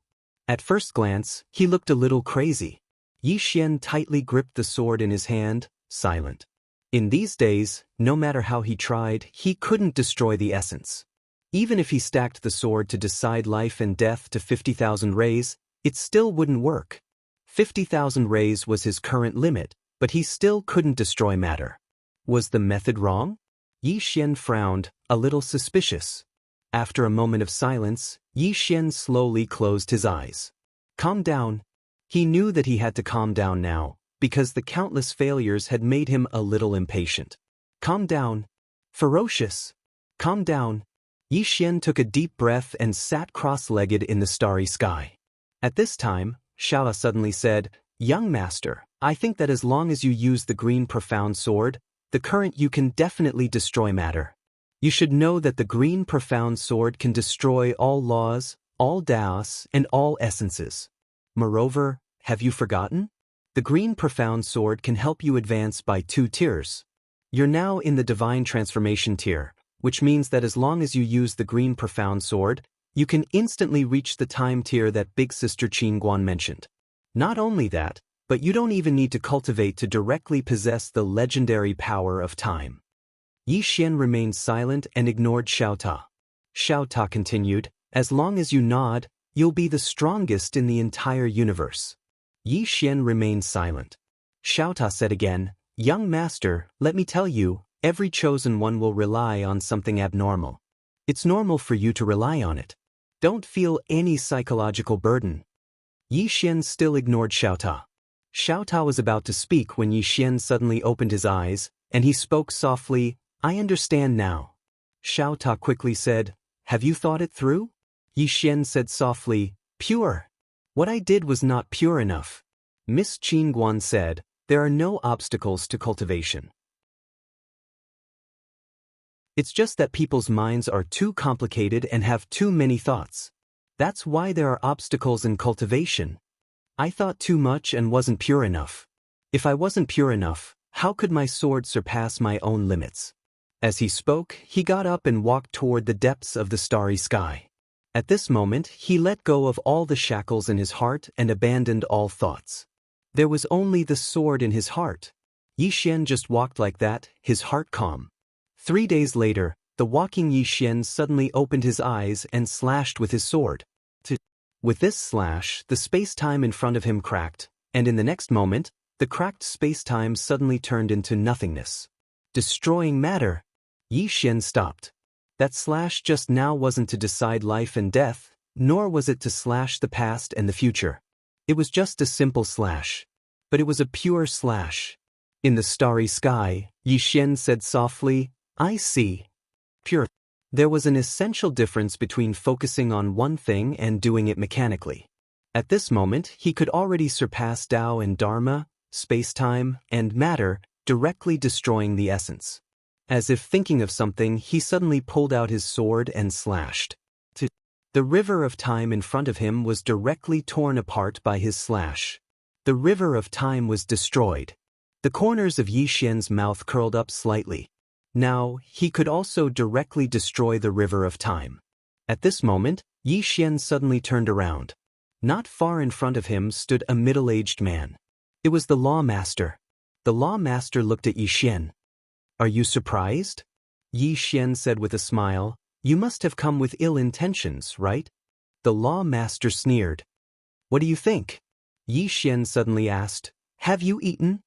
At first glance, he looked a little crazy. Yi Xian tightly gripped the sword in his hand, silent. In these days, no matter how he tried, he couldn't destroy the essence. Even if he stacked the sword to decide life and death to 50,000 rays, it still wouldn't work. 50,000 rays was his current limit, but he still couldn't destroy matter. Was the method wrong? Yi Xian frowned, a little suspicious. After a moment of silence, Yi Xian slowly closed his eyes. Calm down. He knew that he had to calm down now, because the countless failures had made him a little impatient. Calm down. Ferocious. Calm down. Yi Xian took a deep breath and sat cross-legged in the starry sky. At this time, Xiaota suddenly said, "Young master, I think that as long as you use the green profound sword, the current you can definitely destroy matter. You should know that the green profound sword can destroy all laws, all Daoists, and all essences. Moreover, have you forgotten? The green profound sword can help you advance by 2 tiers. You're now in the divine transformation tier, which means that as long as you use the green profound sword, you can instantly reach the time tier that Big Sister Qin Guan mentioned. Not only that, but you don't even need to cultivate to directly possess the legendary power of time." Yi Xian remained silent and ignored Xiaota. Xiaota continued, "As long as you nod, you'll be the strongest in the entire universe." Yi Xian remained silent. Xiaota said again, "Young master, let me tell you, every chosen one will rely on something abnormal. It's normal for you to rely on it. Don't feel any psychological burden." Yi Xian still ignored Xiaota. Xiaota was about to speak when Yi Xian suddenly opened his eyes, and he spoke softly, "I understand now." Xiaota quickly said, "Have you thought it through?" Yi Xian said softly, "Pure. What I did was not pure enough." Miss Qin Guan said, "There are no obstacles to cultivation. It's just that people's minds are too complicated and have too many thoughts. That's why there are obstacles in cultivation. I thought too much and wasn't pure enough. If I wasn't pure enough, how could my sword surpass my own limits?" As he spoke, he got up and walked toward the depths of the starry sky. At this moment, he let go of all the shackles in his heart and abandoned all thoughts. There was only the sword in his heart. Yi Xian just walked like that, his heart calm. 3 days later, the walking Yi Xian suddenly opened his eyes and slashed with his sword. With this slash, the space-time in front of him cracked, and in the next moment, the cracked space-time suddenly turned into nothingness. Destroying matter. Yi Xian stopped. That slash just now wasn't to decide life and death, nor was it to slash the past and the future. It was just a simple slash. But it was a pure slash. In the starry sky, Yi Xian said softly, "I see. Pure." There was an essential difference between focusing on one thing and doing it mechanically. At this moment, he could already surpass Tao and Dharma, space-time, and matter, directly destroying the essence. As if thinking of something, he suddenly pulled out his sword and slashed. The river of time in front of him was directly torn apart by his slash. The river of time was destroyed. The corners of Yi Xian's mouth curled up slightly. Now, he could also directly destroy the river of time. At this moment, Yi Xian suddenly turned around. Not far in front of him stood a middle-aged man. It was the Law Master. The Law Master looked at Yi Xian. "Are you surprised?" Yi Xian said with a smile, "You must have come with ill intentions, right?" The Law Master sneered. "What do you think?" Yi Xian suddenly asked, "Have you eaten?"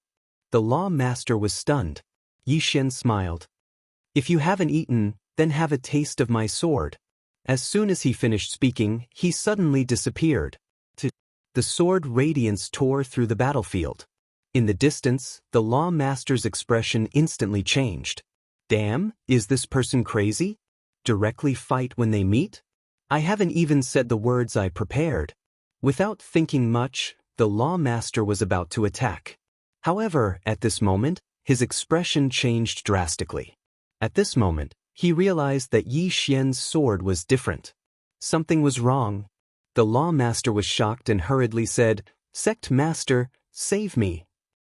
The Law Master was stunned. Yi Xian smiled. "If you haven't eaten, then have a taste of my sword." As soon as he finished speaking, he suddenly disappeared. The sword radiance tore through the battlefield. In the distance, the Law Master's expression instantly changed. "Damn, is this person crazy? Directly fight when they meet? I haven't even said the words I prepared." Without thinking much, the Law Master was about to attack. However, at this moment, his expression changed drastically. At this moment, he realized that Yi Xian's sword was different. Something was wrong. The Law Master was shocked and hurriedly said, "Sect Master, save me."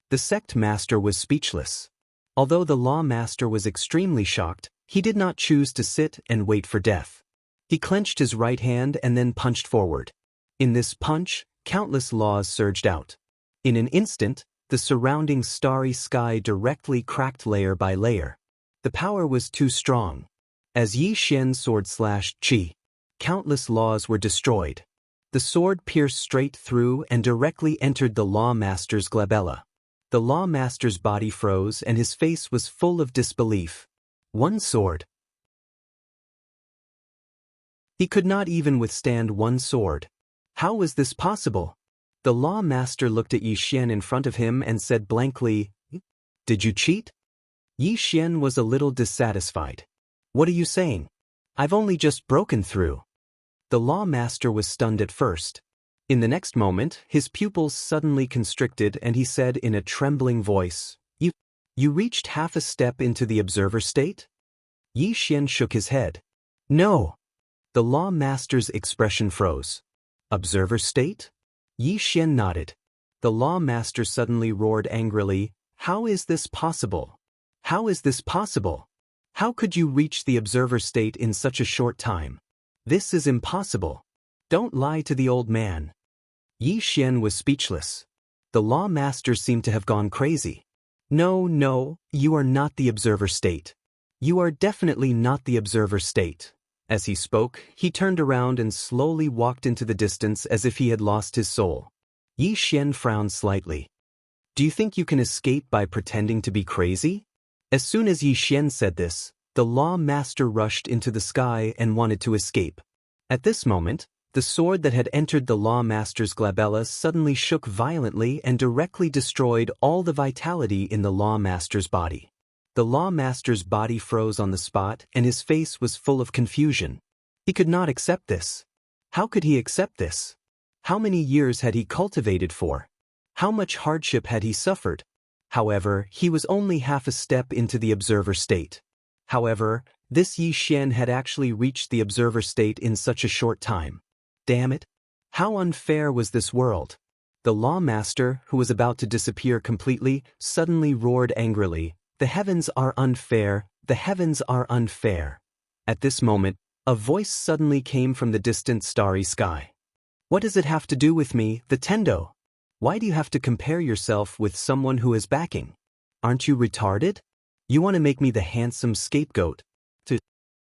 The Sect Master was speechless. Although the Law Master was extremely shocked, he did not choose to sit and wait for death. He clenched his right hand and then punched forward. In this punch, countless laws surged out. In an instant, the surrounding starry sky directly cracked layer by layer. The power was too strong. As Yi Xian's sword slashed Qi, countless laws were destroyed. The sword pierced straight through and directly entered the Law Master's glabella. The Law Master's body froze and his face was full of disbelief. One sword. He could not even withstand one sword. How was this possible? The Law Master looked at Yi Xian in front of him and said blankly, "Did you cheat?" Yi Xian was a little dissatisfied. "What are you saying? I've only just broken through." The Law Master was stunned at first. In the next moment, his pupils suddenly constricted and he said in a trembling voice, You reached half a step into the observer state?" Yi Xian shook his head. "No." The Law Master's expression froze. "Observer state?" Yi Xian nodded. The Law Master suddenly roared angrily, "How is this possible? How is this possible? How could you reach the observer state in such a short time? This is impossible. Don't lie to the old man." Yi Xian was speechless. The Law Master seemed to have gone crazy. No, you are not the observer state. You are definitely not the observer state." As he spoke, he turned around and slowly walked into the distance as if he had lost his soul. Yi Xian frowned slightly. Do you think you can escape by pretending to be crazy? As soon as Yi Xian said this, the Law Master rushed into the sky and wanted to escape. At this moment, the sword that had entered the Law Master's glabella suddenly shook violently and directly destroyed all the vitality in the Law Master's body. The Law Master's body froze on the spot and his face was full of confusion. He could not accept this. How could he accept this? How many years had he cultivated for? How much hardship had he suffered? However, he was only half a step into the observer state. However, this Yi Xian had actually reached the observer state in such a short time. Damn it! How unfair was this world? The Law Master, who was about to disappear completely, suddenly roared angrily, "The heavens are unfair, the heavens are unfair." At this moment, a voice suddenly came from the distant starry sky. What does it have to do with me, the Tendo? Why do you have to compare yourself with someone who is backing? Aren't you retarded? You want to make me the handsome scapegoat?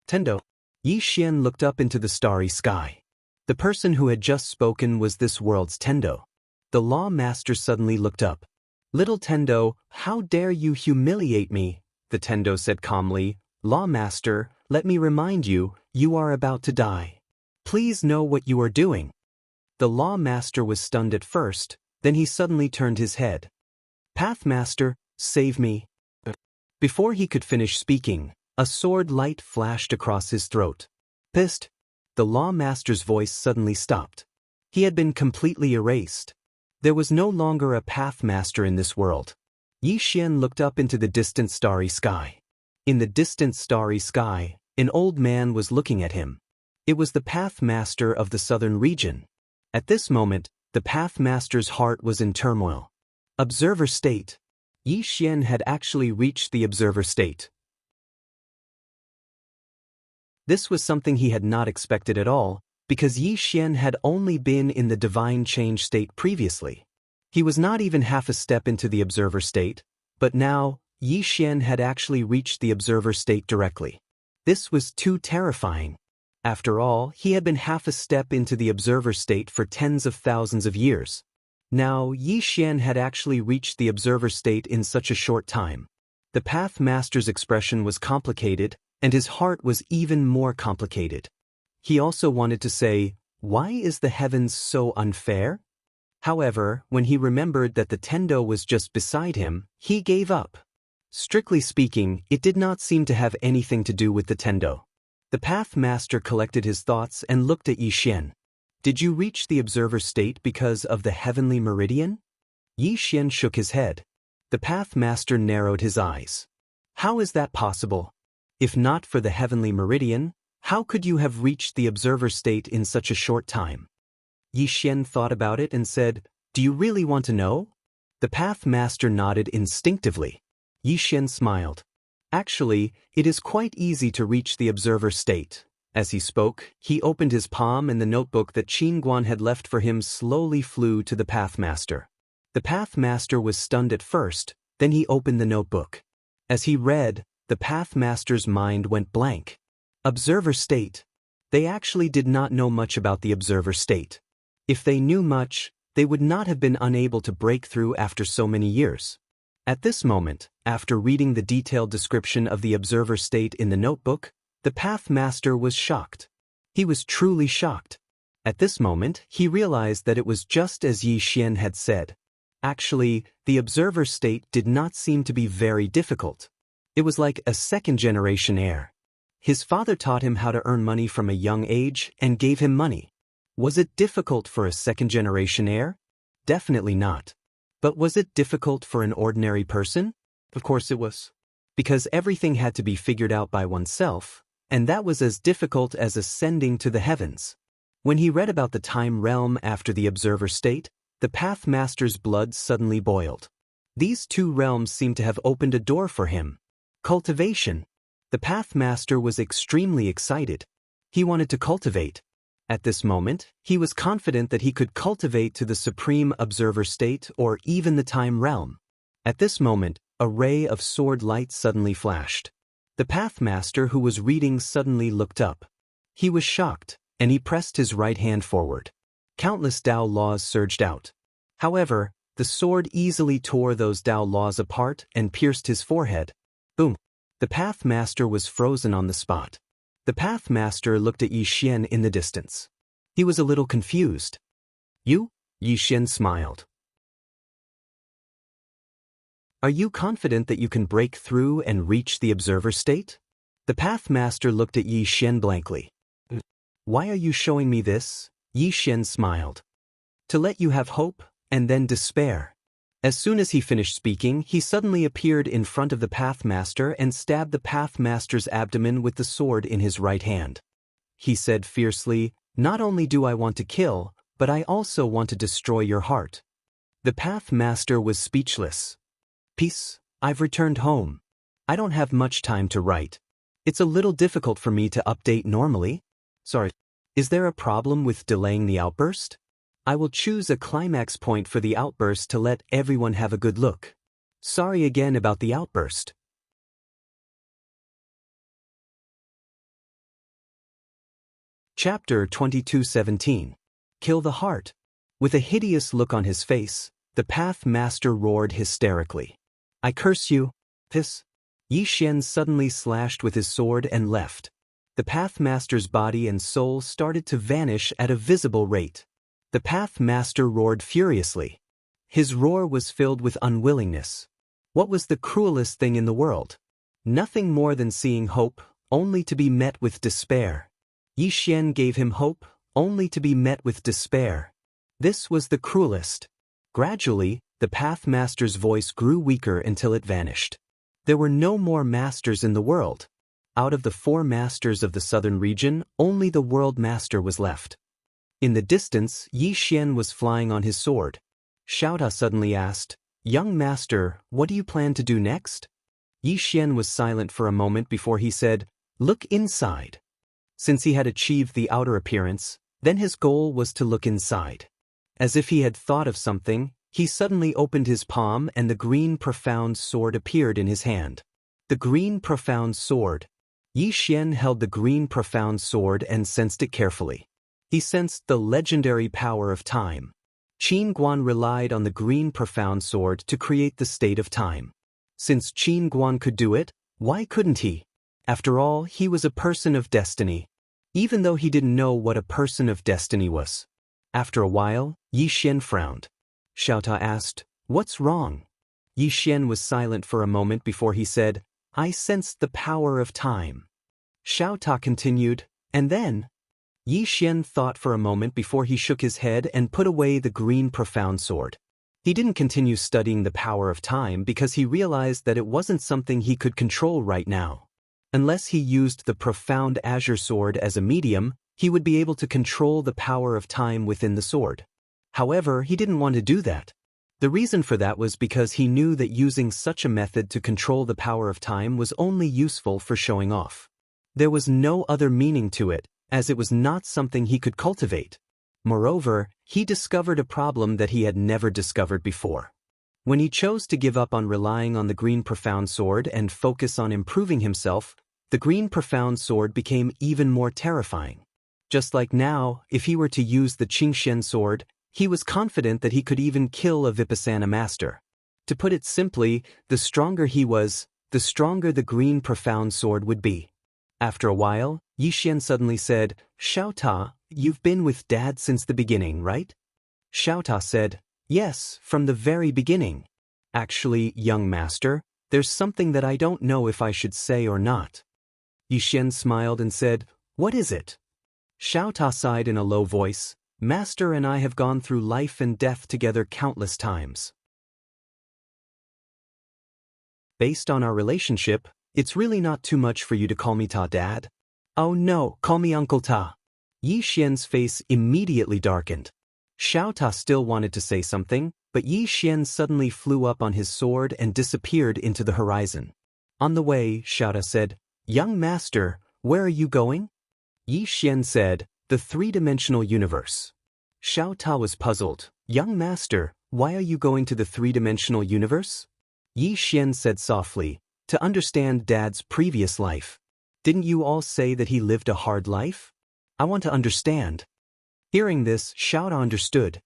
Tendo. Yi Xian looked up into the starry sky. The person who had just spoken was this world's Tendo. The Law Master suddenly looked up. "Little Tendo, how dare you humiliate me?" The Tendo said calmly. "Law Master, let me remind you, you are about to die. Please know what you are doing." The Law Master was stunned at first, then he suddenly turned his head. "Pathmaster, save me." Before he could finish speaking, a sword light flashed across his throat. Pissed. The Law Master's voice suddenly stopped. He had been completely erased. There was no longer a Pathmaster in this world. Yi Xian looked up into the distant starry sky. In the distant starry sky, an old man was looking at him. It was the Pathmaster of the southern region. At this moment, the Pathmaster's heart was in turmoil. Observer state. Yi Xian had actually reached the observer state. This was something he had not expected at all, because Yi Xian had only been in the divine change state previously. He was not even half a step into the observer state, but now, Yi Xian had actually reached the observer state directly. This was too terrifying. After all, he had been half a step into the observer state for tens of thousands of years. Now, Yi Xian had actually reached the observer state in such a short time. The Pathmaster's expression was complicated, and his heart was even more complicated. He also wanted to say, "Why is the heavens so unfair?" However, when he remembered that the Tendo was just beside him, he gave up. Strictly speaking, it did not seem to have anything to do with the Tendo. The Pathmaster collected his thoughts and looked at Yi Xian. "Did you reach the observer state because of the heavenly meridian?" Yi Xian shook his head. The Pathmaster narrowed his eyes. "How is that possible? If not for the heavenly meridian, how could you have reached the observer state in such a short time?" Yi Xian thought about it and said, "Do you really want to know?" The Pathmaster nodded instinctively. Yi Xian smiled. "Actually, it is quite easy to reach the observer state." As he spoke, he opened his palm and the notebook that Qin Guan had left for him slowly flew to the Pathmaster. The Pathmaster was stunned at first, then he opened the notebook. As he read, the Pathmaster's mind went blank. Observer state. They actually did not know much about the observer state. If they knew much, they would not have been unable to break through after so many years. At this moment, after reading the detailed description of the observer state in the notebook, the Pathmaster was shocked. He was truly shocked. At this moment, he realized that it was just as Yi Xian had said. Actually, the observer state did not seem to be very difficult. It was like a second-generation heir. His father taught him how to earn money from a young age and gave him money. Was it difficult for a second-generation heir? Definitely not. But was it difficult for an ordinary person? Of course it was. Because everything had to be figured out by oneself, and that was as difficult as ascending to the heavens. When he read about the time realm after the observer state, the Pathmaster's blood suddenly boiled. These two realms seemed to have opened a door for him. Cultivation. The Pathmaster was extremely excited. He wanted to cultivate. At this moment, he was confident that he could cultivate to the supreme observer state or even the time realm. At this moment, a ray of sword light suddenly flashed. The Pathmaster who was reading suddenly looked up. He was shocked, and he pressed his right hand forward. Countless Tao laws surged out. However, The sword easily tore those Dao laws apart and pierced his forehead. Boom! The Path Master was frozen on the spot. The Path Master looked at Yi Xian in the distance. He was a little confused. You? Yi Xian smiled. Are you confident that you can break through and reach the observer state? The Path Master looked at Yi Xian blankly. Why are you showing me this? Yi Xian smiled. To let you have hope, and then despair. As soon as he finished speaking, he suddenly appeared in front of the Path Master and stabbed the Path Master's abdomen with the sword in his right hand. He said fiercely, "Not only do I want to kill, but I also want to destroy your heart." The Path Master was speechless. Peace, I've returned home. I don't have much time to write. It's a little difficult for me to update normally. Sorry. Is there a problem with delaying the outburst? I will choose a climax point for the outburst to let everyone have a good look. Sorry again about the outburst. Chapter 22:17. Kill the Heart. With a hideous look on his face, the Path Master roared hysterically. I curse you. This. Yi Xian suddenly slashed with his sword and left. The Path Master's body and soul started to vanish at a visible rate. The Path Master roared furiously. His roar was filled with unwillingness. What was the cruelest thing in the world? Nothing more than seeing hope, only to be met with despair. Yi Xian gave him hope, only to be met with despair. This was the cruelest. Gradually, the Path Master's voice grew weaker until it vanished. There were no more masters in the world. Out of the 4 masters of the southern region, only the World Master was left. In the distance, Yi Xian was flying on his sword. Xiaota suddenly asked, "Young Master, what do you plan to do next?" Yi Xian was silent for a moment before he said, "Look inside." Since he had achieved the outer appearance, then his goal was to look inside. As if he had thought of something, he suddenly opened his palm and the green profound sword appeared in his hand. The green profound sword. Yi Xian held the green profound sword and sensed it carefully. He sensed the legendary power of time. Qin Guan relied on the green profound sword to create the state of time. Since Qin Guan could do it, why couldn't he? After all, he was a person of destiny. Even though he didn't know what a person of destiny was. After a while, Yi Xian frowned. Xiaota asked, "What's wrong?" Yi Xian was silent for a moment before he said, "I sensed the power of time." Xiaota continued, "And then?" Yi Xian thought for a moment before he shook his head and put away the green profound sword. He didn't continue studying the power of time because he realized that it wasn't something he could control right now. Unless he used the profound azure sword as a medium, he would be able to control the power of time within the sword. However, he didn't want to do that. The reason for that was because he knew that using such a method to control the power of time was only useful for showing off. There was no other meaning to it, as it was not something he could cultivate. Moreover, he discovered a problem that he had never discovered before. When he chose to give up on relying on the green profound sword and focus on improving himself, the green profound sword became even more terrifying. Just like now, if he were to use the Qingxian sword, he was confident that he could even kill a Vipassana master. To put it simply, the stronger he was, the stronger the green profound sword would be. After a while, Yi Xian suddenly said, "Xiaota, you've been with Dad since the beginning, right?" Xiaota said, "Yes, from the very beginning. Actually, young master, there's something that I don't know if I should say or not." Yi Xian smiled and said, "What is it?" Xiaota sighed in a low voice, "Master and I have gone through life and death together countless times. Based on our relationship, it's really not too much for you to call me Ta Dad. Oh no, call me Uncle Ta." Yi Xian's face immediately darkened. Xiaota still wanted to say something, but Yi Xian suddenly flew up on his sword and disappeared into the horizon. On the way, Xiaota said, "Young master, where are you going?" Yi Xian said, "The three-dimensional universe." Xiaota was puzzled. "Young master, why are you going to the three-dimensional universe?" Yi Xian said softly, "To understand Dad's previous life. Didn't you all say that he lived a hard life? I want to understand." Hearing this, Xiaota understood.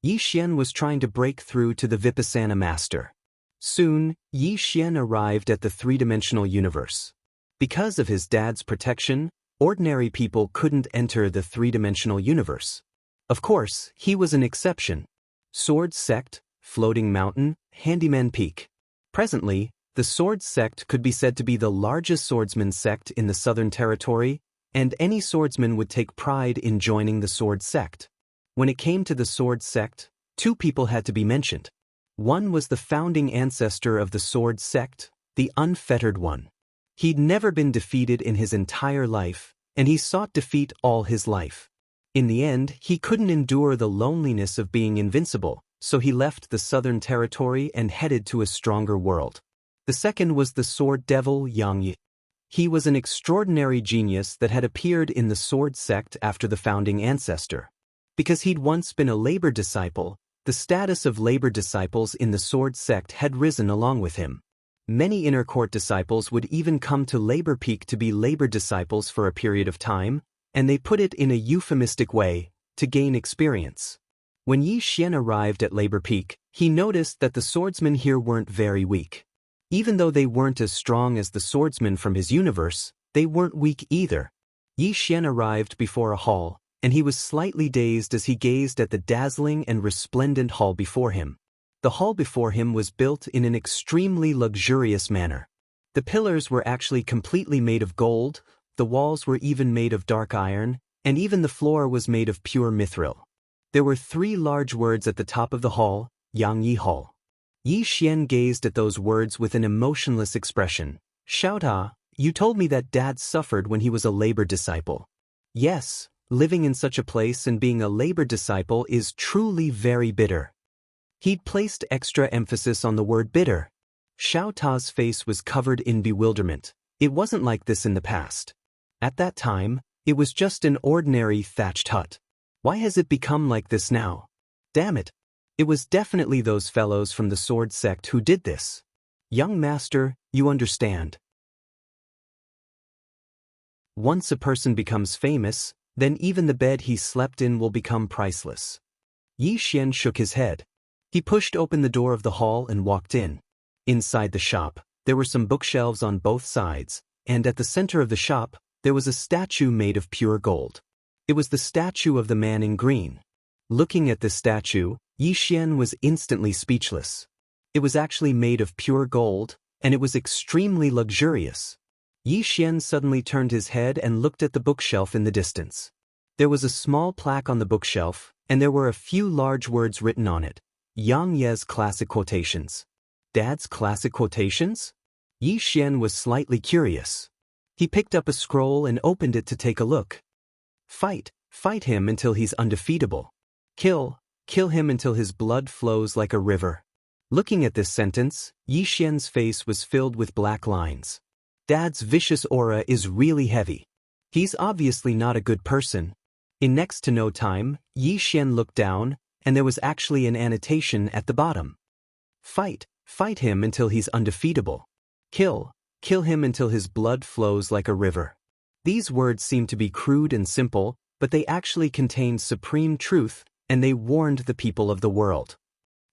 Yi Xian was trying to break through to the Vipassana master. Soon, Yi Xian arrived at the three-dimensional universe. Because of his dad's protection, ordinary people couldn't enter the three-dimensional universe. Of course, he was an exception. Sword Sect, Floating Mountain, Handyman Peak. Presently, the Sword Sect could be said to be the largest swordsman sect in the Southern Territory, and any swordsman would take pride in joining the Sword Sect. When it came to the Sword Sect, two people had to be mentioned. One was the founding ancestor of the Sword Sect, the Unfettered One. He'd never been defeated in his entire life, and he sought defeat all his life. In the end, he couldn't endure the loneliness of being invincible, so he left the Southern Territory and headed to a stronger world. The second was the Sword Devil Yang Yi. He was an extraordinary genius that had appeared in the Sword Sect after the founding ancestor. Because he'd once been a labor disciple, the status of labor disciples in the Sword Sect had risen along with him. Many inner court disciples would even come to Labor Peak to be labor disciples for a period of time, and they put it in a euphemistic way, to gain experience. When Yi Xian arrived at Labor Peak, he noticed that the swordsmen here weren't very weak. Even though they weren't as strong as the swordsmen from his universe, they weren't weak either. Yi Xian arrived before a hall, and he was slightly dazed as he gazed at the dazzling and resplendent hall before him. The hall before him was built in an extremely luxurious manner. The pillars were actually completely made of gold, the walls were even made of dark iron, and even the floor was made of pure mithril. There were 3 large words at the top of the hall, Yang Yi Hall. Yi Xian gazed at those words with an emotionless expression. Xiaota, you told me that Dad suffered when he was a labor disciple. Yes, living in such a place and being a labor disciple is truly very bitter. He'd placed extra emphasis on the word bitter. Xiaota's face was covered in bewilderment. It wasn't like this in the past. At that time, it was just an ordinary thatched hut. Why has it become like this now? Damn it. It was definitely those fellows from the Sword Sect who did this. Young master, you understand. Once a person becomes famous, then even the bed he slept in will become priceless. Yi Xian shook his head. He pushed open the door of the hall and walked in. Inside the shop, there were some bookshelves on both sides, and at the center of the shop, there was a statue made of pure gold. It was the statue of the man in green. Looking at this statue, Yi Xian was instantly speechless. It was actually made of pure gold, and it was extremely luxurious. Yi Xian suddenly turned his head and looked at the bookshelf in the distance. There was a small plaque on the bookshelf, and there were a few large words written on it. Yang Ye's classic quotations. Dad's classic quotations? Yi Xian was slightly curious. He picked up a scroll and opened it to take a look. Fight him until he's undefeatable. Kill him until his blood flows like a river. Looking at this sentence, Yi Xian's face was filled with black lines. Dad's vicious aura is really heavy. He's obviously not a good person. In next to no time, Yi Xian looked down, and there was actually an annotation at the bottom. Fight him until he's undefeatable. Kill him until his blood flows like a river. These words seem to be crude and simple, but they actually contain supreme truth, and they warned the people of the world.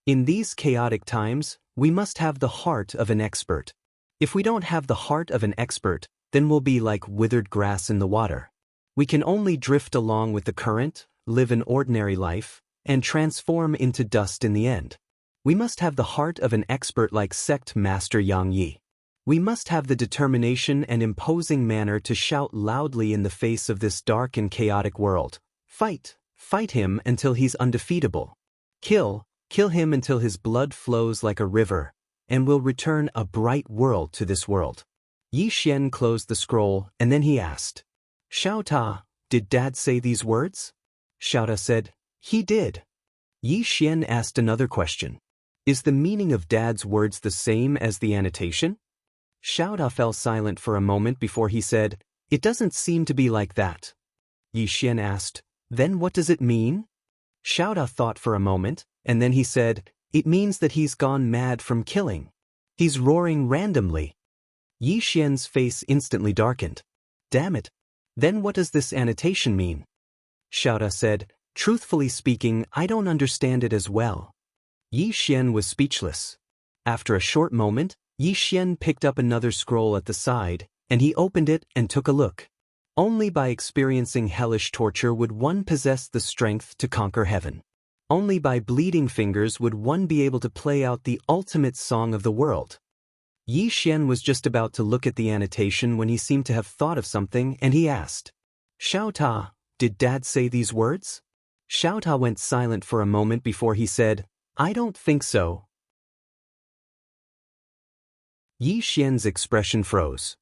In these chaotic times, we must have the heart of an expert. If we don't have the heart of an expert, then we'll be like withered grass in the water. We can only drift along with the current, live an ordinary life, and transform into dust in the end. We must have the heart of an expert like Sect Master Yang Yi. We must have the determination and imposing manner to shout loudly in the face of this dark and chaotic world. Fight him until he's undefeatable. Kill him until his blood flows like a river, and will return a bright world to this world. Yi Xian closed the scroll, and then he asked, Xiaota, did Dad say these words? Xiaota said, he did. Yi Xian asked another question. Is the meaning of Dad's words the same as the annotation? Xiaota fell silent for a moment before he said, it doesn't seem to be like that. Yi Xian asked, then what does it mean? Xiaota thought for a moment, and then he said, it means that he's gone mad from killing. He's roaring randomly. Yi Xian's face instantly darkened. Damn it. Then what does this annotation mean? Xiaota said, Truthfully speaking, I don't understand it as well. Yi Xian was speechless. After a short moment, Yi Xian picked up another scroll at the side, and he opened it and took a look. Only by experiencing hellish torture would one possess the strength to conquer heaven. Only by bleeding fingers would one be able to play out the ultimate song of the world. Yi Xian was just about to look at the annotation when he seemed to have thought of something, and he asked, "Xiao Ta, did Dad say these words?" Xiao Ta went silent for a moment before he said, "I don't think so." Yi Xian's expression froze.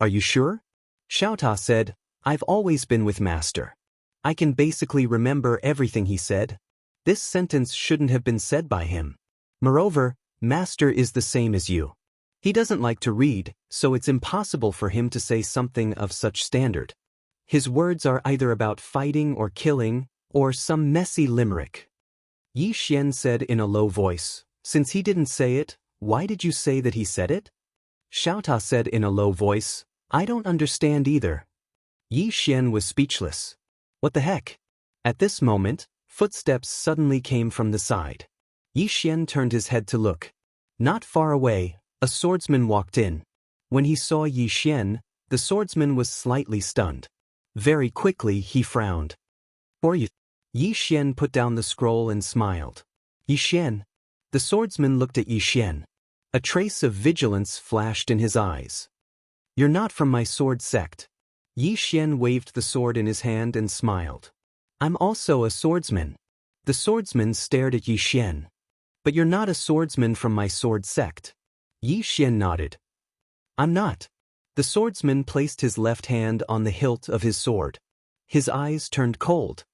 "Are you sure?" Xiao Ta said, "I've always been with Master. I can basically remember everything he said. This sentence shouldn't have been said by him. Moreover, Master is the same as you. He doesn't like to read, so it's impossible for him to say something of such standard. His words are either about fighting or killing, or some messy limerick." Yi Xian said in a low voice, "Since he didn't say it, why did you say that he said it?" Xiao Ta said in a low voice, "I don't understand either." Yi Xian was speechless. What the heck? At this moment, footsteps suddenly came from the side. Yi Xian turned his head to look. Not far away, a swordsman walked in. When he saw Yi Xian, the swordsman was slightly stunned. Very quickly he frowned. "For you?" Yi Xian put down the scroll and smiled. "Yi Xian." The swordsman looked at Yi Xian. A trace of vigilance flashed in his eyes. "You're not from my sword sect." Yi Xian waved the sword in his hand and smiled. "I'm also a swordsman." The swordsman stared at Yi Xian. "But you're not a swordsman from my sword sect." Yi Xian nodded. "I'm not." The swordsman placed his left hand on the hilt of his sword. His eyes turned cold.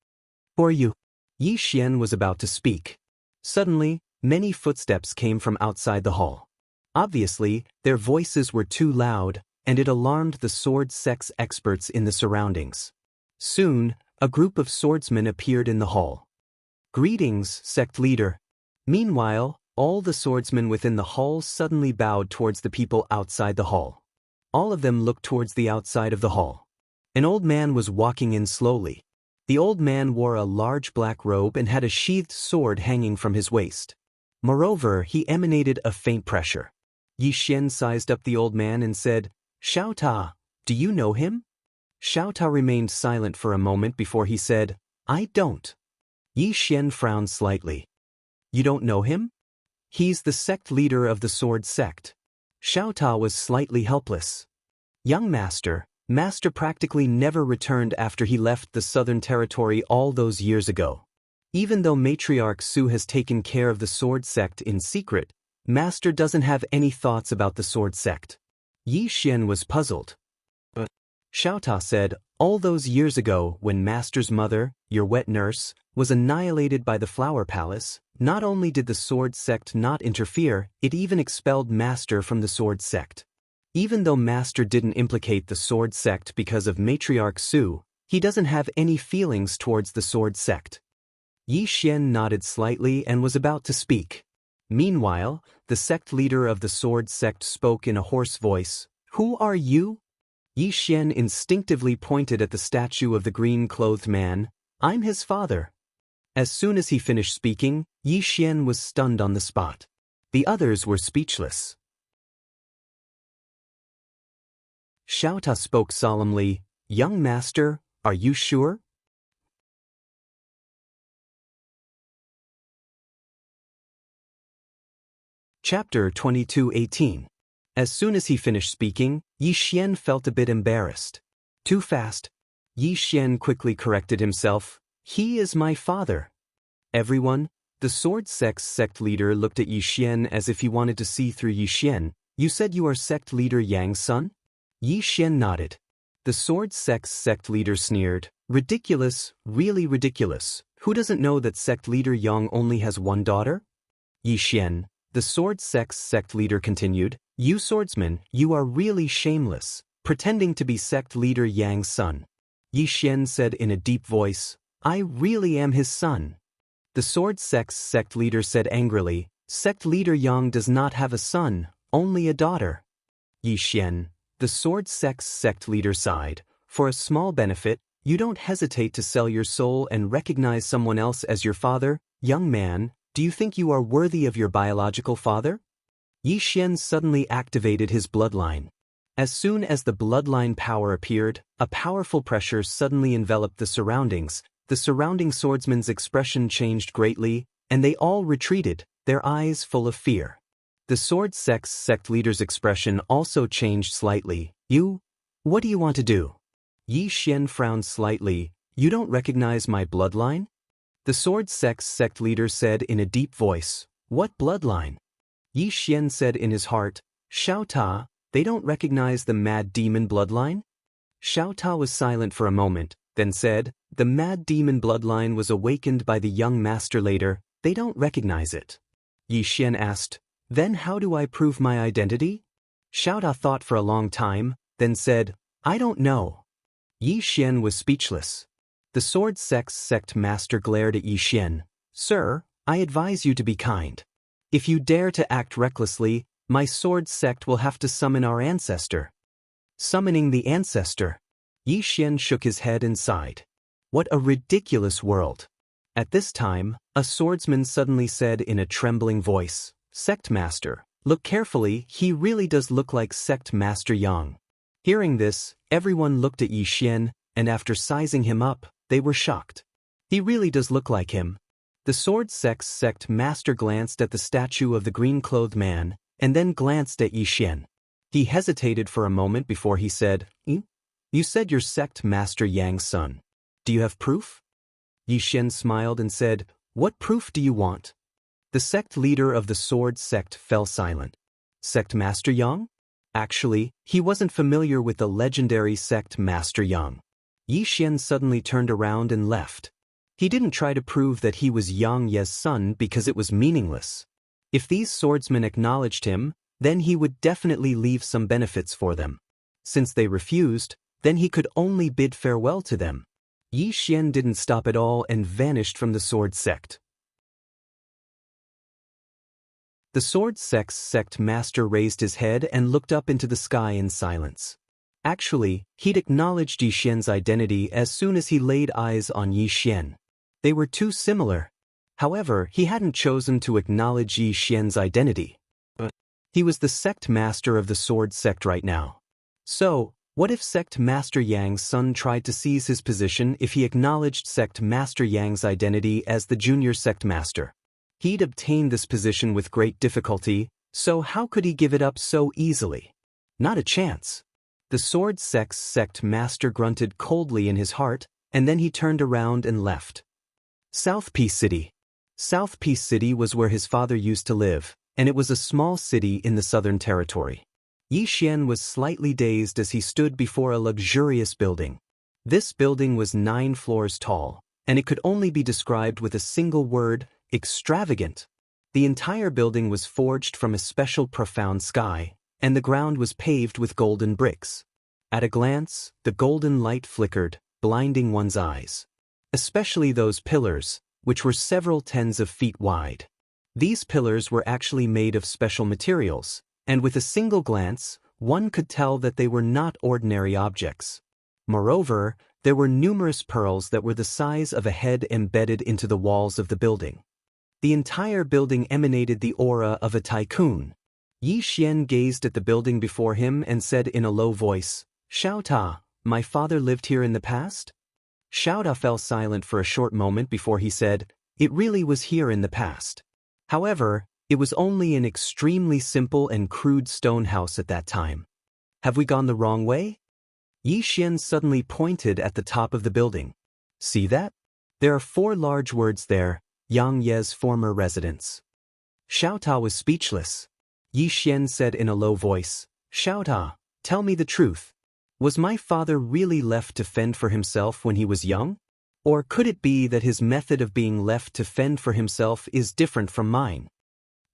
"For you?" Yi Xian was about to speak. Suddenly, many footsteps came from outside the hall. Obviously, their voices were too loud, and it alarmed the sword sect's experts in the surroundings. Soon, a group of swordsmen appeared in the hall. "Greetings, sect leader." Meanwhile, all the swordsmen within the hall suddenly bowed towards the people outside the hall. All of them looked towards the outside of the hall. An old man was walking in slowly. The old man wore a large black robe and had a sheathed sword hanging from his waist. Moreover, he emanated a faint pressure. Yi Xian sized up the old man and said, "Xiao Ta, do you know him?" Xiao Ta remained silent for a moment before he said, "I don't." Yi Xian frowned slightly. "You don't know him?" "He's the sect leader of the sword sect." Xiao Ta was slightly helpless. "Young Master, Master practically never returned after he left the southern territory all those years ago. Even though Matriarch Su has taken care of the sword sect in secret, Master doesn't have any thoughts about the sword sect." Yi Xian was puzzled. "But," Xiao Ta said, "all those years ago when Master's mother, your wet nurse, was annihilated by the Flower Palace, not only did the sword sect not interfere, it even expelled Master from the sword sect. Even though Master didn't implicate the sword sect because of Matriarch Su, he doesn't have any feelings towards the sword sect." Yi Xian nodded slightly and was about to speak. Meanwhile, the sect leader of the sword sect spoke in a hoarse voice. "Who are you?" Yi Xian instinctively pointed at the statue of the green-clothed man. "I'm his father." As soon as he finished speaking, Yi Xian was stunned on the spot. The others were speechless. Xiao Ta spoke solemnly, "Young Master, are you sure?" Chapter 22:18. As soon as he finished speaking, Yi Xian felt a bit embarrassed. "Too fast." Yi Xian quickly corrected himself. "He is my father." "Everyone?" The sword sect's sect leader looked at Yi Xian as if he wanted to see through Yi Xian. "You said you are sect leader Yang's son?" Yi Xian nodded. The sword sect's sect leader sneered. "Ridiculous, really ridiculous. Who doesn't know that sect leader Yang only has one daughter?" Yi Xian. The sword sect's sect leader continued, "You swordsmen, you are really shameless, pretending to be sect leader Yang's son." Yi Xian said in a deep voice, "I really am his son." The sword sect's sect leader said angrily, "Sect leader Yang does not have a son, only a daughter." Yi Xian. The sword sect's sect leader sighed. "For a small benefit, You don't hesitate to sell your soul and recognize someone else as your father? Young man, do you think you are worthy of your biological father? Yi Xian suddenly activated his bloodline. As soon as the bloodline power appeared, a powerful pressure suddenly enveloped the surroundings. The surrounding swordsmen's expression changed greatly, and they all retreated, their eyes full of fear. The sword sect leader's expression also changed slightly. What do you want to do? Yi Xian frowned slightly. You don't recognize my bloodline? The sword sect leader said in a deep voice. What bloodline? Yi Xian said in his heart, Xiao Ta, they don't recognize the mad demon bloodline? Xiao Ta was silent for a moment, then said, the mad demon bloodline was awakened by the young master later, they don't recognize it. Yi Xian asked, then how do I prove my identity? Xiao Ta thought for a long time, then said, I don't know. Yi Xian was speechless. The sword sect master glared at Yi Xian. Sir, I advise you to be kind. If you dare to act recklessly, my sword sect will have to summon our ancestor. Summoning the ancestor. Yi Xian shook his head and sighed. What a ridiculous world. At this time, a swordsman suddenly said in a trembling voice, Sect Master, look carefully, he really does look like Sect Master Yang. Hearing this, everyone looked at Yi Xian, and after sizing him up, they were shocked. He really does look like him. The sword sect master glanced at the statue of the green-clothed man, and then glanced at Yi Xian. He hesitated for a moment before he said, You said you're Sect Master Yang's son. Do you have proof? Yi Xian smiled and said, What proof do you want? The sect leader of the sword sect fell silent. Sect Master Yang? Actually, he wasn't familiar with the legendary Sect Master Yang. Yi Xian suddenly turned around and left. He didn't try to prove that he was Yang Ye's son because it was meaningless. If these swordsmen acknowledged him, then he would definitely leave some benefits for them. Since they refused, then he could only bid farewell to them. Yi Xian didn't stop at all and vanished from the sword sect. The sword sect master raised his head and looked up into the sky in silence. Actually, he'd acknowledged Yi Xian's identity as soon as he laid eyes on Yi Xian. They were too similar. However, he hadn't chosen to acknowledge Yi Xian's identity. But he was the sect master of the sword sect right now. So, what if Sect Master Yang's son tried to seize his position if he acknowledged Sect Master Yang's identity as the junior sect master? He'd obtained this position with great difficulty, so how could he give it up so easily? Not a chance. The sword sect master grunted coldly in his heart, and then he turned around and left. South Peace City. South Peace City was where his father used to live, and it was a small city in the Southern Territory. Yi Xian was slightly dazed as he stood before a luxurious building. This building was 9 floors tall, and it could only be described with a single word, extravagant. The entire building was forged from a special profound sky, and the ground was paved with golden bricks. At a glance, the golden light flickered, blinding one's eyes. Especially those pillars, which were several tens of feet wide. These pillars were actually made of special materials, and with a single glance, one could tell that they were not ordinary objects. Moreover, there were numerous pearls that were the size of a head embedded into the walls of the building. The entire building emanated the aura of a tycoon. Yi Xian gazed at the building before him and said in a low voice, Xiao Ta, my father lived here in the past? Xiao Ta fell silent for a short moment before he said, It really was here in the past. However, it was only an extremely simple and crude stone house at that time. Have we gone the wrong way? Yi Xian suddenly pointed at the top of the building. See that? There are 4 large words there, Yang Ye's former residence. Xiao Ta was speechless. Yi Xian said in a low voice, Xiao Ta, tell me the truth. Was my father really left to fend for himself when he was young? Or could it be that his method of being left to fend for himself is different from mine?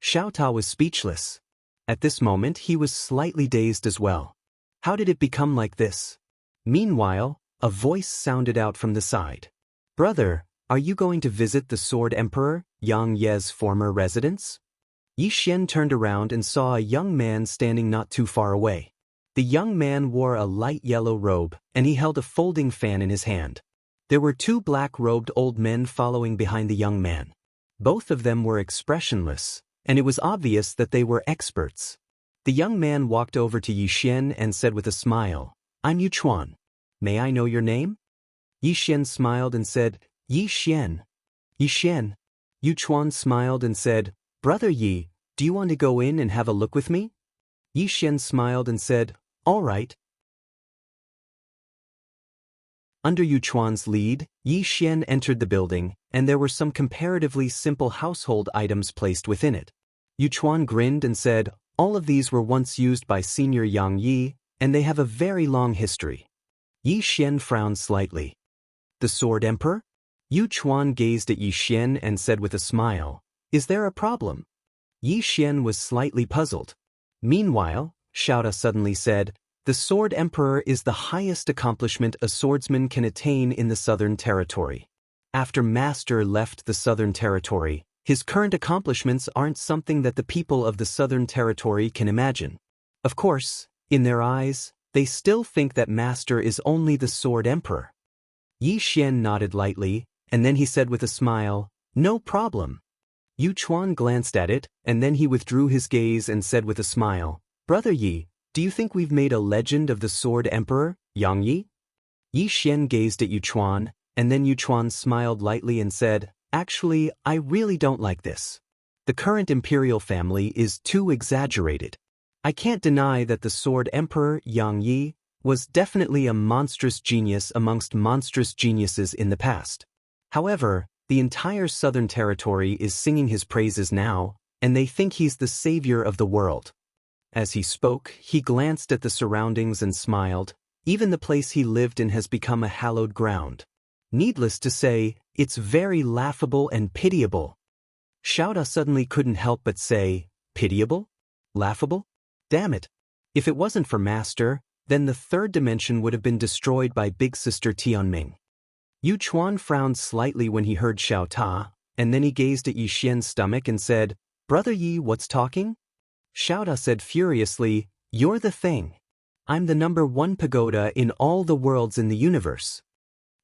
Xiao Ta was speechless. At this moment he was slightly dazed as well. How did it become like this? Meanwhile, a voice sounded out from the side. Brother, are you going to visit the Sword Emperor, Yang Ye's former residence? Yi Xian turned around and saw a young man standing not too far away. The young man wore a light yellow robe, and he held a folding fan in his hand. There were two black-robed old men following behind the young man. Both of them were expressionless, and it was obvious that they were experts. The young man walked over to Yixian and said with a smile, "I'm Yuchuan. May I know your name?" Yixian smiled and said, "Yixian." "Yixian." Yuchuan smiled and said, "Brother Yi, do you want to go in and have a look with me?" Yixian smiled and said, "All right." Under Yuchuan's lead, Yixian entered the building, and there were some comparatively simple household items placed within it. Yuchuan grinned and said, "All of these were once used by Senior Yang Yi, and they have a very long history." Yixian frowned slightly. "The Sword Emperor?" Yuchuan gazed at Yixian and said with a smile, "Is there a problem?" Yixian was slightly puzzled. Meanwhile, Xiaota suddenly said, "The Sword Emperor is the highest accomplishment a swordsman can attain in the Southern Territory. After Master left the Southern Territory, his current accomplishments aren't something that the people of the Southern Territory can imagine. Of course, in their eyes, they still think that Master is only the Sword Emperor." Yixian nodded lightly, and then he said with a smile, "No problem." Yuchuan glanced at it, and then he withdrew his gaze and said with a smile, "Brother Yi, do you think we've made a legend of the Sword Emperor, Yang Yi?" Yixian gazed at Yuchuan, and then Yuchuan smiled lightly and said, "Actually, I really don't like this. The current imperial family is too exaggerated. I can't deny that the Sword Emperor, Yang Yi, was definitely a monstrous genius amongst monstrous geniuses in the past. However, the entire Southern Territory is singing his praises now, and they think he's the savior of the world." As he spoke, he glanced at the surroundings and smiled. Even the place he lived in has become a hallowed ground. Needless to say, it's very laughable and pitiable. Xiaota suddenly couldn't help but say, "Pitiable? Laughable? Damn it. If it wasn't for Master, then the third dimension would have been destroyed by Big Sister Tianming." Yuchuan frowned slightly when he heard Xiaota, and then he gazed at Yixian's stomach and said, "Brother Yi, what's talking?" Xiaota said furiously, "You're the thing. I'm the #1 pagoda in all the worlds in the universe."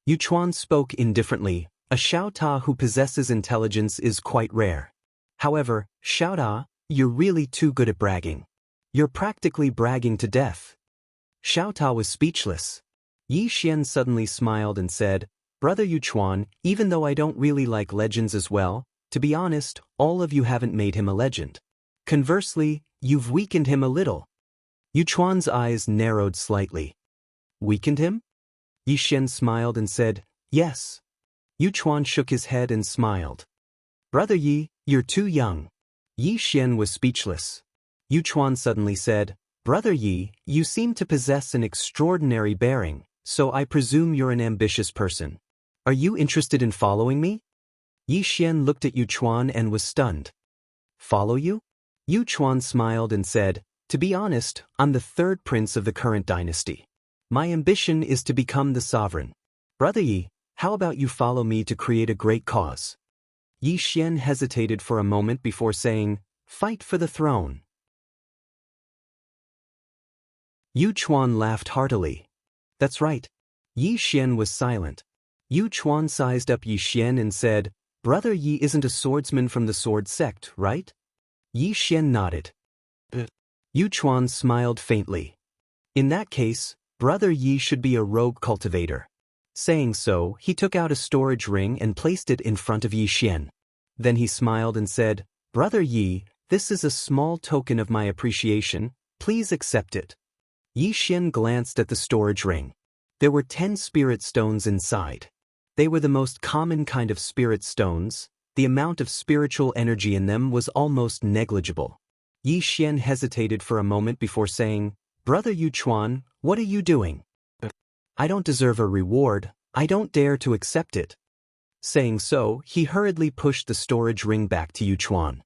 Yuchuan spoke indifferently. A Xiaota who possesses intelligence is quite rare. However, Xiaota, you're really too good at bragging. You're practically bragging to death. Xiaota was speechless. Yixian suddenly smiled and said, "Brother Yuchuan, even though I don't really like legends as well, to be honest, all of you haven't made him a legend. Conversely, you've weakened him a little." Yuchuan's eyes narrowed slightly. "Weakened him?" Yixian smiled and said, "Yes." Yuchuan shook his head and smiled. "Brother Yi, you're too young." Yixian was speechless. Yuchuan suddenly said, "Brother Yi, you seem to possess an extraordinary bearing, so I presume you're an ambitious person. Are you interested in following me?" Yixian looked at Yuchuan and was stunned. "Follow you?" Yuchuan smiled and said, "To be honest, I'm the third prince of the current dynasty. My ambition is to become the sovereign. Brother Yi, how about you follow me to create a great cause?" Yixian hesitated for a moment before saying, "Fight for the throne." Yuchuan laughed heartily. "That's right." Yixian was silent. Yuchuan sized up Yixian and said, "Brother Yi isn't a swordsman from the sword sect, right?" Yixian nodded. Yuchuan smiled faintly. "In that case, Brother Yi should be a rogue cultivator." Saying so, he took out a storage ring and placed it in front of Yixian. Then he smiled and said, "Brother Yi, this is a small token of my appreciation. Please accept it." Yixian glanced at the storage ring. There were 10 spirit stones inside. They were the most common kind of spirit stones. The amount of spiritual energy in them was almost negligible. Yixian hesitated for a moment before saying, "Brother Yuchuan, what are you doing? I don't deserve a reward. I don't dare to accept it." Saying so, he hurriedly pushed the storage ring back to Yuchuan.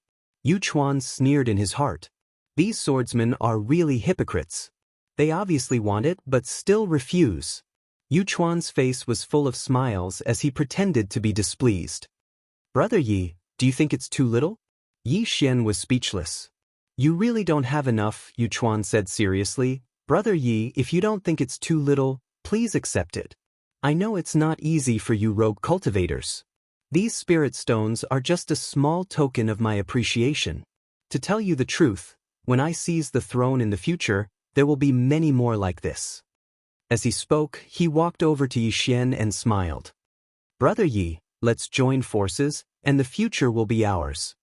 Yuchuan sneered in his heart. These swordsmen are really hypocrites. They obviously want it but still refuse. Yuchuan's face was full of smiles as he pretended to be displeased. "Brother Yi, do you think it's too little?" Yixian was speechless. "You really don't have enough," Yuchuan said seriously. Brother Yi, if you don't think it's too little, please accept it. I know it's not easy for you rogue cultivators. These spirit stones are just a small token of my appreciation. To tell you the truth, when I seize the throne in the future, there will be many more like this. As he spoke, he walked over to Yixian and smiled. Brother Yi, let's join forces, and the future will be ours.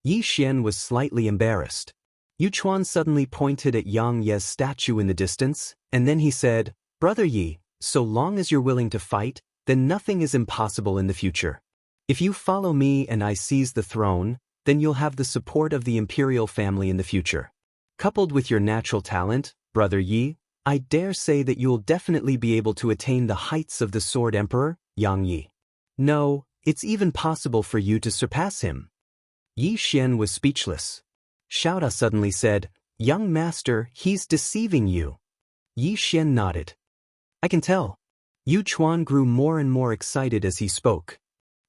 Yixian was slightly embarrassed. Yuchuan suddenly pointed at Yang Ye's statue in the distance, and then he said, Brother Yi, so long as you're willing to fight, then nothing is impossible in the future. If you follow me and I seize the throne, then you'll have the support of the imperial family in the future. Coupled with your natural talent, Brother Yi, I dare say that you'll definitely be able to attain the heights of the Sword Emperor, Yang Yi. No, it's even possible for you to surpass him. Yixian was speechless. Xiaoda suddenly said, Young master, he's deceiving you. Yixian nodded. I can tell. Yuchuan grew more and more excited as he spoke.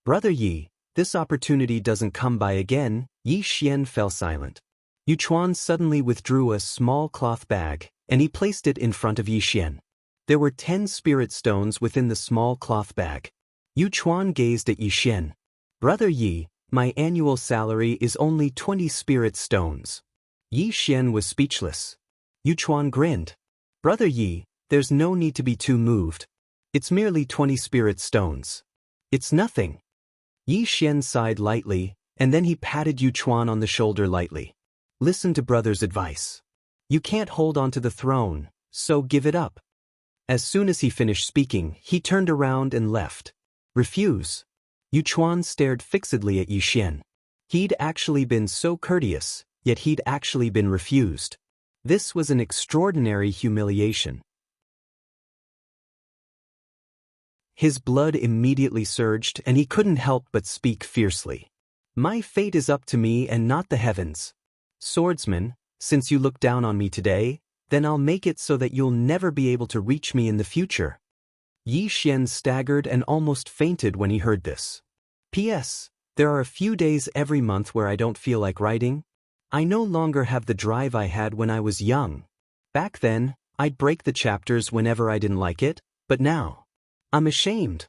Brother Yi, this opportunity doesn't come by again. Yixian fell silent. Yuchuan suddenly withdrew a small cloth bag, and he placed it in front of Yixian. There were 10 spirit stones within the small cloth bag. Yuchuan gazed at Yixian. Brother Yi, my annual salary is only 20 spirit stones. Yixian was speechless. Yuchuan grinned. Brother Yi, there's no need to be too moved. It's merely 20 spirit stones. It's nothing. Yixian sighed lightly, and then he patted Yuchuan on the shoulder lightly. Listen to brother's advice. You can't hold on to the throne, so give it up. As soon as he finished speaking, he turned around and left. Refuse. Yuchuan stared fixedly at Yixian. He'd actually been so courteous, yet he'd actually been refused. This was an extraordinary humiliation. His blood immediately surged and he couldn't help but speak fiercely. My fate is up to me and not the heavens. Swordsman, since you look down on me today, then I'll make it so that you'll never be able to reach me in the future. Yixian staggered and almost fainted when he heard this. P.S. There are a few days every month where I don't feel like writing. I no longer have the drive I had when I was young. Back then, I'd break the chapters whenever I didn't like it, but now, I'm ashamed.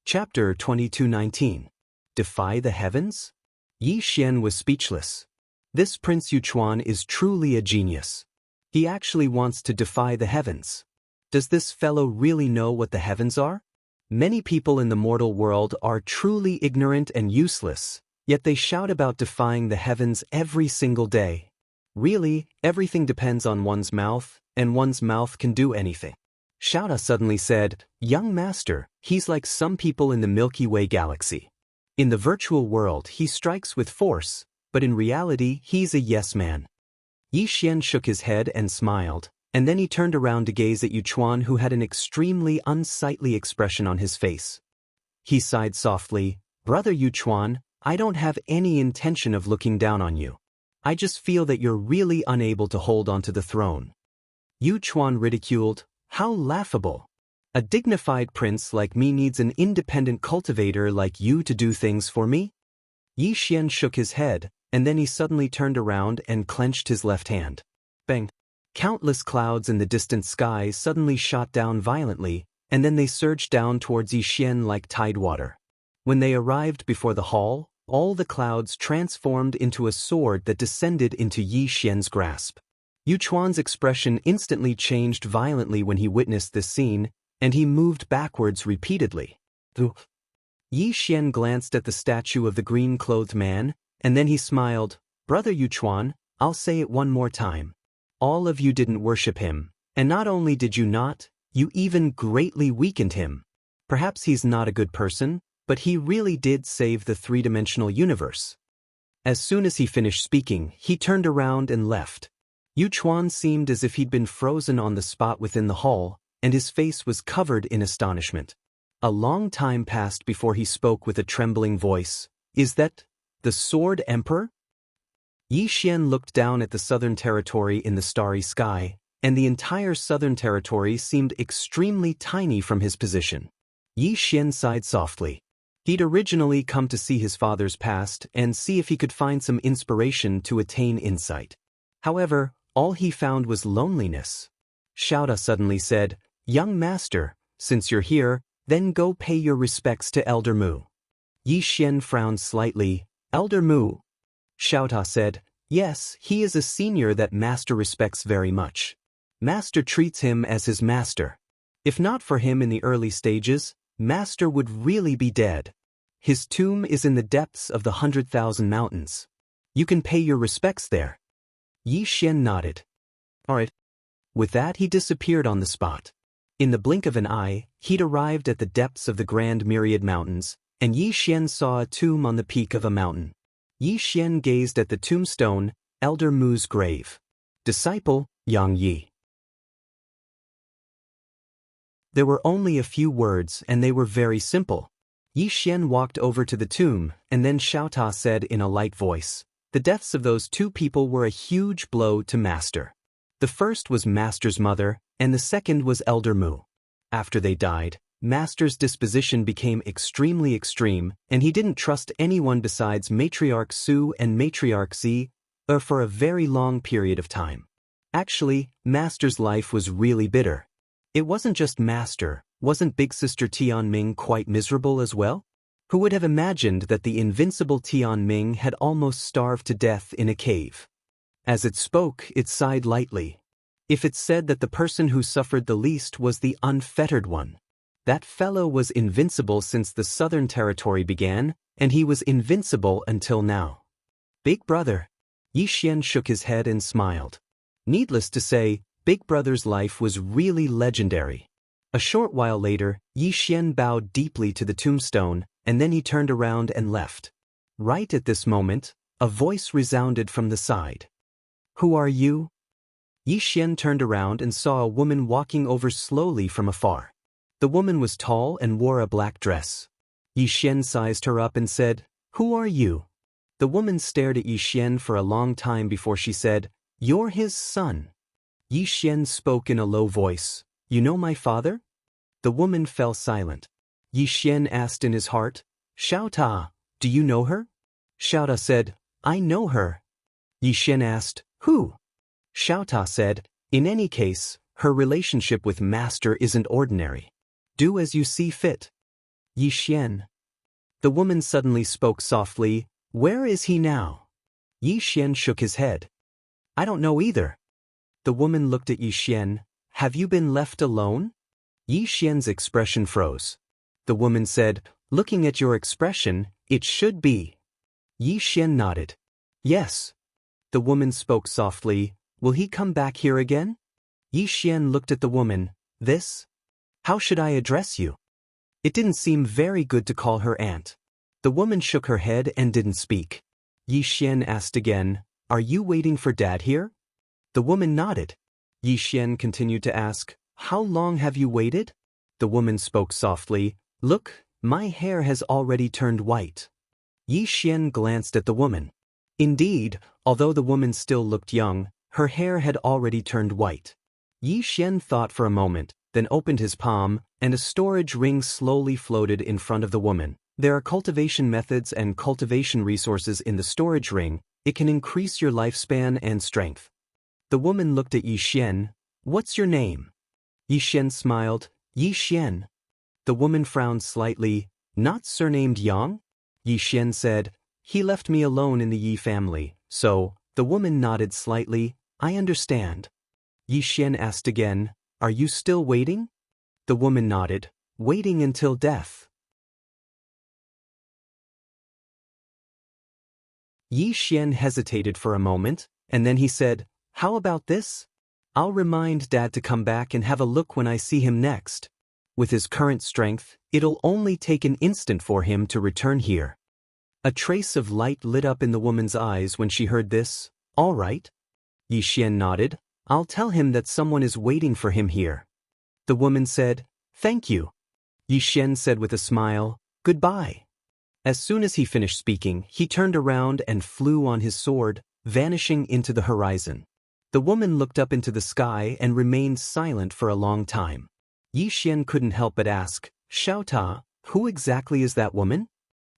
Chapter 22:19. Defy the Heavens? Yixian was speechless. This Prince Yuchuan is truly a genius. He actually wants to defy the heavens. Does this fellow really know what the heavens are? Many people in the mortal world are truly ignorant and useless, yet they shout about defying the heavens every single day. Really, everything depends on one's mouth, and one's mouth can do anything. Xiaoda suddenly said, Young master, he's like some people in the Milky Way galaxy. In the virtual world he strikes with force, but in reality he's a yes man. Yixian shook his head and smiled, and then he turned around to gaze at Yuchuan, who had an extremely unsightly expression on his face. He sighed softly, Brother Yuchuan, I don't have any intention of looking down on you. I just feel that you're really unable to hold onto the throne. Yuchuan ridiculed, How laughable! A dignified prince like me needs an independent cultivator like you to do things for me? Yixian shook his head, and then he suddenly turned around and clenched his left hand. Bang! Countless clouds in the distant sky suddenly shot down violently, and then they surged down towards Yixian like tidewater. When they arrived before the hall, all the clouds transformed into a sword that descended into Yixian's grasp. Yuchuan's expression instantly changed violently when he witnessed this scene, and he moved backwards repeatedly. Yixian glanced at the statue of the green-clothed man, and then he smiled, Brother Yuchuan, I'll say it one more time. All of you didn't worship him, and not only did you not, you even greatly weakened him. Perhaps he's not a good person, but he really did save the three-dimensional universe. As soon as he finished speaking, he turned around and left. Yuchuan seemed as if he'd been frozen on the spot within the hall, and his face was covered in astonishment. A long time passed before he spoke with a trembling voice. Is that the Sword Emperor? Yixian looked down at the southern territory in the starry sky, and the entire southern territory seemed extremely tiny from his position. Yixian sighed softly. He'd originally come to see his father's past and see if he could find some inspiration to attain insight. However, all he found was loneliness. Xiaota suddenly said, "Young master, since you're here, then go pay your respects to Elder Mu." Yi Xian frowned slightly. "Elder Mu?" Xiaota said, "Yes, he is a senior that master respects very much. Master treats him as his master. If not for him in the early stages, master would really be dead. His tomb is in the depths of the 100,000 mountains. You can pay your respects there." Yi Xian nodded. "All right." With that he disappeared on the spot. In the blink of an eye, he'd arrived at the depths of the Grand Myriad Mountains, and Yi Xian saw a tomb on the peak of a mountain. Yi Xian gazed at the tombstone, Elder Mu's grave. Disciple, Yang Yi. There were only a few words and they were very simple. Yi Xian walked over to the tomb, and then Xiaota said in a light voice, "The deaths of those two people were a huge blow to Master. The first was Master's mother, and the second was Elder Mu. After they died, Master's disposition became extremely extreme, and he didn't trust anyone besides Matriarch Su and Matriarch Zi, for a very long period of time. Actually, Master's life was really bitter. It wasn't just Master, wasn't Big Sister Tianming quite miserable as well? Who would have imagined that the invincible Tianming had almost starved to death in a cave? As it spoke, it sighed lightly. If it said that the person who suffered the least was the unfettered one. That fellow was invincible since the Southern Territory began, and he was invincible until now. Big Brother. Yi Xian shook his head and smiled. Needless to say, Big Brother's life was really legendary. A short while later, Yi Xian bowed deeply to the tombstone, and then he turned around and left. Right at this moment, a voice resounded from the side. "Who are you?" Yi Xian turned around and saw a woman walking over slowly from afar. The woman was tall and wore a black dress. Yi Xian sized her up and said, "Who are you?" The woman stared at Yi Xian for a long time before she said, "You're his son." Yi Xian spoke in a low voice, "You know my father?" The woman fell silent. Yi Xian asked in his heart, "Xiaota, do you know her?" Xiaota said, "I know her." Yi Xian asked, "Who?" Xiaota said, "In any case, her relationship with Master isn't ordinary. Do as you see fit." Yi Xian. The woman suddenly spoke softly, "Where is he now?" Yi Xian shook his head. "I don't know either." The woman looked at Yi Xian. "Have you been left alone?" Yi Xian's expression froze. The woman said, "Looking at your expression, it should be." Yi Xian nodded. "Yes." The woman spoke softly, "Will he come back here again?" Yi Xian looked at the woman. "This? How should I address you?" It didn't seem very good to call her aunt. The woman shook her head and didn't speak. Yi Xian asked again, "Are you waiting for Dad here?" The woman nodded. Yi Xian continued to ask, "How long have you waited?" The woman spoke softly, "Look, my hair has already turned white." Yi Xian glanced at the woman. Indeed, although the woman still looked young, her hair had already turned white. Yi Xian thought for a moment, then opened his palm, and a storage ring slowly floated in front of the woman. There are cultivation methods and cultivation resources in the storage ring. It can increase your lifespan and strength. The woman looked at Yi Xian. "What's your name?" Yi Xian smiled. "Yi Xian." The woman frowned slightly. "Not surnamed Yang?" Yi Xian said, "He left me alone in the Yi family, so." The woman nodded slightly. "I understand." Yi Xian asked again, "Are you still waiting?" The woman nodded. "Waiting until death." Yi Xian hesitated for a moment, and then he said, "How about this? I'll remind Dad to come back and have a look when I see him next. With his current strength, it'll only take an instant for him to return here." A trace of light lit up in the woman's eyes when she heard this. "All right." Yi Xian nodded. "I'll tell him that someone is waiting for him here." The woman said, "Thank you." Yi Xian said with a smile, "Goodbye." As soon as he finished speaking, he turned around and flew on his sword, vanishing into the horizon. The woman looked up into the sky and remained silent for a long time. Yi Xian couldn't help but ask, "Xiaota, who exactly is that woman?"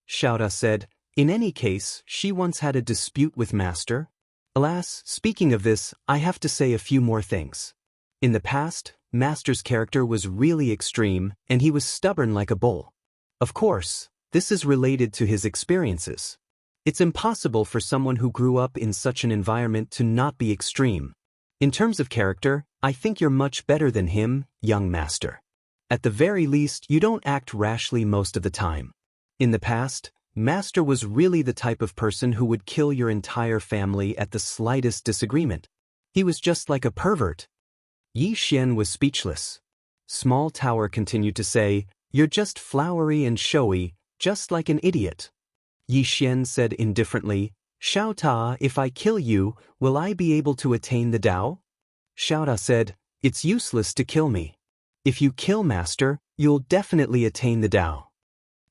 Xiaoda said. In any case, she once had a dispute with Master. Alas, speaking of this, I have to say a few more things. In the past, Master's character was really extreme, and he was stubborn like a bull. Of course, this is related to his experiences. It's impossible for someone who grew up in such an environment to not be extreme. In terms of character, I think you're much better than him, young Master. At the very least, you don't act rashly most of the time. In the past, Master was really the type of person who would kill your entire family at the slightest disagreement. He was just like a pervert. Yi Xian was speechless. Small Tower continued to say, "You're just flowery and showy, just like an idiot." Yi Xian said indifferently, "Xiao Ta, if I kill you, will I be able to attain the Tao?" Xiao Ta said, "It's useless to kill me. If you kill Master, you'll definitely attain the Tao."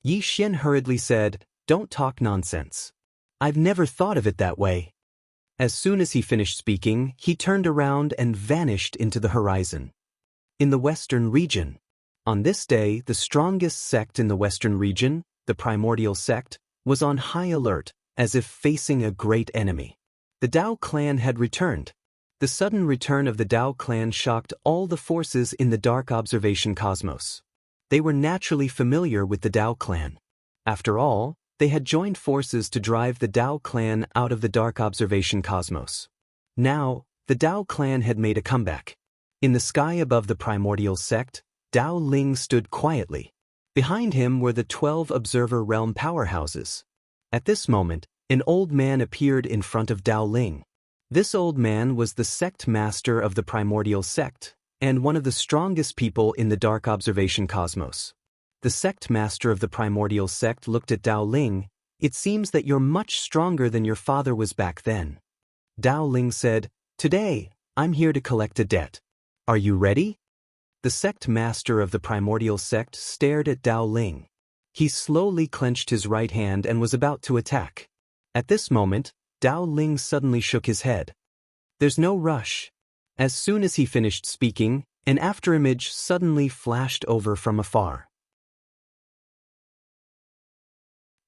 Yi Xian hurriedly said, "Don't talk nonsense. I've never thought of it that way." As soon as he finished speaking, he turned around and vanished into the horizon. In the Western region. On this day, the strongest sect in the Western region, the Primordial sect, was on high alert, as if facing a great enemy. The Dao clan had returned. The sudden return of the Dao clan shocked all the forces in the Dark Observation cosmos. They were naturally familiar with the Dao clan. After all, they had joined forces to drive the Dao clan out of the Dark Observation cosmos. Now, the Dao clan had made a comeback. In the sky above the Primordial sect, Dao Ling stood quietly. Behind him were the 12 Observer Realm powerhouses. At this moment, an old man appeared in front of Dao Ling. This old man was the sect master of the Primordial sect, and one of the strongest people in the Dark Observation cosmos. The sect master of the Primordial sect looked at Dao Ling. "It seems that you're much stronger than your father was back then." Dao Ling said, "Today, I'm here to collect a debt. Are you ready?" The sect master of the Primordial sect stared at Dao Ling. He slowly clenched his right hand and was about to attack. At this moment, Dao Ling suddenly shook his head. "There's no rush." As soon as he finished speaking, an afterimage suddenly flashed over from afar.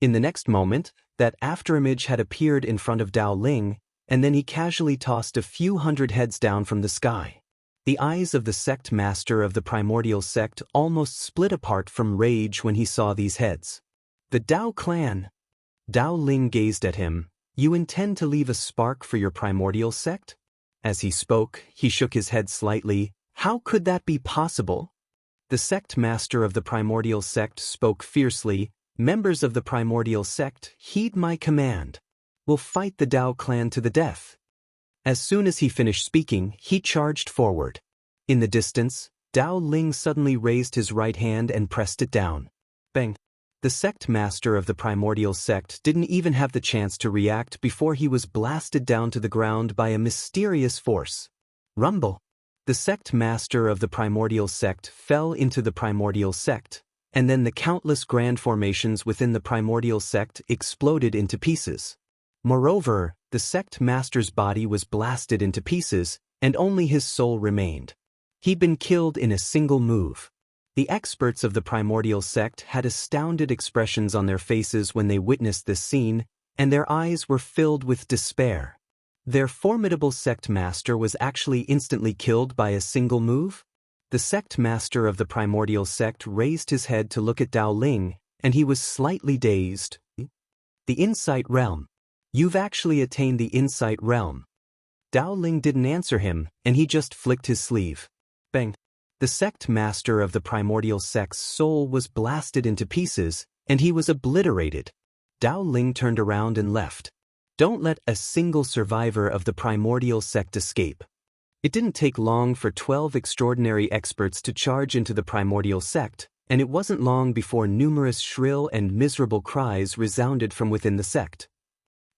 In the next moment, that afterimage had appeared in front of Dao Ling, and then he casually tossed a few hundred heads down from the sky. The eyes of the sect master of the Primordial sect almost split apart from rage when he saw these heads. "The Dao clan!" Dao Ling gazed at him. "You intend to leave a spark for your Primordial sect?" As he spoke, he shook his head slightly. "How could that be possible?" The sect master of the Primordial sect spoke fiercely. "Members of the Primordial sect, heed my command. We'll fight the Dao clan to the death." As soon as he finished speaking, he charged forward. In the distance, Dao Ling suddenly raised his right hand and pressed it down. Bang! The sect master of the Primordial sect didn't even have the chance to react before he was blasted down to the ground by a mysterious force. Rumble! The sect master of the Primordial sect fell into the Primordial sect, and then the countless grand formations within the Primordial sect exploded into pieces. Moreover, the sect master's body was blasted into pieces, and only his soul remained. He'd been killed in a single move. The experts of the Primordial sect had astounded expressions on their faces when they witnessed this scene, and their eyes were filled with despair. Their formidable sect master was actually instantly killed by a single move? The sect master of the Primordial sect raised his head to look at Dao Ling, and he was slightly dazed. "The Insight Realm. You've actually attained the Insight Realm." Dao Ling didn't answer him, and he just flicked his sleeve. Bang! The sect master of the Primordial sect's soul was blasted into pieces, and he was obliterated. Dao Ling turned around and left. Don't let a single survivor of the Primordial sect escape. It didn't take long for 12 extraordinary experts to charge into the Primordial sect, and it wasn't long before numerous shrill and miserable cries resounded from within the sect.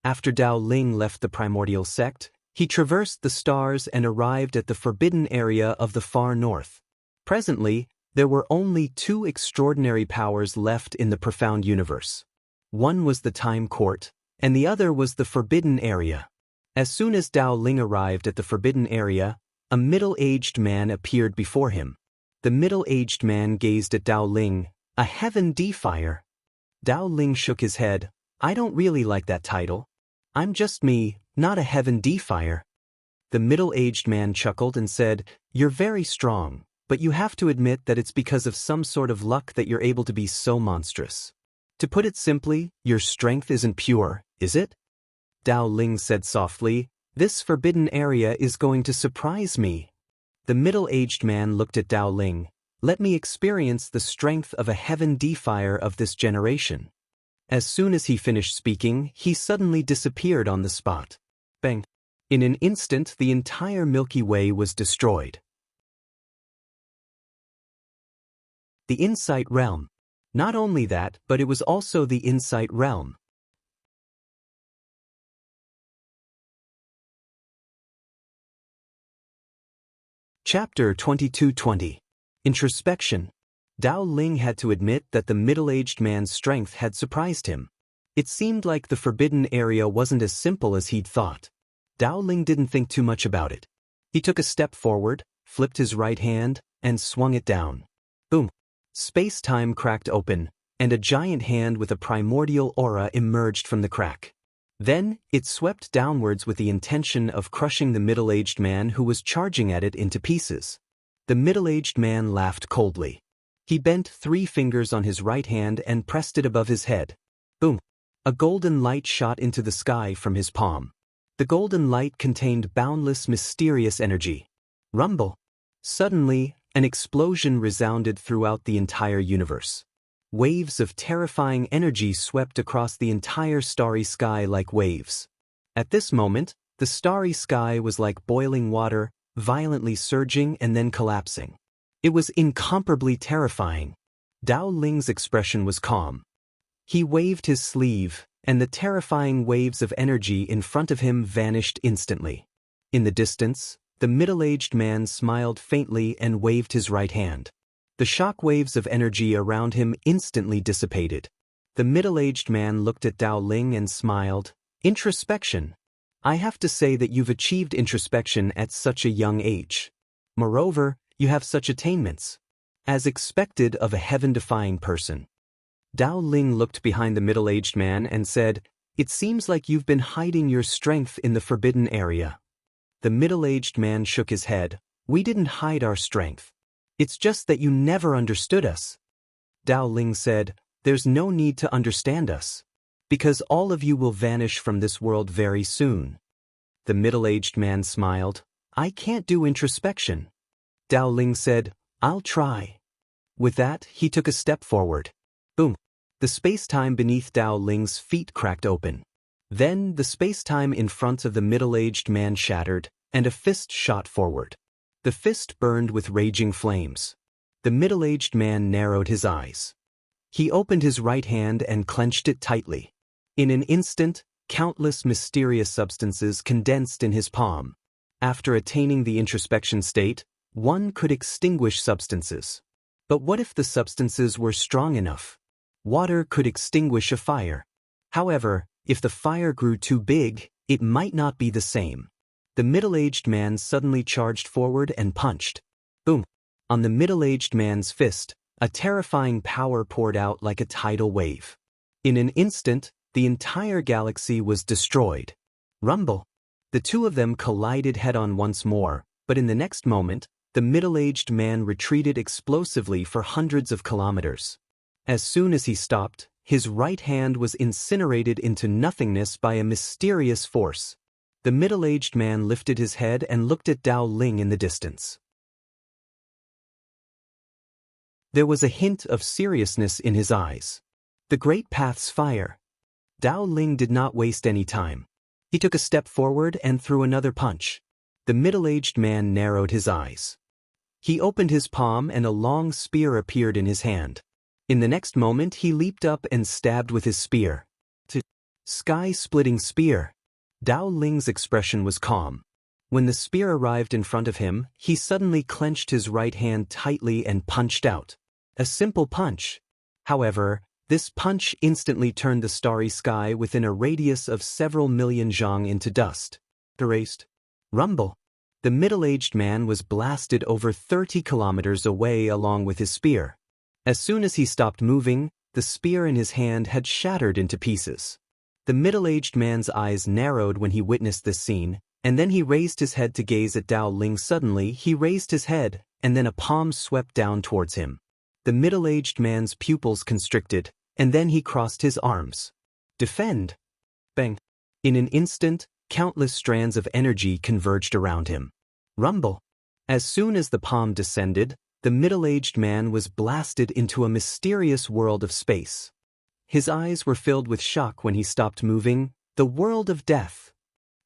After Dao Ling left the Primordial sect, he traversed the stars and arrived at the forbidden area of the far north. Presently, there were only 2 extraordinary powers left in the profound universe. One was the Time Court, and the other was the forbidden area. As soon as Dao Ling arrived at the forbidden area, a middle-aged man appeared before him. The middle-aged man gazed at Dao Ling. "A heaven defier." Dao Ling shook his head. I don't really like that title. I'm just me, not a heaven defier. The middle-aged man chuckled and said, You're very strong, but you have to admit that it's because of some sort of luck that you're able to be so monstrous. To put it simply, your strength isn't pure, is it? Dao Ling said softly, This forbidden area is going to surprise me. The middle-aged man looked at Dao Ling. Let me experience the strength of a heaven defier of this generation. As soon as he finished speaking, he suddenly disappeared on the spot. Bang! In an instant, the entire Milky Way was destroyed. The Insight Realm. Not only that, but it was also the Insight Realm. Chapter 2220. Introspection. Dao Ling had to admit that the middle-aged man's strength had surprised him. It seemed like the forbidden area wasn't as simple as he'd thought. Dao Ling didn't think too much about it. He took a step forward, flipped his right hand, and swung it down. Boom! Space-time cracked open, and a giant hand with a primordial aura emerged from the crack. Then, it swept downwards with the intention of crushing the middle-aged man who was charging at it into pieces. The middle-aged man laughed coldly. He bent 3 fingers on his right hand and pressed it above his head. Boom! A golden light shot into the sky from his palm. The golden light contained boundless, mysterious energy. Rumble! Suddenly, an explosion resounded throughout the entire universe. Waves of terrifying energy swept across the entire starry sky like waves. At this moment, the starry sky was like boiling water, violently surging and then collapsing. It was incomparably terrifying. Dao Ling's expression was calm. He waved his sleeve, and the terrifying waves of energy in front of him vanished instantly. In the distance, the middle-aged man smiled faintly and waved his right hand. The shock waves of energy around him instantly dissipated. The middle-aged man looked at Dao Ling and smiled. Introspection. I have to say that you've achieved introspection at such a young age. Moreover, you have such attainments. As expected of a heaven-defying person. Dao Ling looked behind the middle-aged man and said, It seems like you've been hiding your strength in the forbidden area. The middle-aged man shook his head. We didn't hide our strength. It's just that you never understood us. Dao Ling said, There's no need to understand us. Because all of you will vanish from this world very soon. The middle-aged man smiled. I can't do introspection. Dao Ling said, I'll try. With that, he took a step forward. Boom! The space-time beneath Dao Ling's feet cracked open. Then, the space-time in front of the middle-aged man shattered, and a fist shot forward. The fist burned with raging flames. The middle-aged man narrowed his eyes. He opened his right hand and clenched it tightly. In an instant, countless mysterious substances condensed in his palm. After attaining the introspection state, one could extinguish substances. But what if the substances were strong enough? Water could extinguish a fire. However, if the fire grew too big, it might not be the same. The middle-aged man suddenly charged forward and punched. Boom! On the middle-aged man's fist, a terrifying power poured out like a tidal wave. In an instant, the entire galaxy was destroyed. Rumble! The two of them collided head-on once more, but in the next moment, the middle-aged man retreated explosively for hundreds of kilometers. As soon as he stopped, his right hand was incinerated into nothingness by a mysterious force. The middle-aged man lifted his head and looked at Dao Ling in the distance. There was a hint of seriousness in his eyes. The Great Path's fire. Dao Ling did not waste any time. He took a step forward and threw another punch. The middle-aged man narrowed his eyes. He opened his palm and a long spear appeared in his hand. In the next moment he leaped up and stabbed with his spear. Sky-splitting spear. Dao Ling's expression was calm. When the spear arrived in front of him, he suddenly clenched his right hand tightly and punched out. A simple punch. However, this punch instantly turned the starry sky within a radius of several million zhang into dust. Erased. Rumble. The middle-aged man was blasted over 30 kilometers away along with his spear. As soon as he stopped moving, the spear in his hand had shattered into pieces. The middle-aged man's eyes narrowed when he witnessed this scene, and then he raised his head to gaze at Dao Ling. Suddenly, he raised his head, and then a palm swept down towards him. The middle-aged man's pupils constricted, and then he crossed his arms. Defend! Bang! In an instant, countless strands of energy converged around him. Rumble! As soon as the palm descended, the middle-aged man was blasted into a mysterious world of space. His eyes were filled with shock when he stopped moving, the world of death.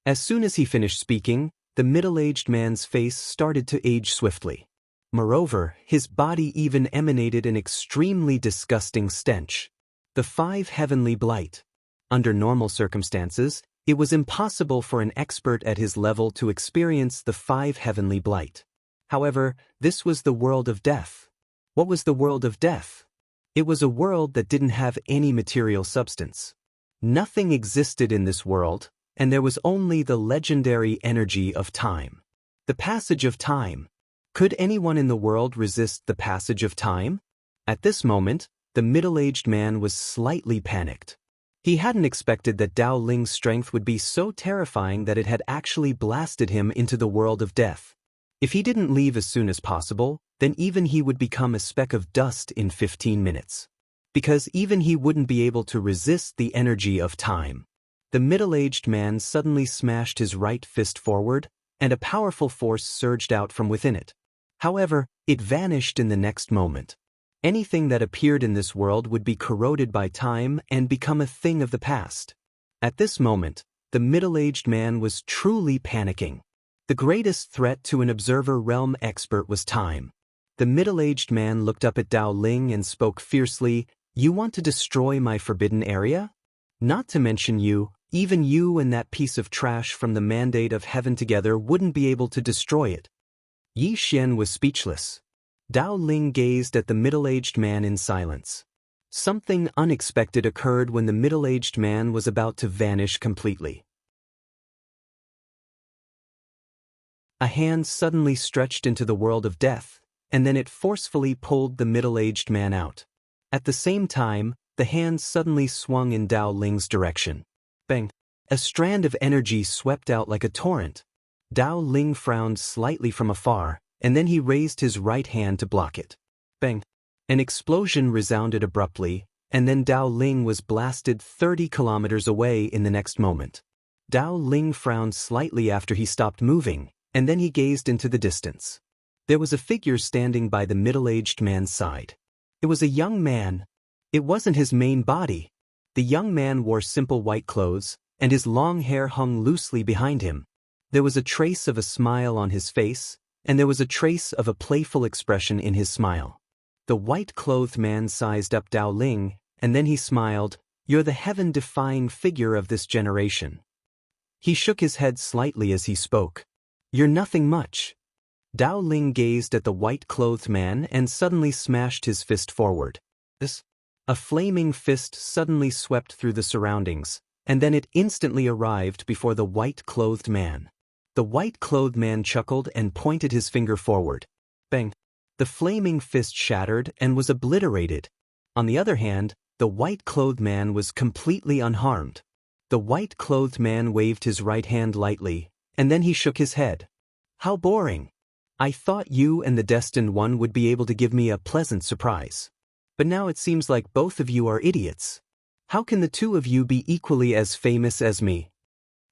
As soon as he finished speaking, the middle-aged man's face started to age swiftly. Moreover, his body even emanated an extremely disgusting stench. The 5 heavenly blight. Under normal circumstances, it was impossible for an expert at his level to experience the 5 heavenly blight. However, this was the world of death. What was the world of death? It was a world that didn't have any material substance. Nothing existed in this world, and there was only the legendary energy of time. The passage of time. Could anyone in the world resist the passage of time? At this moment, the middle-aged man was slightly panicked. He hadn't expected that Dao Ling's strength would be so terrifying that it had actually blasted him into the world of death. If he didn't leave as soon as possible, then even he would become a speck of dust in 15 minutes. Because even he wouldn't be able to resist the energy of time. The middle-aged man suddenly smashed his right fist forward, and a powerful force surged out from within it. However, it vanished in the next moment. Anything that appeared in this world would be corroded by time and become a thing of the past. At this moment, the middle-aged man was truly panicking. The greatest threat to an observer realm expert was time. The middle-aged man looked up at Dao Ling and spoke fiercely, "You want to destroy my forbidden area? Not to mention you, even you and that piece of trash from the mandate of heaven together wouldn't be able to destroy it." Yi Xian was speechless. Dao Ling gazed at the middle-aged man in silence. Something unexpected occurred when the middle-aged man was about to vanish completely. A hand suddenly stretched into the world of death, and then it forcefully pulled the middle-aged man out. At the same time, the hand suddenly swung in Dao Ling's direction. Bang! A strand of energy swept out like a torrent. Dao Ling frowned slightly from afar, and then he raised his right hand to block it. Bang! An explosion resounded abruptly, and then Dao Ling was blasted 30 kilometers away in the next moment. Dao Ling frowned slightly after he stopped moving, and then he gazed into the distance. There was a figure standing by the middle-aged man's side. It was a young man. It wasn't his main body. The young man wore simple white clothes, and his long hair hung loosely behind him. There was a trace of a smile on his face, and there was a trace of a playful expression in his smile. The white-clothed man sized up Dao Ling, and then he smiled, "You're the heaven-defying figure of this generation." He shook his head slightly as he spoke. "You're nothing much." Dao Ling gazed at the white-clothed man and suddenly smashed his fist forward. A flaming fist suddenly swept through the surroundings, and then it instantly arrived before the white-clothed man. The white-clothed man chuckled and pointed his finger forward. Bang! The flaming fist shattered and was obliterated. On the other hand, the white-clothed man was completely unharmed. The white-clothed man waved his right hand lightly, and then he shook his head. "How boring. I thought you and the Destined One would be able to give me a pleasant surprise. But now it seems like both of you are idiots. How can the two of you be equally as famous as me?"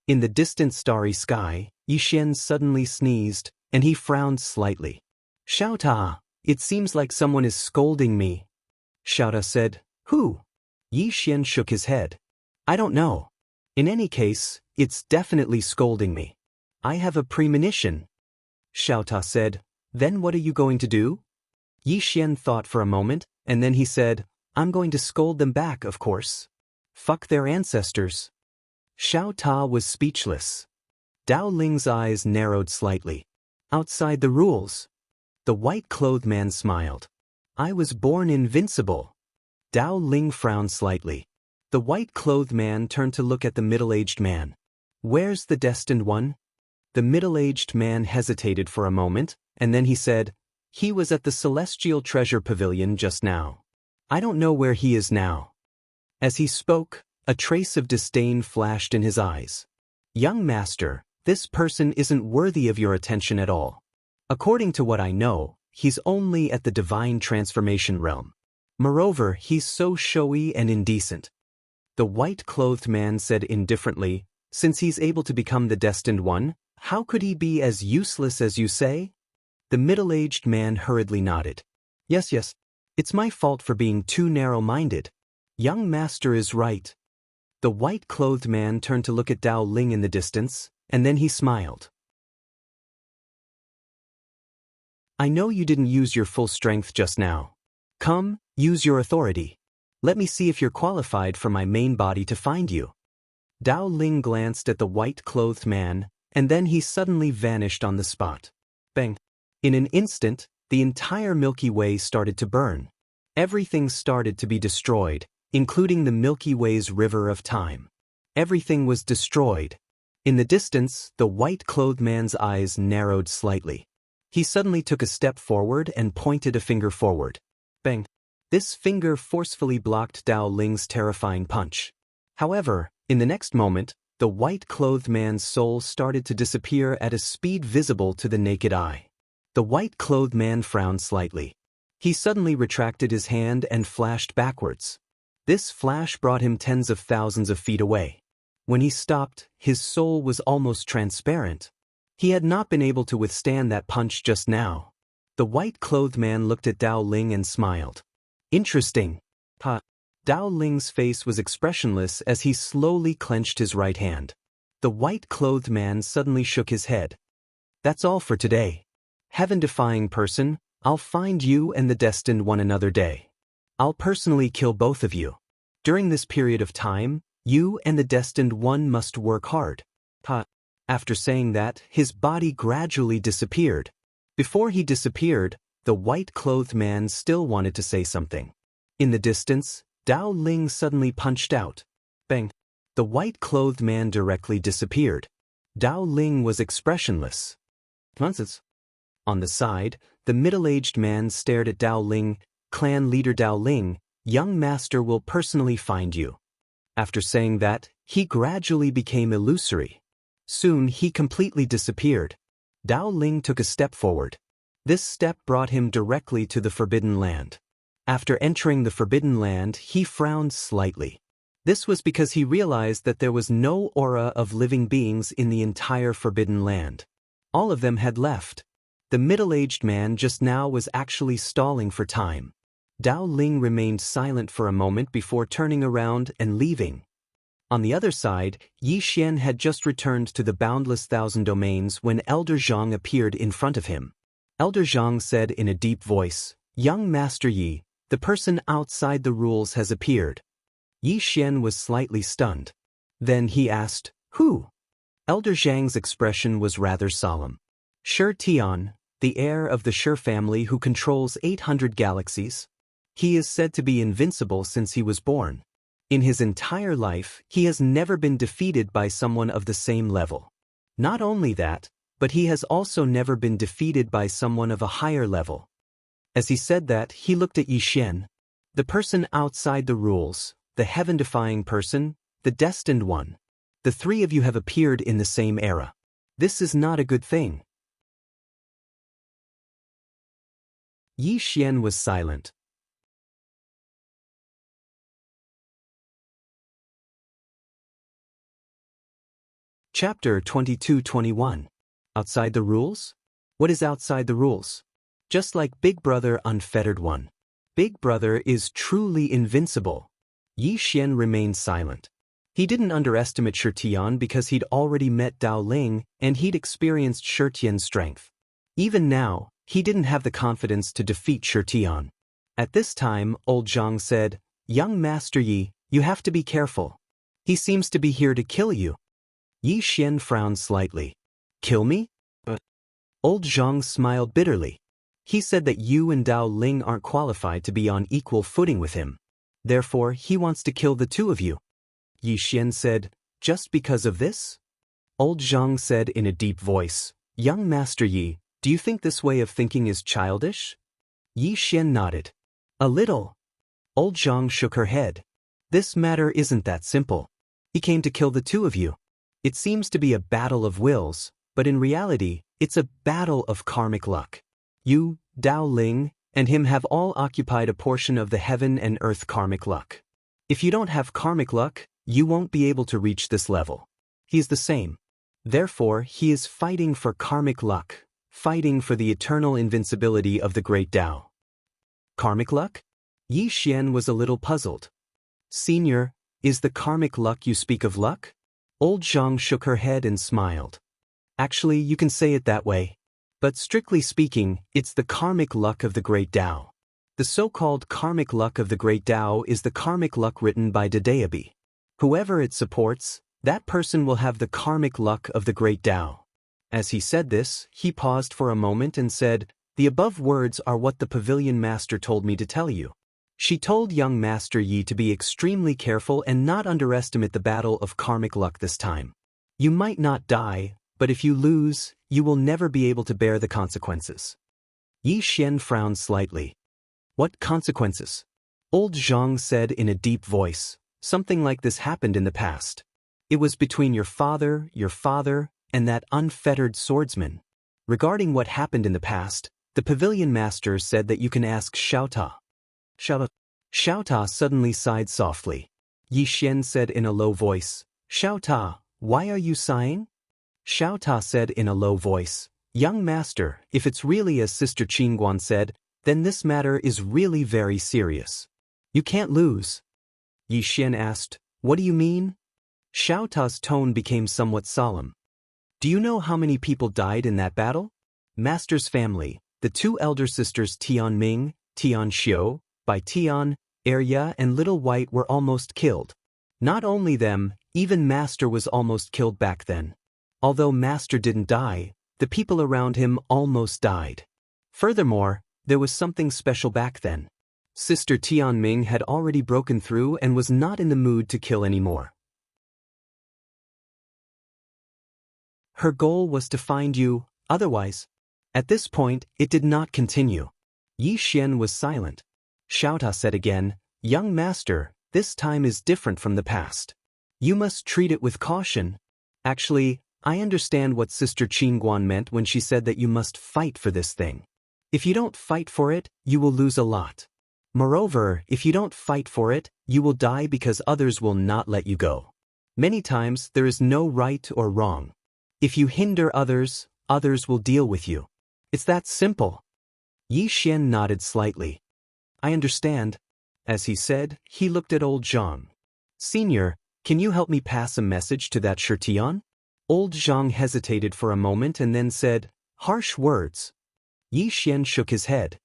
In the distant starry sky, Yi Xian suddenly sneezed, and he frowned slightly. "Xiaota, it seems like someone is scolding me." Xiaota said, "Who?" Yi Xian shook his head. "I don't know. In any case, it's definitely scolding me. I have a premonition." Xiaota said, "Then what are you going to do?" Yi Xian thought for a moment, and then he said, "I'm going to scold them back, of course. Fuck their ancestors." Xiaota was speechless. Dao Ling's eyes narrowed slightly. "Outside the rules." The white-clothed man smiled. "I was born invincible." Dao Ling frowned slightly. The white-clothed man turned to look at the middle-aged man. "Where's the Destined One?" The middle-aged man hesitated for a moment, and then he said, "He was at the Celestial Treasure Pavilion just now." I don't know where he is now. As he spoke, a trace of disdain flashed in his eyes. Young master, this person isn't worthy of your attention at all. According to what I know, he's only at the divine transformation realm. Moreover, he's so showy and indecent. The white-clothed man said indifferently, since he's able to become the destined one, how could he be as useless as you say? The middle-aged man hurriedly nodded. Yes, it's my fault for being too narrow-minded. Young master is right. The white-clothed man turned to look at Dao Ling in the distance, and then he smiled. I know you didn't use your full strength just now. Come, use your authority. Let me see if you're qualified for my main body to find you. Dao Ling glanced at the white-clothed man, and then he suddenly vanished on the spot. Bang! In an instant, the entire Milky Way started to burn. Everything started to be destroyed, including the Milky Way's river of time. Everything was destroyed. In the distance, the white-clothed man's eyes narrowed slightly. He suddenly took a step forward and pointed a finger forward. Bang! This finger forcefully blocked Dao Ling's terrifying punch. However, in the next moment, the white-clothed man's soul started to disappear at a speed visible to the naked eye. The white-clothed man frowned slightly. He suddenly retracted his hand and flashed backwards. This flash brought him tens of thousands of feet away. When he stopped, his soul was almost transparent. He had not been able to withstand that punch just now. The white-clothed man looked at Dao Ling and smiled. Interesting. Dao Ling's face was expressionless as he slowly clenched his right hand. The white-clothed man suddenly shook his head. That's all for today. Heaven-defying person, I'll find you and the destined one another day. I'll personally kill both of you. During this period of time, you and the destined one must work hard. After saying that, his body gradually disappeared. Before he disappeared, the white-clothed man still wanted to say something. In the distance, Dao Ling suddenly punched out. Bang! The white-clothed man directly disappeared. Dao Ling was expressionless. Nonsense. On the side, the middle-aged man stared at Dao Ling. Clan leader Dao Ling, young master will personally find you. After saying that, he gradually became illusory. Soon he completely disappeared. Dao Ling took a step forward. This step brought him directly to the Forbidden Land. After entering the Forbidden Land, he frowned slightly. This was because he realized that there was no aura of living beings in the entire Forbidden Land. All of them had left. The middle-aged man just now was actually stalling for time. Dao Ling remained silent for a moment before turning around and leaving. On the other side, Yi Xian had just returned to the boundless thousand domains when Elder Zhang appeared in front of him. Elder Zhang said in a deep voice, "Young Master Yi, the person outside the rules has appeared." Yi Xian was slightly stunned. Then he asked, "Who?" Elder Zhang's expression was rather solemn. "Shi Tian, the heir of the Shi family who controls 800 galaxies. He is said to be invincible since he was born. In his entire life, he has never been defeated by someone of the same level. Not only that, but he has also never been defeated by someone of a higher level." As he said that, he looked at Yi Xian. "The person outside the rules, the heaven-defying person, the destined one. The three of you have appeared in the same era. This is not a good thing." Yi Xian was silent. Chapter 22-21. Outside the rules? What is outside the rules? Just like Big Brother Unfettered One. Big Brother is truly invincible. Yi Xian remained silent. He didn't underestimate Shi Tian because he'd already met Dao Ling and he'd experienced Shi Tian's strength. Even now, he didn't have the confidence to defeat Shi Tian. At this time, old Zhang said, "Young Master Yi, you have to be careful. He seems to be here to kill you." Yi Xian frowned slightly. "Kill me?" Old Zhang smiled bitterly. He said that you and Dao Ling aren't qualified to be on equal footing with him. Therefore, he wants to kill the two of you. Yi Xian said, "Just because of this?" Old Zhang said in a deep voice, "Young Master Yi, do you think this way of thinking is childish?" Yi Xian nodded. "A little." Old Zhang shook her head. This matter isn't that simple. He came to kill the two of you. It seems to be a battle of wills, but in reality, it's a battle of karmic luck. You, Dao Ling, and him have all occupied a portion of the heaven and earth karmic luck. If you don't have karmic luck, you won't be able to reach this level. He's the same. Therefore, he is fighting for karmic luck, fighting for the eternal invincibility of the great Dao. Karmic luck? Yi Xian was a little puzzled. Senior, is the karmic luck you speak of luck? Old Zhang shook her head and smiled. Actually, you can say it that way. But strictly speaking, it's the karmic luck of the great Dao. The so-called karmic luck of the great Dao is the karmic luck written by Daoist. Whoever it supports, that person will have the karmic luck of the great Dao. As he said this, he paused for a moment and said, "The above words are what the pavilion master told me to tell you." She told young Master Yi to be extremely careful and not underestimate the battle of karmic luck this time. You might not die, but if you lose, you will never be able to bear the consequences. Yi Xian frowned slightly. What consequences? Old Zhang said in a deep voice, something like this happened in the past. It was between your father, and that unfettered swordsman. Regarding what happened in the past, the pavilion master said that you can ask Xiaota. Xiaota suddenly sighed softly. Yi Xian said in a low voice, "Xiaota, why are you sighing?" Xiaota said in a low voice, "Young master, if it's really as Sister Qingguan said, then this matter is really very serious. You can't lose." Yi Xian asked, "What do you mean?" Xiaota's tone became somewhat solemn. "Do you know how many people died in that battle? Master's family, the two elder sisters Tian Ming, Tian Xiu, Bai Tian, Erya and Little White were almost killed. Not only them, even Master was almost killed back then. Although Master didn't die, the people around him almost died. Furthermore, there was something special back then. Sister Tian Ming had already broken through and was not in the mood to kill anymore. Her goal was to find you, otherwise. At this point, it did not continue. Yi Xian was silent. Xiaota said again, "Young master, this time is different from the past. You must treat it with caution. Actually, I understand what Sister Qingguan meant when she said that you must fight for this thing. If you don't fight for it, you will lose a lot. Moreover, if you don't fight for it, you will die because others will not let you go. Many times there is no right or wrong. If you hinder others, others will deal with you. It's that simple." Yi Xian nodded slightly. "I understand." As he said, he looked at Old Zhang. "Senior, can you help me pass a message to that Shirtian?" Old Zhang hesitated for a moment and then said, "Harsh words." Yi Xian shook his head.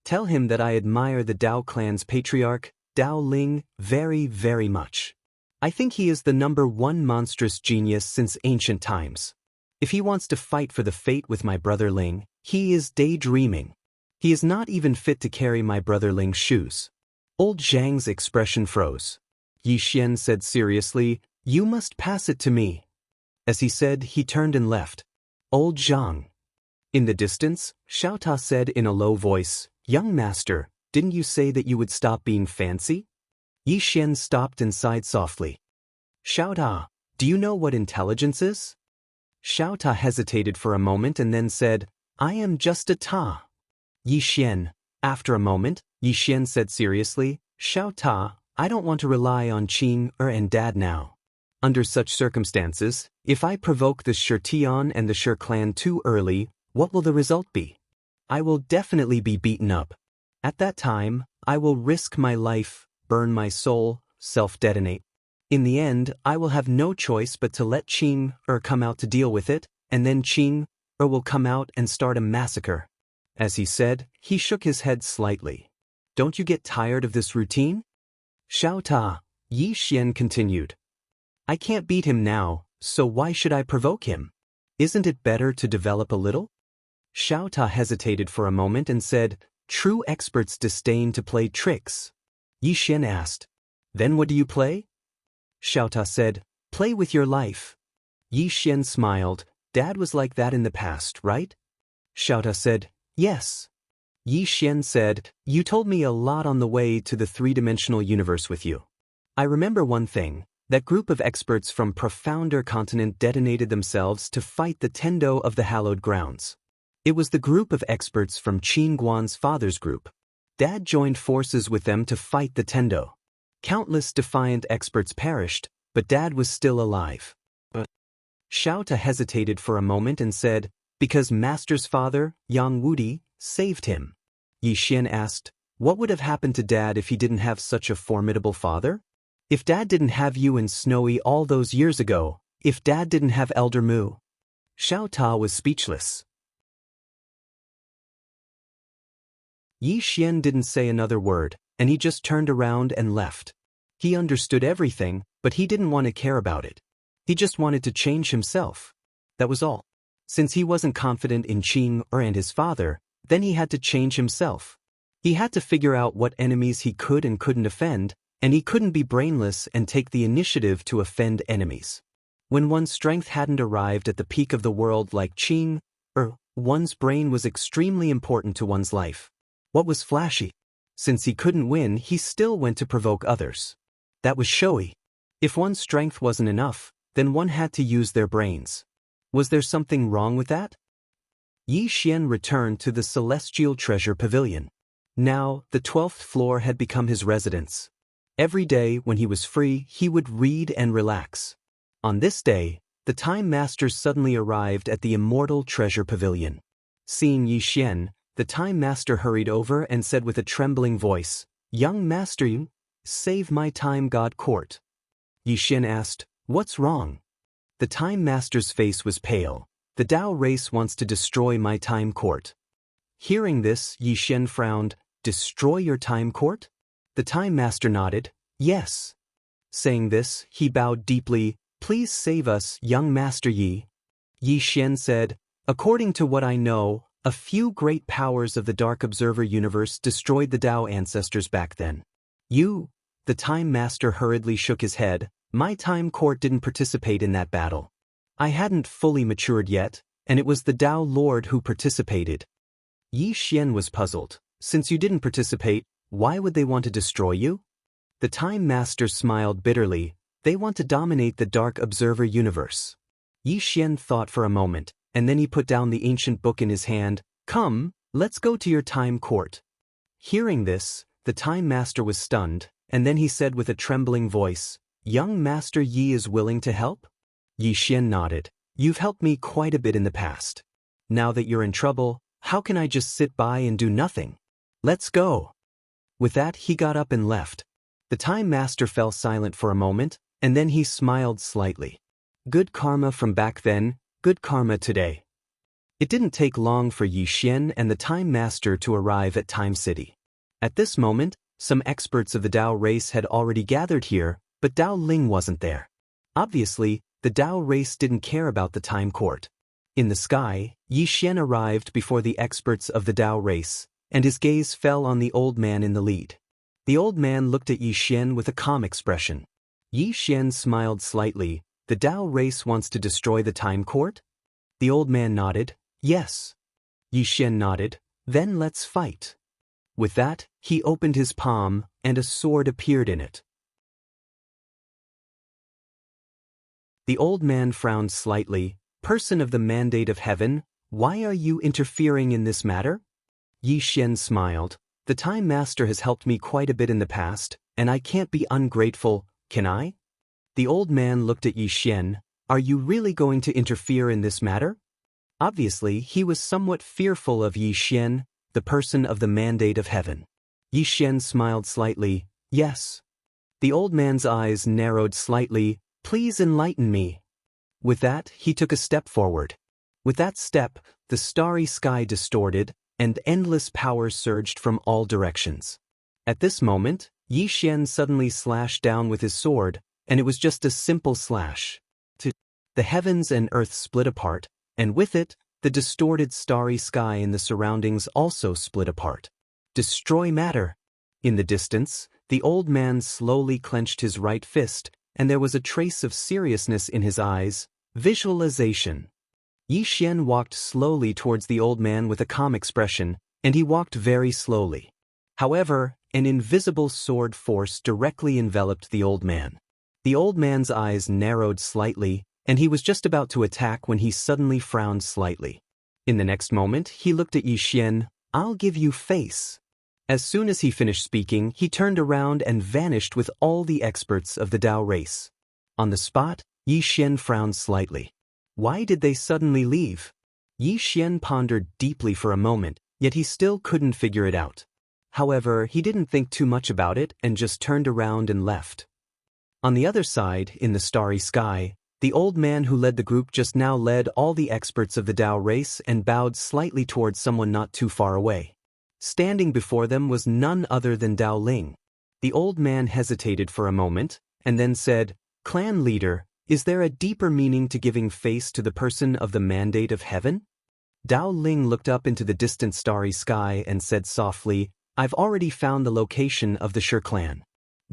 "Tell him that I admire the Dao clan's patriarch, Dao Ling, very, very much. I think he is the #1 monstrous genius since ancient times. If he wants to fight for the fate with my brother Ling, he is daydreaming. He is not even fit to carry my brother Ling's shoes." Old Zhang's expression froze. Yi Xian said seriously, "You must pass it to me." As he said, he turned and left. Old Zhang. In the distance, Xiaota said in a low voice, "Young master, didn't you say that you would stop being fancy?" Yi Xian stopped and sighed softly. "Xiaota, do you know what intelligence is?" Xiaota hesitated for a moment and then said, "I am just a Ta." Yi Xian. After a moment, Yi Xian said seriously, "Xiaota, I don't want to rely on Qing and Dad now. Under such circumstances, if I provoke the Shirtian and the Shir clan too early, what will the result be? I will definitely be beaten up. At that time, I will risk my life, burn my soul, self-detonate. In the end, I will have no choice but to let Qing come out to deal with it, and then Qing will come out and start a massacre." As he said, he shook his head slightly. "Don't you get tired of this routine?" "Xiaota," Yi Xian continued. "I can't beat him now, so why should I provoke him? Isn't it better to develop a little?" Xiaota hesitated for a moment and said, "True experts disdain to play tricks." Yi Xian asked, "Then what do you play?" Xiaota said, "Play with your life." Yi Xian smiled. "Dad was like that in the past, right?" Xiaota said, "Yes." Yi Xian said, "You told me a lot on the way to the three-dimensional universe with you. I remember one thing. That group of experts from profounder continent detonated themselves to fight the Tendo of the hallowed grounds. It was the group of experts from Qin Guan's father's group. Dad joined forces with them to fight the Tendo. Countless defiant experts perished, but Dad was still alive." Xiao Ta hesitated for a moment and said, "Because Master's father, Yang Wudi, saved him." Yi Xian asked, "What would have happened to Dad if he didn't have such a formidable father? If Dad didn't have you and Snowy all those years ago, if Dad didn't have Elder Mu?" Xiao Ta was speechless. Yi Xian didn't say another word, and he just turned around and left. He understood everything, but he didn't want to care about it. He just wanted to change himself. That was all. Since he wasn't confident in Qing and his father, then he had to change himself. He had to figure out what enemies he could and couldn't offend, and he couldn't be brainless and take the initiative to offend enemies. When one's strength hadn't arrived at the peak of the world like Qing, one's brain was extremely important to one's life. What was flashy? Since he couldn't win, he still went to provoke others. That was showy. If one's strength wasn't enough, then one had to use their brains. Was there something wrong with that? Yi Xian returned to the Celestial Treasure Pavilion. Now, the 12th floor had become his residence. Every day, when he was free, he would read and relax. On this day, the Time Master suddenly arrived at the Immortal Treasure Pavilion. Seeing Yi Xian, the Time Master hurried over and said with a trembling voice, "Young Master, save my Time God Court." Yi Xian asked, "What's wrong?" The Time Master's face was pale. "The Dao race wants to destroy my Time Court." Hearing this, Yi Xian frowned. "Destroy your Time Court?" The Time Master nodded, "Yes." Saying this, he bowed deeply. "Please save us, young Master Yi." Yi Xian said, "According to what I know, a few great powers of the Dark Observer universe destroyed the Dao ancestors back then. You?" The Time Master hurriedly shook his head. "My Time Court didn't participate in that battle. I hadn't fully matured yet, and it was the Dao Lord who participated." Yi Xian was puzzled. "Since you didn't participate, why would they want to destroy you?" The Time Master smiled bitterly. "They want to dominate the Dark Observer universe." Yi Xian thought for a moment, and then he put down the ancient book in his hand. "Come, let's go to your Time Court." Hearing this, the Time Master was stunned, and then he said with a trembling voice, "Young Master Yi is willing to help?" Yi Xian nodded. "You've helped me quite a bit in the past. Now that you're in trouble, how can I just sit by and do nothing? Let's go." With that, he got up and left. The Time Master fell silent for a moment, and then he smiled slightly. Good karma from back then, good karma today. It didn't take long for Yi Xian and the Time Master to arrive at Time City. At this moment, some experts of the Dao race had already gathered here, but Dao Ling wasn't there. Obviously, the Dao race didn't care about the Time Court. In the sky, Yi Xian arrived before the experts of the Dao race, and his gaze fell on the old man in the lead. The old man looked at Yi Xian with a calm expression. Yi Xian smiled slightly. "The Dao race wants to destroy the Time Court?" The old man nodded. "Yes." Yi Xian nodded. "Then let's fight." With that, he opened his palm, and a sword appeared in it. The old man frowned slightly. "Person of the Mandate of Heaven, why are you interfering in this matter?" Yi Xian smiled. "The Time Master has helped me quite a bit in the past, and I can't be ungrateful, can I?" The old man looked at Yi Xian. "Are you really going to interfere in this matter?" Obviously, he was somewhat fearful of Yi Xian, the person of the Mandate of Heaven. Yi Xian smiled slightly. "Yes." The old man's eyes narrowed slightly. "Please enlighten me." With that, he took a step forward. With that step, the starry sky distorted, and endless power surged from all directions. At this moment, Yi Xian suddenly slashed down with his sword, and it was just a simple slash. The heavens and earth split apart, and with it, the distorted starry sky and the surroundings also split apart. "Destroy matter." In the distance, the old man slowly clenched his right fist, and there was a trace of seriousness in his eyes. Visualization. Yi Xian walked slowly towards the old man with a calm expression. and he walked very slowly. However, an invisible sword force directly enveloped the old man. The old man's eyes narrowed slightly, and he was just about to attack when he suddenly frowned slightly. In the next moment, he looked at Yixian. "I'll give you face." As soon as he finished speaking, he turned around and vanished with all the experts of the Dao race. On the spot, Yixian frowned slightly. Why did they suddenly leave? Yixian pondered deeply for a moment, yet he still couldn't figure it out. However, he didn't think too much about it and just turned around and left. On the other side, in the starry sky, the old man who led the group just now led all the experts of the Dao race and bowed slightly towards someone not too far away. Standing before them was none other than Dao Ling. The old man hesitated for a moment, and then said, "Clan leader, is there a deeper meaning to giving face to the person of the mandate of heaven?" Dao Ling looked up into the distant starry sky and said softly, "I've already found the location of the Shi clan.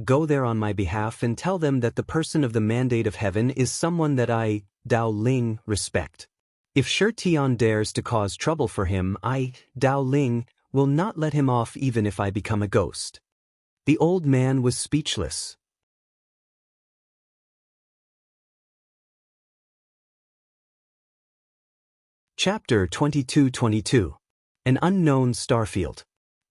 Go there on my behalf and tell them that the person of the mandate of heaven is someone that I, Dao Ling, respect. If Shi Tian dares to cause trouble for him, I, Dao Ling, will not let him off even if I become a ghost." The old man was speechless. Chapter 22-22. An unknown starfield.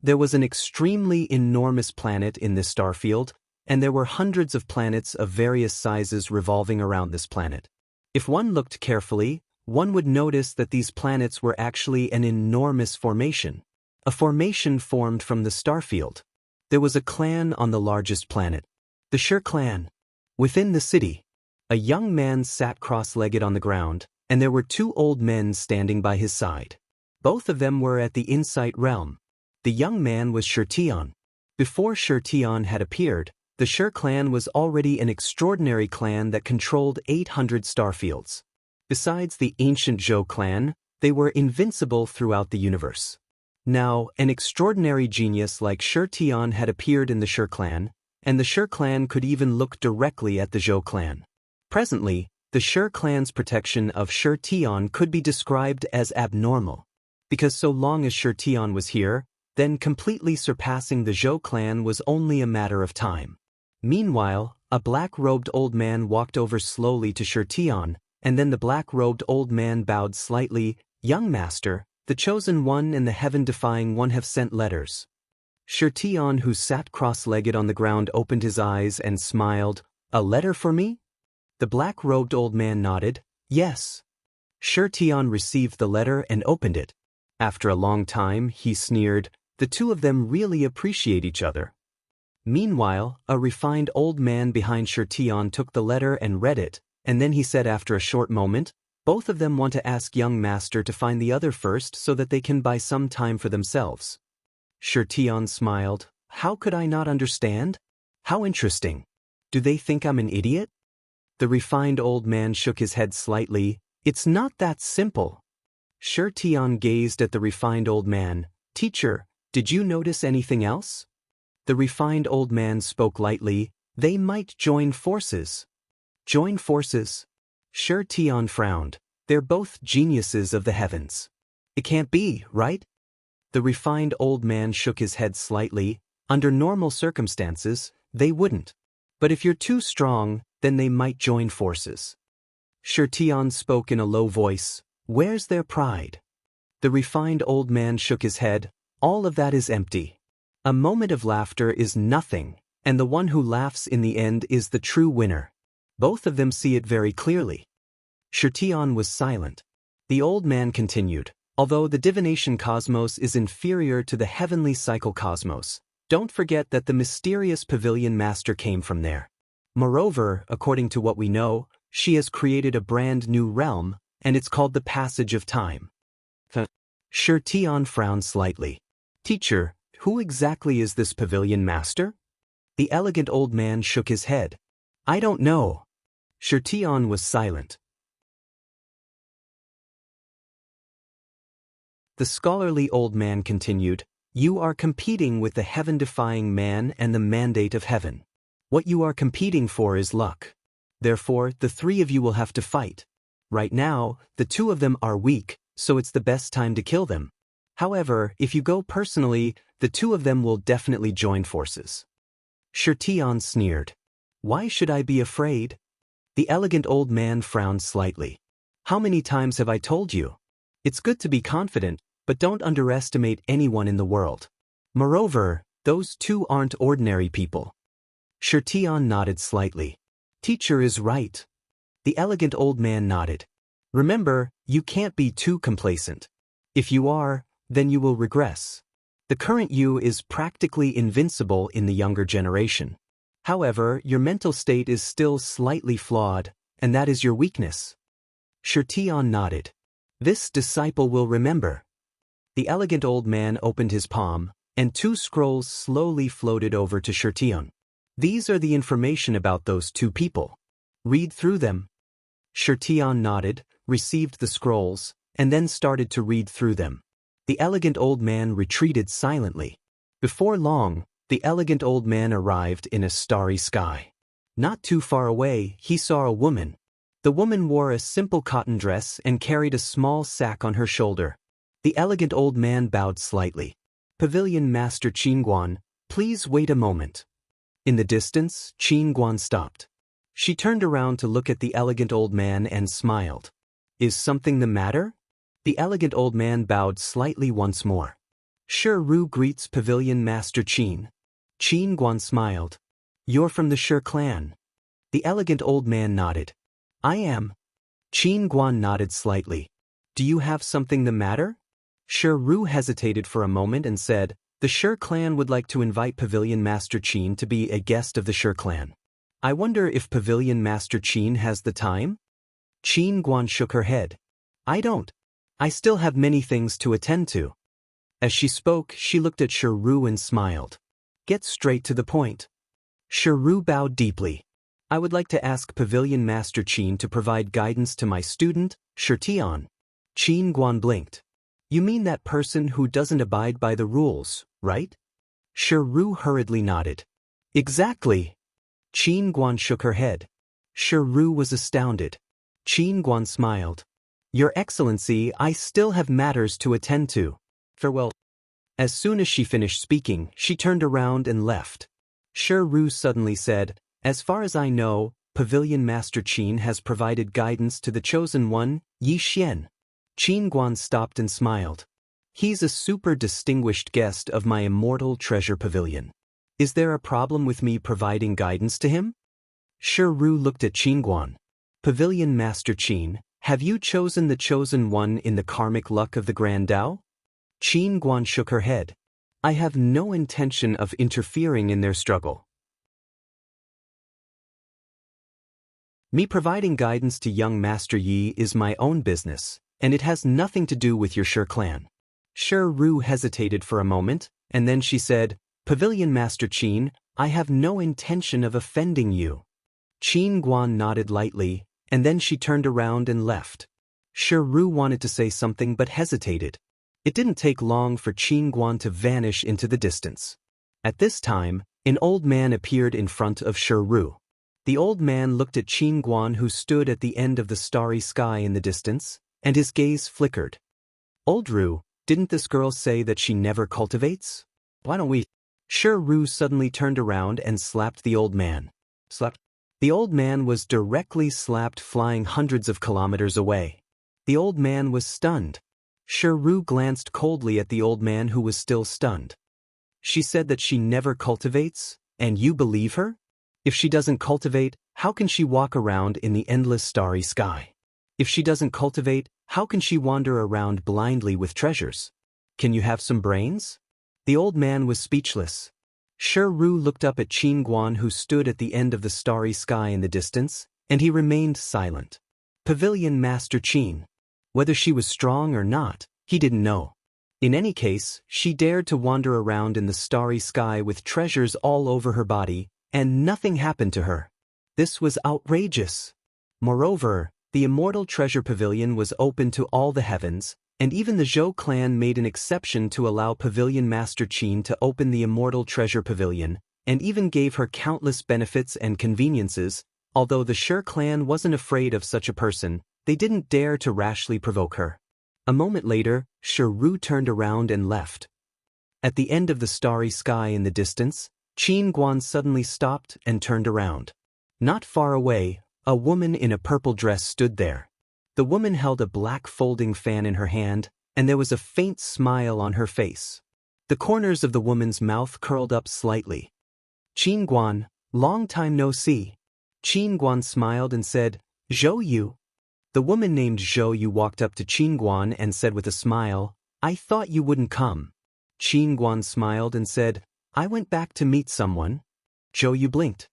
There was an extremely enormous planet in this starfield, and there were hundreds of planets of various sizes revolving around this planet. If one looked carefully, one would notice that these planets were actually an enormous formation. A formation formed from the starfield. There was a clan on the largest planet, the Shi clan. Within the city, a young man sat cross-legged on the ground, and there were two old men standing by his side. Both of them were at the Insight realm. The young man was Shi Tian. Before Shi Tian had appeared, the Shi clan was already an extraordinary clan that controlled 800 starfields. Besides the ancient Zhou clan, they were invincible throughout the universe. Now, an extraordinary genius like Shi Tian had appeared in the Shi clan, and the Shi clan could even look directly at the Zhou clan. Presently, the Shi clan's protection of Shi Tian could be described as abnormal, because so long as Shi Tian was here, then completely surpassing the Zhou clan was only a matter of time. Meanwhile, a black-robed old man walked over slowly to Shi Tian, and then the black-robed old man bowed slightly. "Young master, the chosen one and the heaven-defying one have sent letters." Shi Tian, who sat cross-legged on the ground, opened his eyes and smiled. "A letter for me?" The black-robed old man nodded. "Yes." Shi Tian received the letter and opened it. After a long time, he sneered, "The two of them really appreciate each other." Meanwhile, a refined old man behind Shi Tian took the letter and read it, and then he said after a short moment, "Both of them want to ask young master to find the other first so that they can buy some time for themselves." Shi Tian smiled. "How could I not understand? How interesting. Do they think I'm an idiot?" The refined old man shook his head slightly. "It's not that simple." Shi Tian gazed at the refined old man. "Teacher, did you notice anything else?" The refined old man spoke lightly. "They might join forces." "Join forces?" Shi Tian frowned. "They're both geniuses of the heavens. It can't be, right?" The refined old man shook his head slightly. "Under normal circumstances, they wouldn't. But if you're too strong, then they might join forces." Shi Tian spoke in a low voice. "Where's their pride?" The refined old man shook his head. "All of that is empty. A moment of laughter is nothing, and the one who laughs in the end is the true winner. Both of them see it very clearly." Shi Tian was silent. The old man continued. "Although the divination cosmos is inferior to the heavenly cycle cosmos, don't forget that the mysterious pavilion master came from there. Moreover, according to what we know, she has created a brand new realm, and it's called the Passage of Time." Shi Tian frowned slightly. "Teacher, who exactly is this pavilion master?" The elegant old man shook his head. "I don't know." Shi Tian was silent. The scholarly old man continued. "You are competing with the heaven-defying man and the mandate of heaven. What you are competing for is luck. Therefore, the three of you will have to fight. Right now, the two of them are weak, so it's the best time to kill them. However, if you go personally, the two of them will definitely join forces. Xianxia sneered. Why should I be afraid? The elegant old man frowned slightly. How many times have I told you? It's good to be confident, but don't underestimate anyone in the world. Moreover, those two aren't ordinary people. Xianxia nodded slightly. Teacher is right. The elegant old man nodded. Remember, you can't be too complacent. If you are, then you will regress. The current you is practically invincible in the younger generation. However, your mental state is still slightly flawed, and that is your weakness. Xianxia nodded. This disciple will remember. The elegant old man opened his palm, and two scrolls slowly floated over to Xianxia. These are the information about those two people. Read through them. Xianxia nodded, received the scrolls, and then started to read through them. The elegant old man retreated silently. Before long, the elegant old man arrived in a starry sky. Not too far away, he saw a woman. The woman wore a simple cotton dress and carried a small sack on her shoulder. The elegant old man bowed slightly. Pavilion Master Qinguan, please wait a moment. In the distance, Qinguan stopped. She turned around to look at the elegant old man and smiled. Is something the matter? The elegant old man bowed slightly once more. Ru greets Pavilion Master Qin. Qinguan smiled. You're from the Shi clan. The elegant old man nodded. I am. Qinguan nodded slightly. Do you have something the matter? Ru hesitated for a moment and said, the Shi clan would like to invite Pavilion Master Qin to be a guest of the Shi clan. I wonder if Pavilion Master Qin has the time? Qinguan shook her head. I don't. I still have many things to attend to. As she spoke, she looked at Ru and smiled. Get straight to the point. Ru bowed deeply. I would like to ask Pavilion Master Qin to provide guidance to my student, Xianxia. Qinguan blinked. You mean that person who doesn't abide by the rules, right? Ru hurriedly nodded. Exactly. Qinguan shook her head. Ru was astounded. Qinguan smiled. Your Excellency, I still have matters to attend to. Farewell. As soon as she finished speaking, she turned around and left. Ru suddenly said, as far as I know, Pavilion Master Qin has provided guidance to the chosen one, Yi Xian. Qinguan stopped and smiled. He's a super distinguished guest of my Immortal Treasure Pavilion. Is there a problem with me providing guidance to him? Ru looked at Qinguan. Pavilion Master Qin, have you chosen the chosen one in the karmic luck of the Grand Dao? Qinguan shook her head. I have no intention of interfering in their struggle. Me providing guidance to young Master Yi is my own business, and it has nothing to do with your Shi clan. Ru hesitated for a moment, and then she said, Pavilion Master Qin, I have no intention of offending you. Qinguan nodded lightly, and then she turned around and left. Ru wanted to say something but hesitated. It didn't take long for Qinguan to vanish into the distance. At this time, an old man appeared in front of Ru. The old man looked at Qinguan, who stood at the end of the starry sky in the distance, and his gaze flickered. Old Ru, didn't this girl say that she never cultivates? Why don't we? Ru suddenly turned around and slapped the old man. Slapped. The old man was directly slapped, flying hundreds of kilometers away. The old man was stunned. Ru glanced coldly at the old man, who was still stunned. She said that she never cultivates, and you believe her? If she doesn't cultivate, how can she walk around in the endless starry sky? If she doesn't cultivate, how can she wander around blindly with treasures? Can you have some brains? The old man was speechless. Ru looked up at Qinguan, who stood at the end of the starry sky in the distance, and he remained silent. Pavilion Master Qin. Whether she was strong or not, he didn't know. In any case, she dared to wander around in the starry sky with treasures all over her body, and nothing happened to her. This was outrageous. Moreover, the Immortal Treasure Pavilion was open to all the heavens, and even the Zhou clan made an exception to allow Pavilion Master Qin to open the Immortal Treasure Pavilion, and even gave her countless benefits and conveniences. Although the Shi clan wasn't afraid of such a person, they didn't dare to rashly provoke her. A moment later, Shiru turned around and left. At the end of the starry sky in the distance, Qin Guan suddenly stopped and turned around. Not far away, a woman in a purple dress stood there. The woman held a black folding fan in her hand, and there was a faint smile on her face. The corners of the woman's mouth curled up slightly. Qin Guan, long time no see. Qin Guan smiled and said, Zhou Yu. The woman named Zhou Yu walked up to Qin Guan and said with a smile, I thought you wouldn't come. Qin Guan smiled and said, I went back to meet someone. Zhou Yu blinked.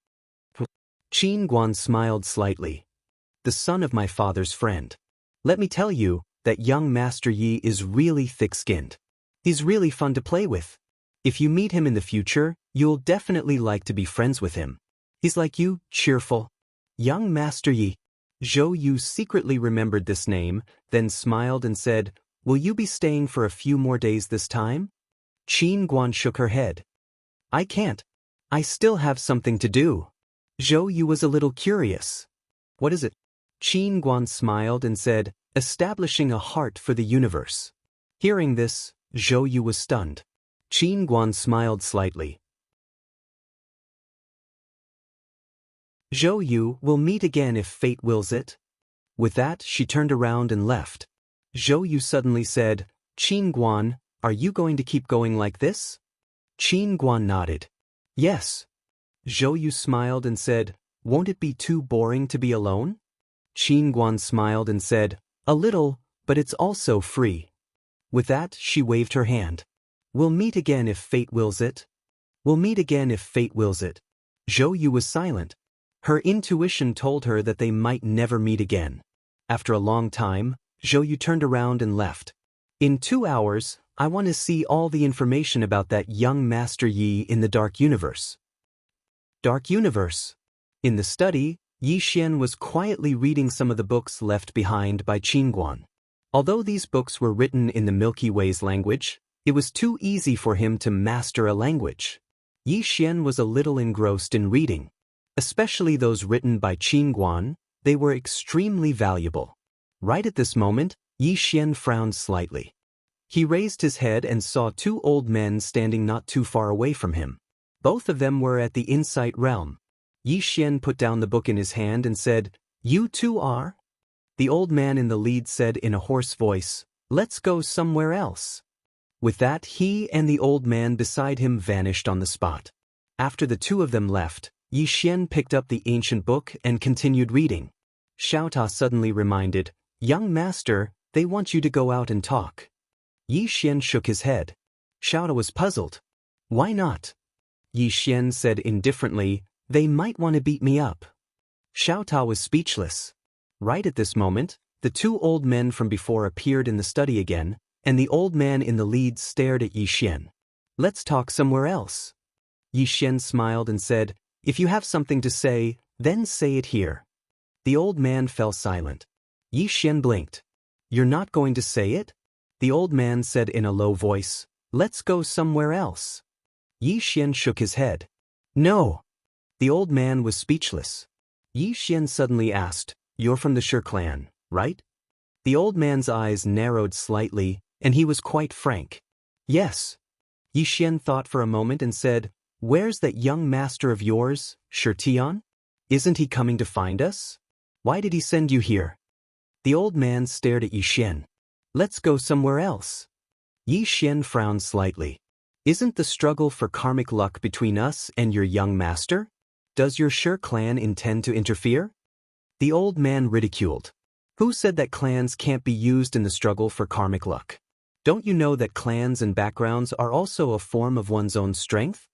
Qin Guan smiled slightly. The son of my father's friend. Let me tell you that young Master Yi is really thick-skinned. He's really fun to play with. If you meet him in the future, you'll definitely like to be friends with him. He's like you, cheerful. Young Master Yi. Zhou Yu secretly remembered this name, then smiled and said, Will you be staying for a few more days this time? Qin Guan shook her head. I can't. I still have something to do. Zhou Yu was a little curious. What is it? Qin Guan smiled and said, Establishing a heart for the universe. Hearing this, Zhou Yu was stunned. Qin Guan smiled slightly. Zhou Yu will meet again if fate wills it. With that, she turned around and left. Zhou Yu suddenly said, Qin Guan, are you going to keep going like this? Qin Guan nodded. Yes. Zhou Yu smiled and said, Won't it be too boring to be alone? Qin Guan smiled and said, A little, but it's also free. With that, she waved her hand. We'll meet again if fate wills it. We'll meet again if fate wills it. Zhou Yu was silent. Her intuition told her that they might never meet again. After a long time, Zhou Yu turned around and left. In 2 hours, I want to see all the information about that young Master Yi in the Dark Universe. Dark Universe. In the study, Yi Xian was quietly reading some of the books left behind by Qin Guan. Although these books were written in the Milky Way's language, it was too easy for him to master a language. Yi Xian was a little engrossed in reading. Especially those written by Qin Guan, they were extremely valuable. Right at this moment, Yi Xian frowned slightly. He raised his head and saw 2 old men standing not too far away from him. Both of them were at the Insight realm. Yi Xian put down the book in his hand and said, You too are? The old man in the lead said in a hoarse voice, Let's go somewhere else. With that, he and the old man beside him vanished on the spot. After the 2 of them left, Yi Xian picked up the ancient book and continued reading. Xiaota suddenly reminded, Young master, they want you to go out and talk. Yi Xian shook his head. Xiaota was puzzled. Why not? Yi Xian said indifferently, They might want to beat me up. Xiaota was speechless. Right at this moment, the 2 old men from before appeared in the study again, and the old man in the lead stared at Yi Xian. Let's talk somewhere else. Yi Xian smiled and said, If you have something to say, then say it here. The old man fell silent. Yi Xian blinked. You're not going to say it? The old man said in a low voice, Let's go somewhere else. Yi Xian shook his head. No. The old man was speechless. Yi Xian suddenly asked, You're from the Shi clan, right? The old man's eyes narrowed slightly, and he was quite frank. Yes. Yi Xian thought for a moment and said, Where's that young master of yours, Shi Tian? Isn't he coming to find us? Why did he send you here? The old man stared at Yi Xian. Let's go somewhere else. Yi Xian frowned slightly. Isn't the struggle for karmic luck between us and your young master? Does your Shi clan intend to interfere? The old man ridiculed. Who said that clans can't be used in the struggle for karmic luck? Don't you know that clans and backgrounds are also a form of one's own strength?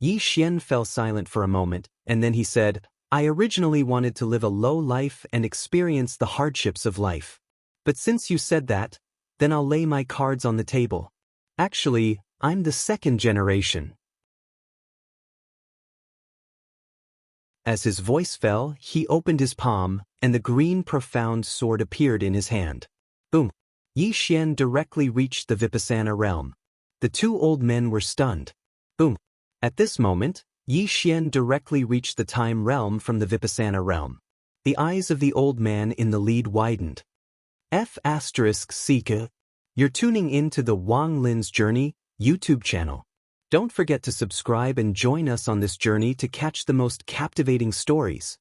Yi Xian fell silent for a moment, and then he said, I originally wanted to live a low life and experience the hardships of life. But since you said that, then I'll lay my cards on the table. Actually, I'm the 2nd generation. As his voice fell, he opened his palm, and the green profound sword appeared in his hand. Boom! Yi Xian directly reached the Vipassana realm. The 2 old men were stunned. Boom! At this moment, Yi Xian directly reached the time realm from the Vipassana realm. The eyes of the old man in the lead widened. F*Sika. You're tuning in to the Wang Lin's Journey YouTube channel. Don't forget to subscribe and join us on this journey to catch the most captivating stories.